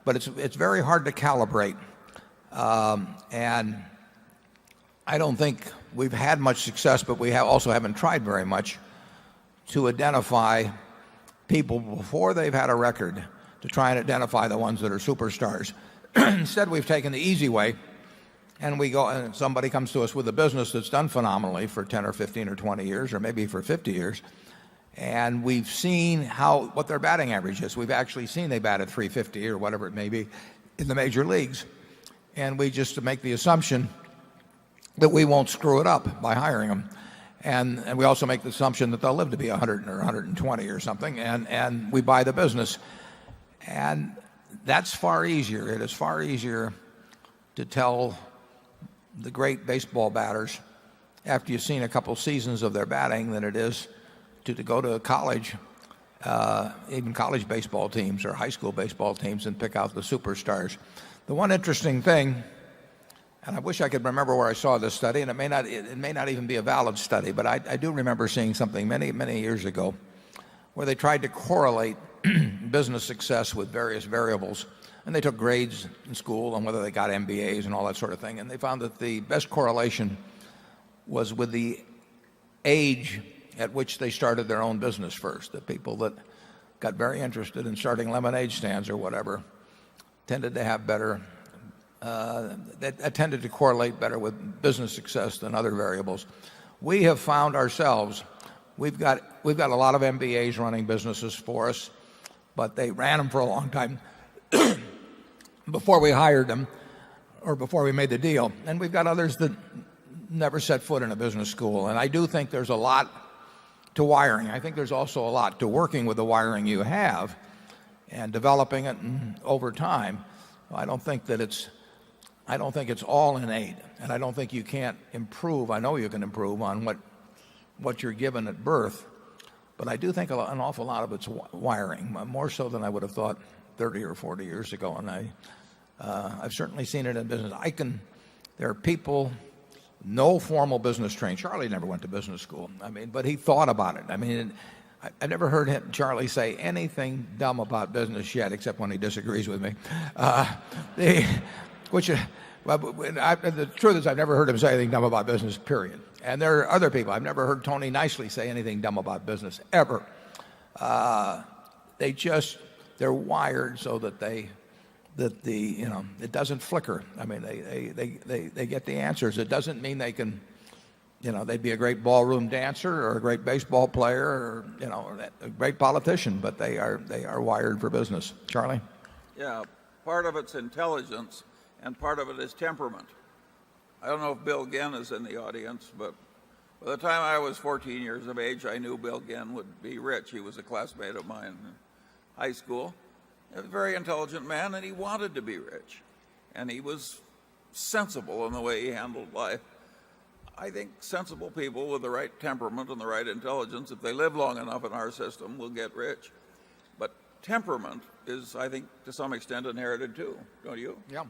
it's very hard to calibrate. And I don't think we've had much success, but we also haven't tried very much to identify people before they've had a record, to try and identify the ones that are superstars. Instead, we've taken the easy way, and we go and somebody comes to us with a business that's done phenomenally for 10 or 15 or 20 years or maybe for 50 years, and we've seen what their batting average is. We've actually seen they bat at 350 or whatever it may be in the major leagues, and we just make the assumption that we won't screw it up by hiring them. And we also make the assumption that they'll live to be 100 or 120 or something, and we buy the business. And that's far easier. It is far easier to tell the great baseball batters after you've seen a couple seasons of their batting than it is to go to college, even college baseball teams or high school baseball teams, and pick out the superstars. The one interesting thing, and I wish I could remember where I saw this study, and it may not even be a valid study, but I do remember seeing something many years ago where they tried to correlate business success with various variables. And they took grades in school and whether they got MBAs and all that sort of thing. And they found that the best correlation was with the age at which they started their own business first. The people that got very interested in starting lemonade stands or whatever tended to have better, that tended to correlate better with business success than other variables. We have found ourselves, we've got a lot of MBAs running businesses for us, but they ran them for a long time before we hired them or before we made the deal. And we've got others that never set foot in a business school. And I do think there's a lot to wiring. I think there's also a lot to working with the wiring you have and developing it over time. I don't think it's all innate, and I don't think you can't improve. I know you can improve on what you're given at birth, but I do think an awful lot of it's wiring, more so than I would have thought 30 or 40 years ago. And I've certainly seen it in business. There are people, no formal business training. Charlie never went to business school. But he thought about it. I've never heard Charlie say anything dumb about business yet, except when he disagrees with me. The truth is, I've never heard him say anything dumb about business, period. And there are other people. I've never heard Tony Nicely say anything dumb about business, ever. They're wired so that it doesn't flicker. They get the answers. It doesn't mean they can, they'd be a great ballroom dancer or a great baseball player or, a great politician, but they are wired for business. Charlie? Yeah, part of it's intelligence and part of it is temperament. I don't know if Bill Ginn is in the audience, but by the time I was 14 years of age, I knew Bill Ginn would be rich. He was a classmate of mine in high school. He was a very intelligent man, and he wanted to be rich. And he was sensible in the way he handled life. I think sensible people with the right temperament and the right intelligence, if they live long enough in our system, will get rich. But temperament is, I think, to some extent inherited too, don't you? Yeah.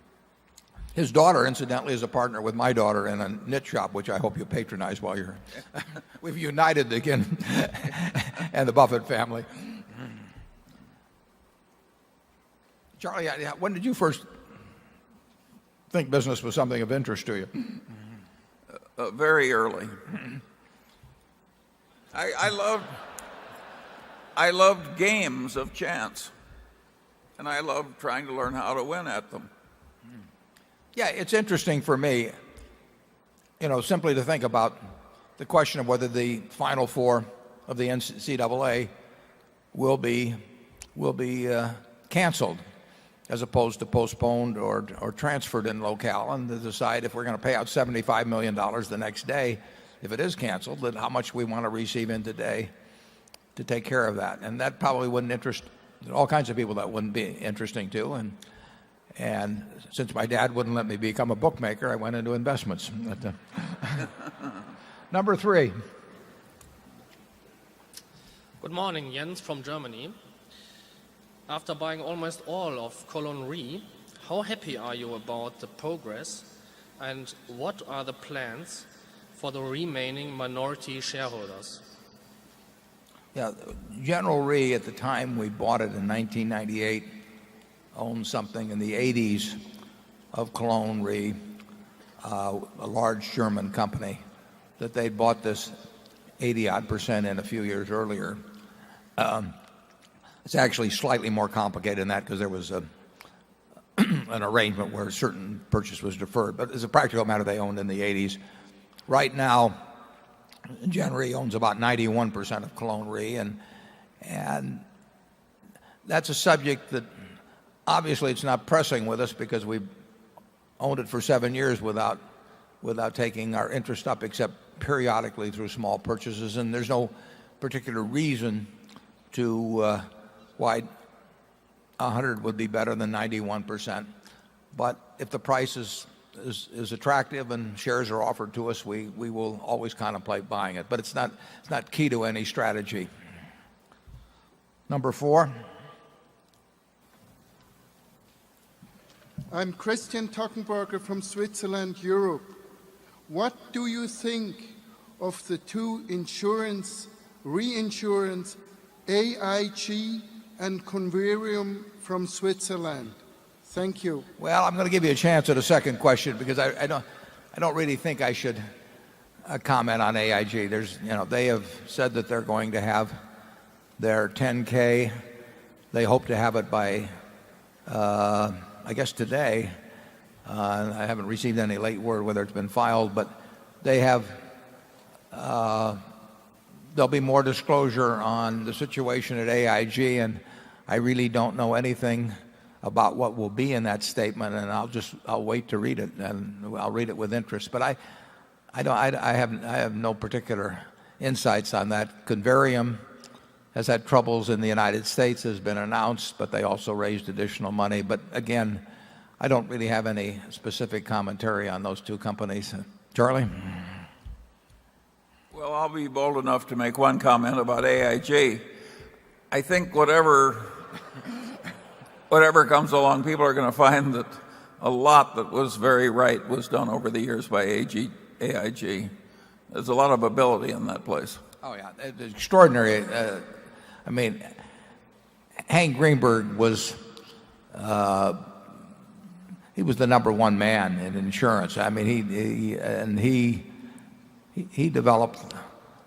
His daughter, incidentally, is a partner with my daughter in a knit shop, which I hope you patronize while you're... We've united again, and the Buffett family. Charlie, when did you first think business was something of interest to you? Very early. I loved games of chance, and I loved trying to learn how to win at them. Yeah, it's interesting for me, simply to think about the question of whether the Final Four of the NCAA will be canceled as opposed to postponed or transferred in locale, and to decide if we're going to pay out $75 million the next day, if it is canceled, that how much we want to receive in today to take care of that. And that probably wouldn't interest all kinds of people. That wouldn't be interesting to. And since my dad wouldn't let me become a bookmaker, I went into investments. Number 3. Good morning, Jens from Germany. After buying almost all of Colon Re, how happy are you about the progress, and what are the plans for the remaining minority shareholders? Yeah, General Re, at the time we bought it in 1998, owned something in the 80s of Cologne Re, a large German company, that they'd bought this 80-odd% in a few years earlier. It's actually slightly more complicated than that because there was an arrangement where a certain purchase was deferred. But as a practical matter, they owned in the 80s. Right now, Gen Re owns about 91% of Cologne Re, and that's a subject that obviously it's not pressing with us because we've owned it for 7 years without taking our interest up, except periodically through small purchases. And there's no particular reason to why 100 would be better than 91%. But if the price is attractive and shares are offered to us, we will always contemplate buying it. But it's not key to any strategy. Number 4. I'm Christian Tockenberger from Switzerland, Europe. What do you think of the two reinsurance, AIG and Converium from Switzerland? Thank you. Well, I'm going to give you a chance at a second question because I don't really think I should comment on AIG. They have said that they're going to have their 10K. They hope to have it by, I guess today. I haven't received any late word whether it's been filed, but they have. There'll be more disclosure on the situation at AIG, and I really don't know anything about what will be in that statement, and I'll wait to read it, and I'll read it with interest. But I have no particular insights on that. Converium has had troubles in the United States, has been announced, but they also raised additional money. But again, I don't really have any specific commentary on those two companies. Charlie? Well, I'll be bold enough to make one comment about AIG. I think whatever comes along, people are going to find that a lot that was very right was done over the years by AIG. There's a lot of ability in that place. Oh, yeah. It's extraordinary. I mean, Hank Greenberg was he was the number one man in insurance. I mean, he developed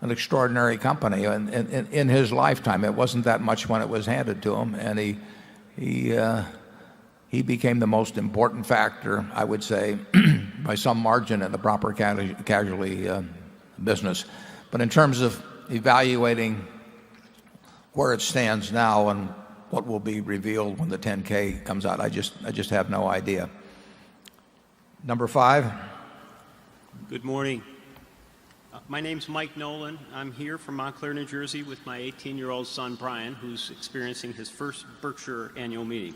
an extraordinary company in his lifetime. It wasn't that much when it was handed to him, and he became the most important factor, I would say, by some margin in the proper casualty business. But in terms of evaluating where it stands now and what will be revealed when the 10K comes out, I just have no idea. Number 5. Good morning. My name's Mike Nolan. I'm here from Montclair, New Jersey with my 18-year-old son, Brian, who's experiencing his first Berkshire annual meeting.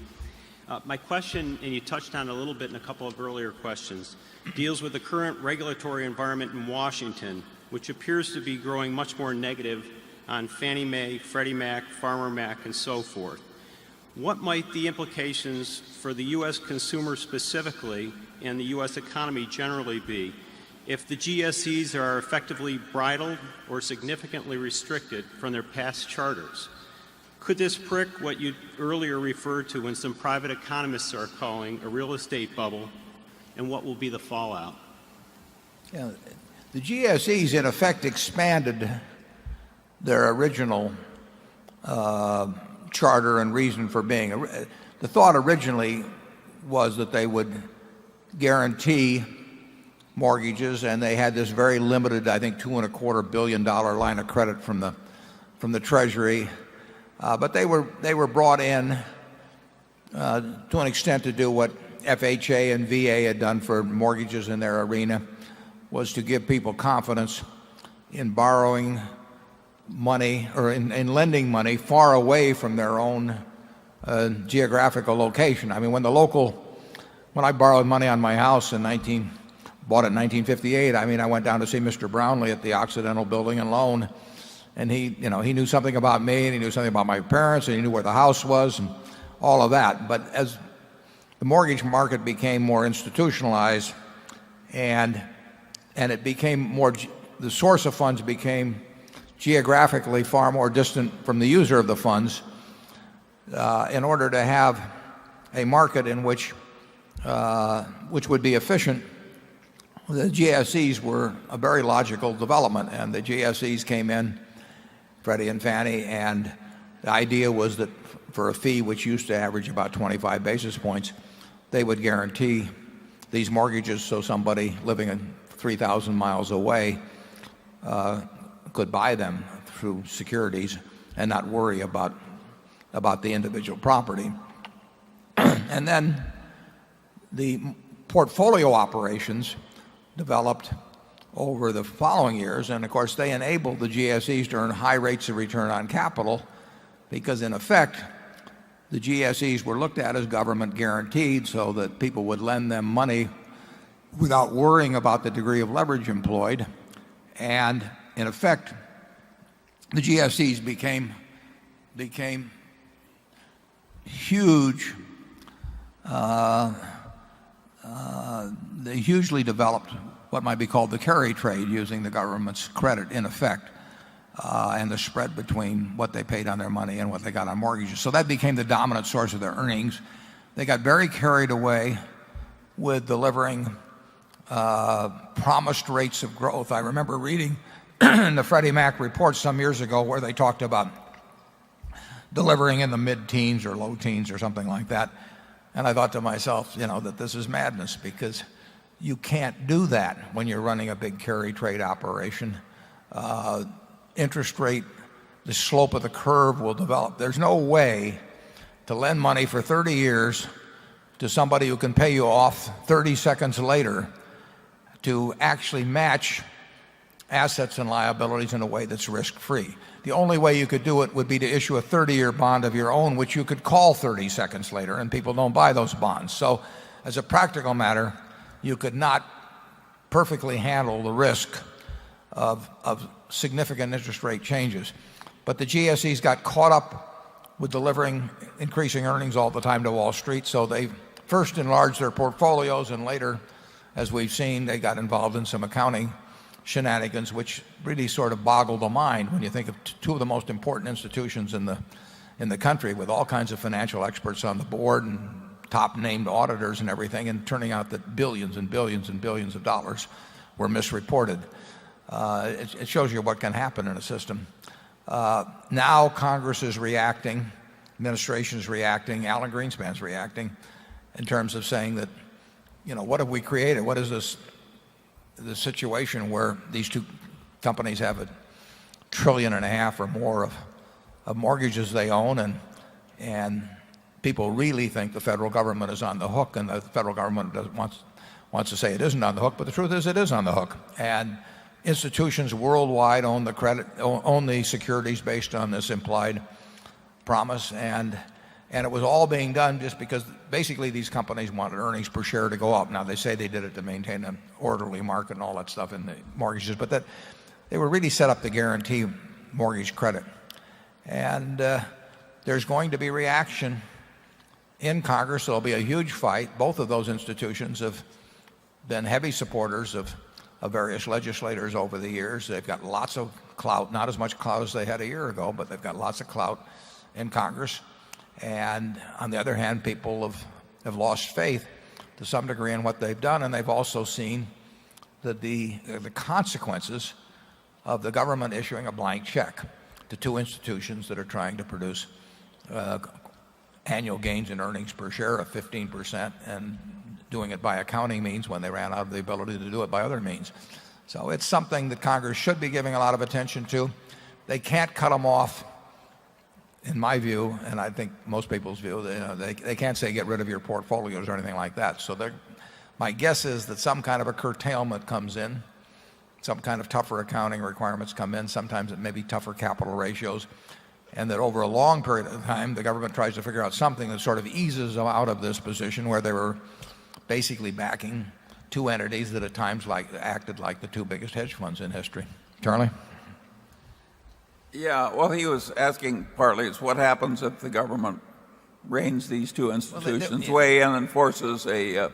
My question, and you touched on it a little bit in a couple of earlier questions, deals with the current regulatory environment in Washington, which appears to be growing much more negative on Fannie Mae, Freddie Mac, Farmer Mac, and so forth. What might the implications for the U.S. consumer specifically and the U.S. economy generally be if the GSEs are effectively bridled or significantly restricted from their past charters? Could this prick what you earlier referred to and some private economists are calling a real estate bubble, and what will be the fallout? Yeah, the GSEs in effect expanded their original charter and reason for being. The thought originally was that they would guarantee mortgages, and they had this very limited, I think, $2.25 billion line of credit from the Treasury. But they were brought in to an extent to do what FHA and VA had done for mortgages in their arena, was to give people confidence in borrowing money or in lending money far away from their own geographical location. I mean, when I borrowed money on my house bought it in 1958, I mean, I went down to see Mr. Brownlee at the Occidental Building and Loan, and he knew something about me, and he knew something about my parents, and he knew where the house was and all of that. But as the mortgage market became more institutionalized and it became the source of funds became geographically far more distant from the user of the funds, in order to have a market in which would be efficient, the GSEs were a very logical development. And the GSEs came in, Freddie and Fannie, and the idea was that for a fee which used to average about 25 basis points, they would guarantee these mortgages so somebody living 3,000 miles away could buy them through securities and not worry about the individual property. And then the portfolio operations developed over the following years, and of course they enabled the GSEs to earn high rates of return on capital, because in effect the GSEs were looked at as government guaranteed, so that people would lend them money without worrying about the degree of leverage employed. And in effect, the GSEs became huge. They hugely developed what might be called the carry trade, using the government's credit in effect, and the spread between what they paid on their money and what they got on mortgages. So that became the dominant source of their earnings. They got very carried away with delivering promised rates of growth. I remember reading in the Freddie Mac report some years ago where they talked about delivering in the mid-teens or low teens or something like that. And I thought to myself, that this is madness, because you can't do that when you're running a big carry trade operation. Interest rate, the slope of the curve will develop. There's no way to lend money for 30 years to somebody who can pay you off 30 seconds later to actually match assets and liabilities in a way that's risk-free. The only way you could do it would be to issue a 30-year bond of your own, which you could call 30 seconds later, and people don't buy those bonds. So as a practical matter, you could not perfectly handle the risk of significant interest rate changes. But the GSEs got caught up with delivering increasing earnings all the time to Wall Street, so they first enlarged their portfolios, and later, as we've seen, they got involved in some accounting shenanigans, which really sort of boggle the mind when you think of two of the most important institutions in the country, with all kinds of financial experts on the board and top named auditors and everything, and turning out that billions and billions and billions of dollars were misreported. It shows you what can happen in a system. Now Congress is reacting, administration is reacting, Alan Greenspan's reacting, in terms of saying that, what have we created? What is this situation where these two companies have $1.5 trillion or more of mortgages they own, and people really think the federal government is on the hook, and the federal government wants to say it isn't on the hook, but the truth is it is on the hook. And institutions worldwide own the securities based on this implied promise, and it was all being done just because basically these companies wanted earnings per share to go up. Now they say they did it to maintain an orderly market and all that stuff in the mortgages, but that they were really set up to guarantee mortgage credit. And there's going to be reaction in Congress. There'll be a huge fight. Both of those institutions have been heavy supporters of various legislators over the years. They've got lots of clout, not as much clout as they had a year ago, but they've got lots of clout in Congress. And on the other hand, people have lost faith to some degree in what they've done, and they've also seen that the consequences of the government issuing a blank check to two institutions that are trying to produce annual gains in earnings per share of 15%, and doing it by accounting means when they ran out of the ability to do it by other means. So it's something that Congress should be giving a lot of attention to. They can't cut them off, in my view, and I think most people's view. They can't say get rid of your portfolios or anything like that. So my guess is that some kind of a curtailment comes in some kind of tougher accounting requirements come in. Sometimes it may be tougher capital ratios. And that over a long period of time, the government tries to figure out something that sort of eases them out of this position where they were basically backing two entities that at times acted like the two biggest hedge funds in history. Charlie? Yeah, well, he was asking partly is what happens if the government reins these two institutions way in and forces a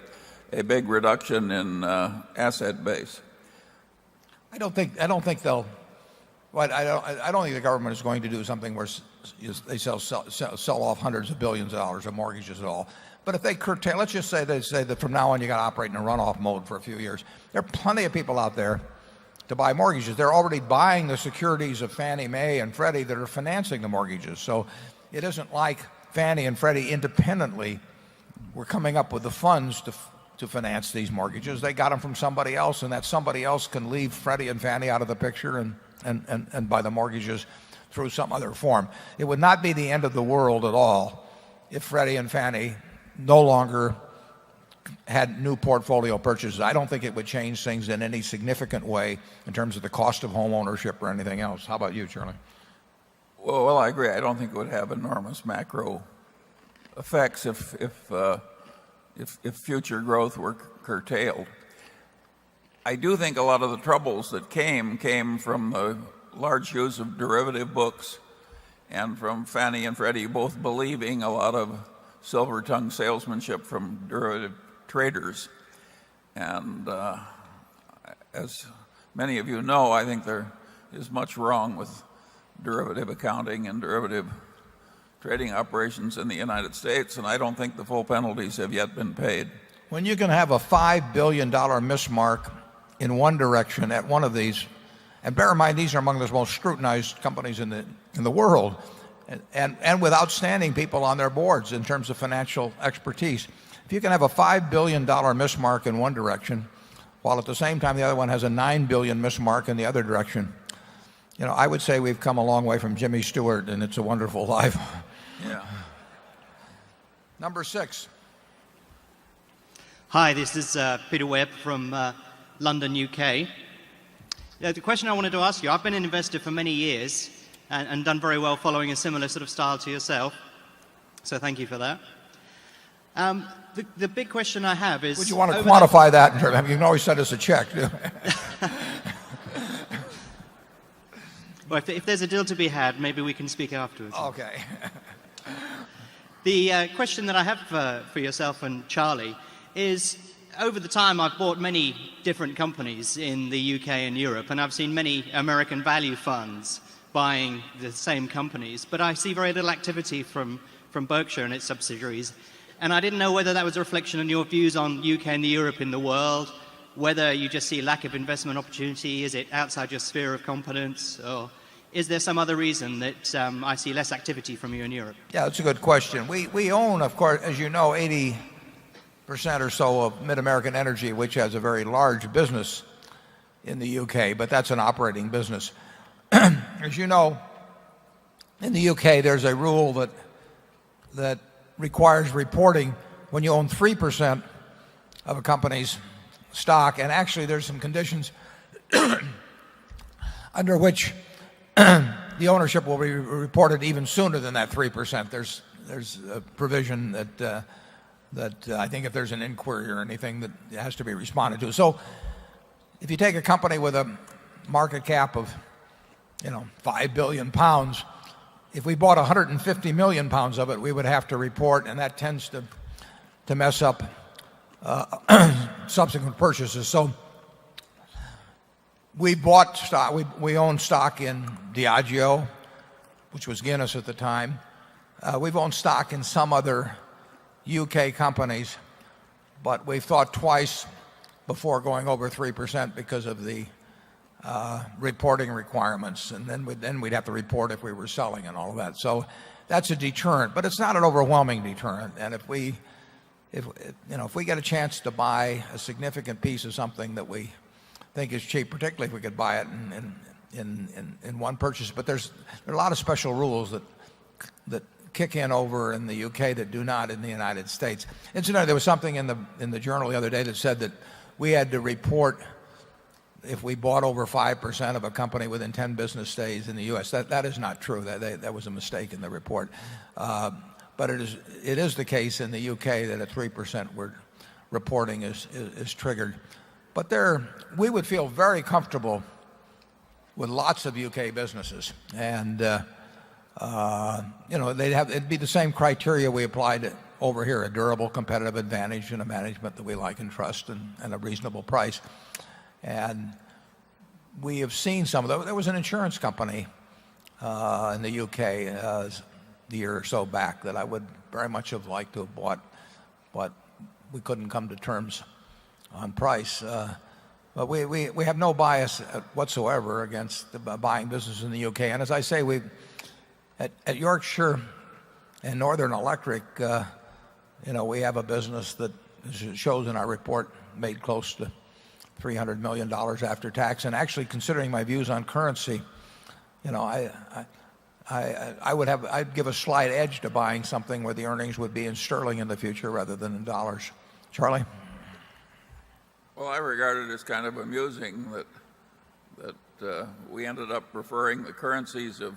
big reduction in asset base. I don't think they'll. Well, I don't think the government is going to do something where they sell off hundreds of billions of dollars of mortgages at all. But if they curtail, let's just say they say that from now on you got to operate in a runoff mode for a few years. There are plenty of people out there to buy mortgages. They're already buying the securities of Fannie Mae and Freddie that are financing the mortgages. So it isn't like Fannie and Freddie independently were coming up with the funds to finance these mortgages. They got them from somebody else, and that somebody else can leave Freddie and Fannie out of the picture and buy the mortgages through some other form. It would not be the end of the world at all if Freddie and Fannie no longer had new portfolio purchases. I don't think it would change things in any significant way in terms of the cost of home ownership or anything else. How about you, Charlie? Well, I agree. I don't think it would have enormous macro effects if future growth were curtailed. I do think a lot of the troubles that came from the large use of derivative books and from Fannie and Freddie both believing a lot of silver-tongued salesmanship from derivative traders. And as many of you know, I think there is much wrong with derivative accounting and derivative trading operations in the United States, and I don't think the full penalties have yet been paid. When you can have a $5 billion mismark in one direction at one of these, and bear in mind these are among the most scrutinized companies in the world, and with outstanding people on their boards in terms of financial expertise. If you can have a $5 billion mismark in one direction, while at the same time the other one has a $9 billion mismark in the other direction, I would say we've come a long way from Jimmy Stewart and It's a Wonderful Life. Yeah. Number 6. Hi, this is Peter Webb from London, UK. The question I wanted to ask you, I've been an investor for many years and done very well following a similar sort of style to yourself. So thank you for that. The big question I have is... Would you want to quantify that in terms of, you can always send us a check. Well, if there's a deal to be had, maybe we can speak afterwards. Okay. The question that I have for yourself and Charlie is, over the time I've bought many different companies in the UK and Europe, and I've seen many American value funds buying the same companies, but I see very little activity from Berkshire and its subsidiaries. And I didn't know whether that was a reflection on your views on UK and Europe in the world, whether you just see lack of investment opportunity, is it outside your sphere of competence, or is there some other reason that I see less activity from you in Europe? Yeah, that's a good question. We own, of course, as you know, 80% or so of Mid-American Energy, which has a very large business in the UK, but that's an operating business. As you know, in the UK, there's a rule that requires reporting when you own 3% of a company's stock, and actually there's some conditions under which the ownership will be reported even sooner than that 3%. There's a provision that I think if there's an inquiry or anything that has to be responded to. So if you take a company with a market cap of 5 billion pounds, if we bought 150 million pounds of it, we would have to report, and that tends to mess up subsequent purchases. So we bought stock, we owned stock in Diageo, which was Guinness at the time. We've owned stock in some other UK companies, but we've thought twice before going over 3% because of the reporting requirements, and then we'd have to report if we were selling and all of that. So that's a deterrent, but it's not an overwhelming deterrent. And if we get a chance to buy a significant piece of something that we think is cheap, particularly if we could buy it in one purchase, but there are a lot of special rules that kick in over in the UK that do not in the United States. Incidentally, there was something in the journal the other day that said that we had to report if we bought over 5% of a company within 10 business days in the U.S. That is not true. That was a mistake in the report. But it is the case in the U.K. that a 3% reporting is triggered. But we would feel very comfortable with lots of UK businesses, and it'd be the same criteria we applied over here: a durable competitive advantage and a management that we like and trust, and a reasonable price. And we have seen some of those. There was an insurance company in the UK a year or so back that I would very much have liked to have bought, but we couldn't come to terms on price. But we have no bias whatsoever against buying business in the UK. And as I say, at Yorkshire and Northern Electric, we have a business that, as it shows in our report, made close to $300 million after tax. And actually, considering my views on currency, I'd give a slight edge to buying something where the earnings would be in sterling in the future rather than in dollars. Charlie? Well, I regard it as kind of amusing that we ended up preferring the currencies of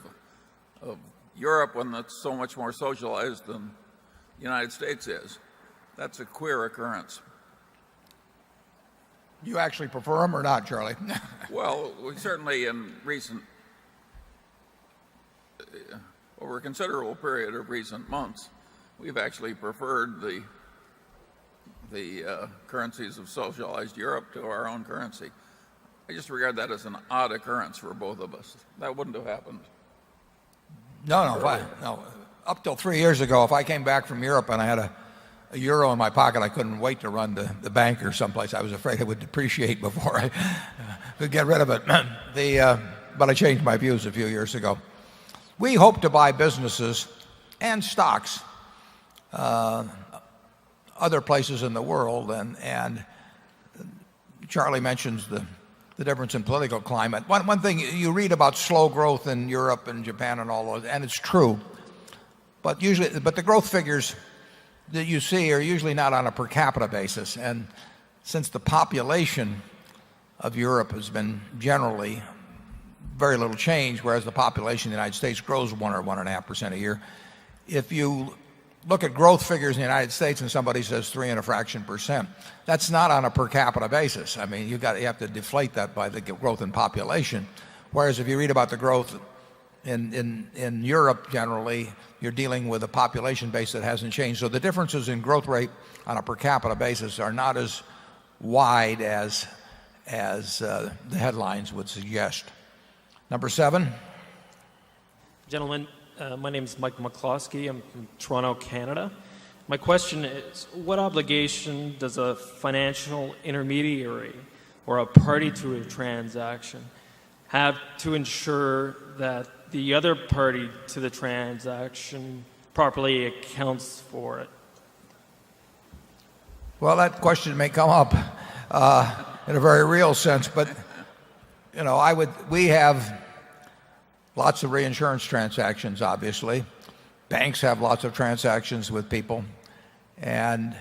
Europe when that's so much more socialized than the United States is. That's a queer occurrence. Do you actually prefer them or not, Charlie? Well, we certainly in over a considerable period of recent months, we've actually preferred the currencies of socialized Europe to our own currency. I just regard that as an odd occurrence for both of us. That wouldn't have happened. No. Up till 3 years ago, if I came back from Europe and I had a euro in my pocket, I couldn't wait to run to the bank or someplace. I was afraid it would depreciate before I could get id of it. But I changed my views a few years ago. We hope to buy businesses and stocks other places in the world, and Charlie mentions the difference in political climate. One thing, you read about slow growth in Europe and Japan and all those, and it's true, but the growth figures that you see are usually not on a per capita basis. And since the population of Europe has been generally very little change, whereas the population of the United States grows 1 or 1.5% a year, if you look at growth figures in the United States and somebody says 3 and a fraction percent, that's not on a per capita basis. I mean, you have to deflate that by the growth in population. Whereas if you read about the growth in Europe, generally, you're dealing with a population base that hasn't changed. So the differences in growth rate on a per capita basis are not as wide as the headlines would suggest. Number 7. Gentlemen, my name is Mike McCloskey. I'm from Toronto, Canada. My question is, what obligation does a financial intermediary or a party to a transaction have to ensure that the other party to the transaction properly accounts for it? Well, that question may come up in a very real sense, but we have lots of reinsurance transactions, obviously. Banks have lots of transactions with people. And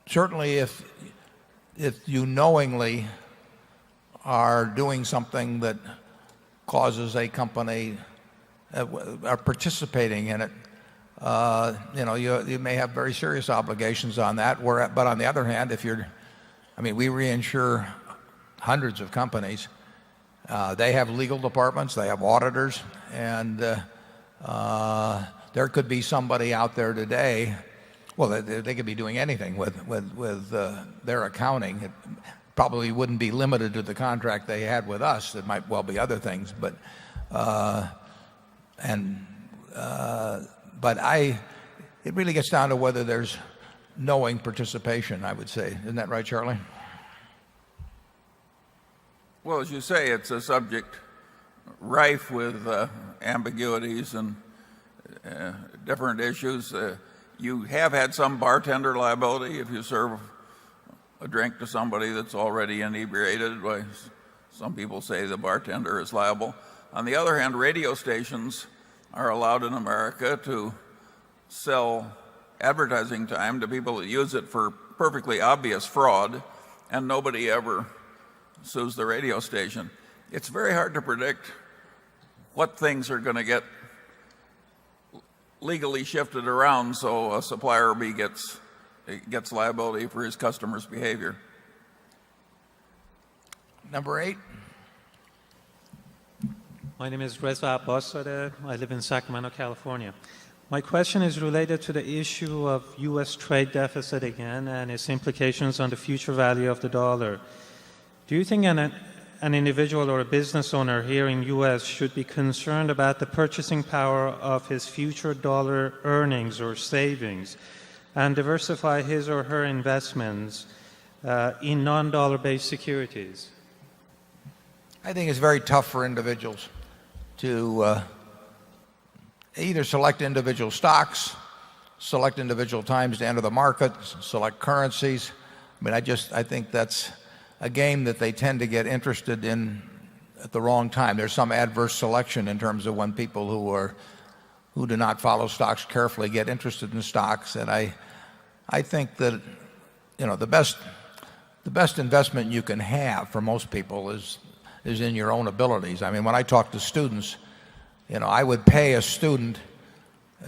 certainly if you knowingly are doing something that causes a company, are participating in it, you may have very serious obligations on that. But on the other hand, we reinsure hundreds of companies. They have legal departments, they have auditors, and there could be somebody out there today. Well, they could be doing anything with their accounting. It probably wouldn't be limited to the contract they had with us. It might well be other things, but it really gets down to whether there's knowing participation, I would say. Isn't that right, Charlie? Well, as you say, it's a subject rife with ambiguities and different issues. You have had some bartender liability if you serve a drink to somebody that's already inebriated. Some people say the bartender is liable. On the other hand, radio stations are allowed in America to sell advertising time to people that use it for perfectly obvious fraud, and nobody ever sues the radio station. It's very hard to predict what things are going to get legally shifted around so a supplier B gets liability for his customers' behavior. Number 8. My name is Reza Abbaszadeh. I live in Sacramento, California. My question is related to the issue of U.S. trade deficit again and its implications on the future value of the dollar. Do you think an individual or a business owner here in U.S. should be concerned about the purchasing power of his future dollar earnings or savings and diversify his or her investments in non-dollar-based securities? I think it's very tough for individuals to either select individual stocks, select individual times to enter the market, select currencies. I mean, I think that's a game that they tend to get interested in at the wrong time. There's some adverse selection in terms of when people who do not follow stocks carefully get interested in stocks. And I think that, you know, the best investment you can have for most people is in your own abilities. I mean, when I talk to students, you know, I would pay a student.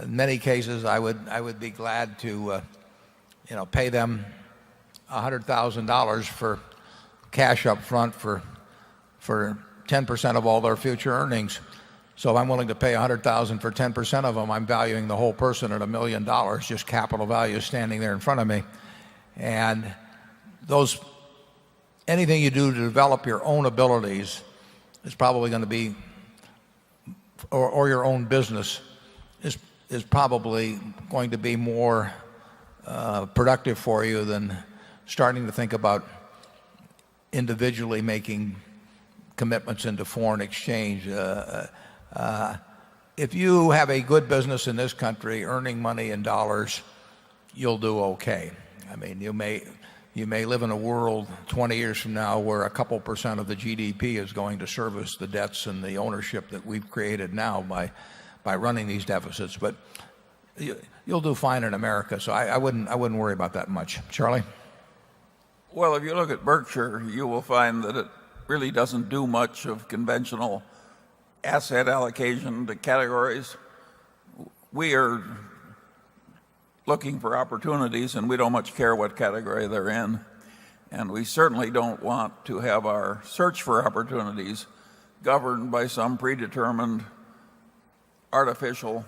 In many cases, I would be glad to, you know, pay them $100,000 for cash up front for 10% of all their future earnings. So if I'm willing to pay $100,000 for 10% of them, I'm valuing the whole person at $1 million, just capital value standing there in front of me. And anything you do to develop your own abilities is probably going to be, or your own business is probably going to be more productive for you than starting to think about individually making commitments into foreign exchange. If you have a good business in this country earning money in dollars, you'll do okay. I mean, you may live in a world 20 years from now where a couple percent of the GDP is going to service the debts and the ownership that we've created now by running these deficits. But you'll do fine in America, so I wouldn't worry about that much. Charlie? Well, if you look at Berkshire, you will find that it really doesn't do much of conventional asset allocation to categories. We are looking for opportunities, and we don't much care what category they're in. And we certainly don't want to have our search for opportunities governed by some predetermined artificial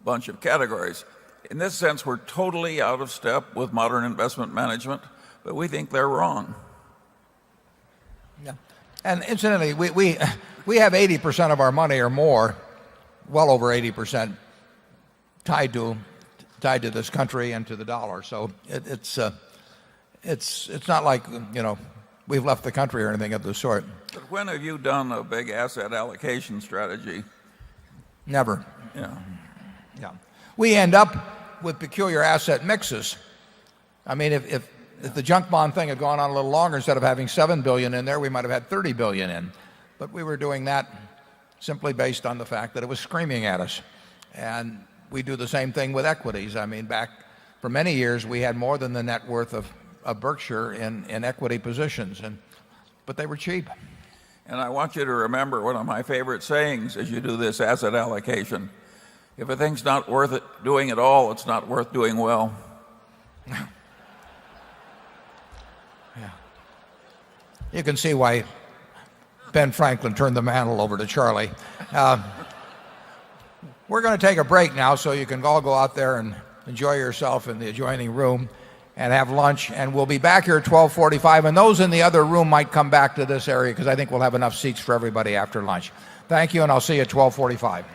bunch of categories. In this sense, we're totally out of step with modern investment management, but we think they're wrong. Yeah. And incidentally, we have 80% of our money or more, well over 80%, tied to this country and to the dollar. So it's not like, you know, we've left the country or anything of the sort. But when have you done a big asset allocation strategy? Never. Yeah. Yeah. We end up with peculiar asset mixes. I mean, if the junk bond thing had gone on a little longer, instead of having $7 billion in there, we might have had $30 billion in. But we were doing that simply based on the fact that it was screaming at us. And we do the same thing with equities. I mean, back for many years, we had more than the net worth of Berkshire in equity positions, but they were cheap. And I want you to remember one of my favorite sayings as you do this asset allocation. If a thing's not worth it doing at all, it's not worth doing well. Yeah. You can see why Ben Franklin turned the mantle over to Charlie. We're going to take a break now, so you can all go out there and enjoy yourself in the adjoining room and have lunch. And we'll be back here at 12:45. And those in the other room might come back to this area because I think we'll have enough seats for everybody after lunch. Thank you, and I'll see you at 12:45.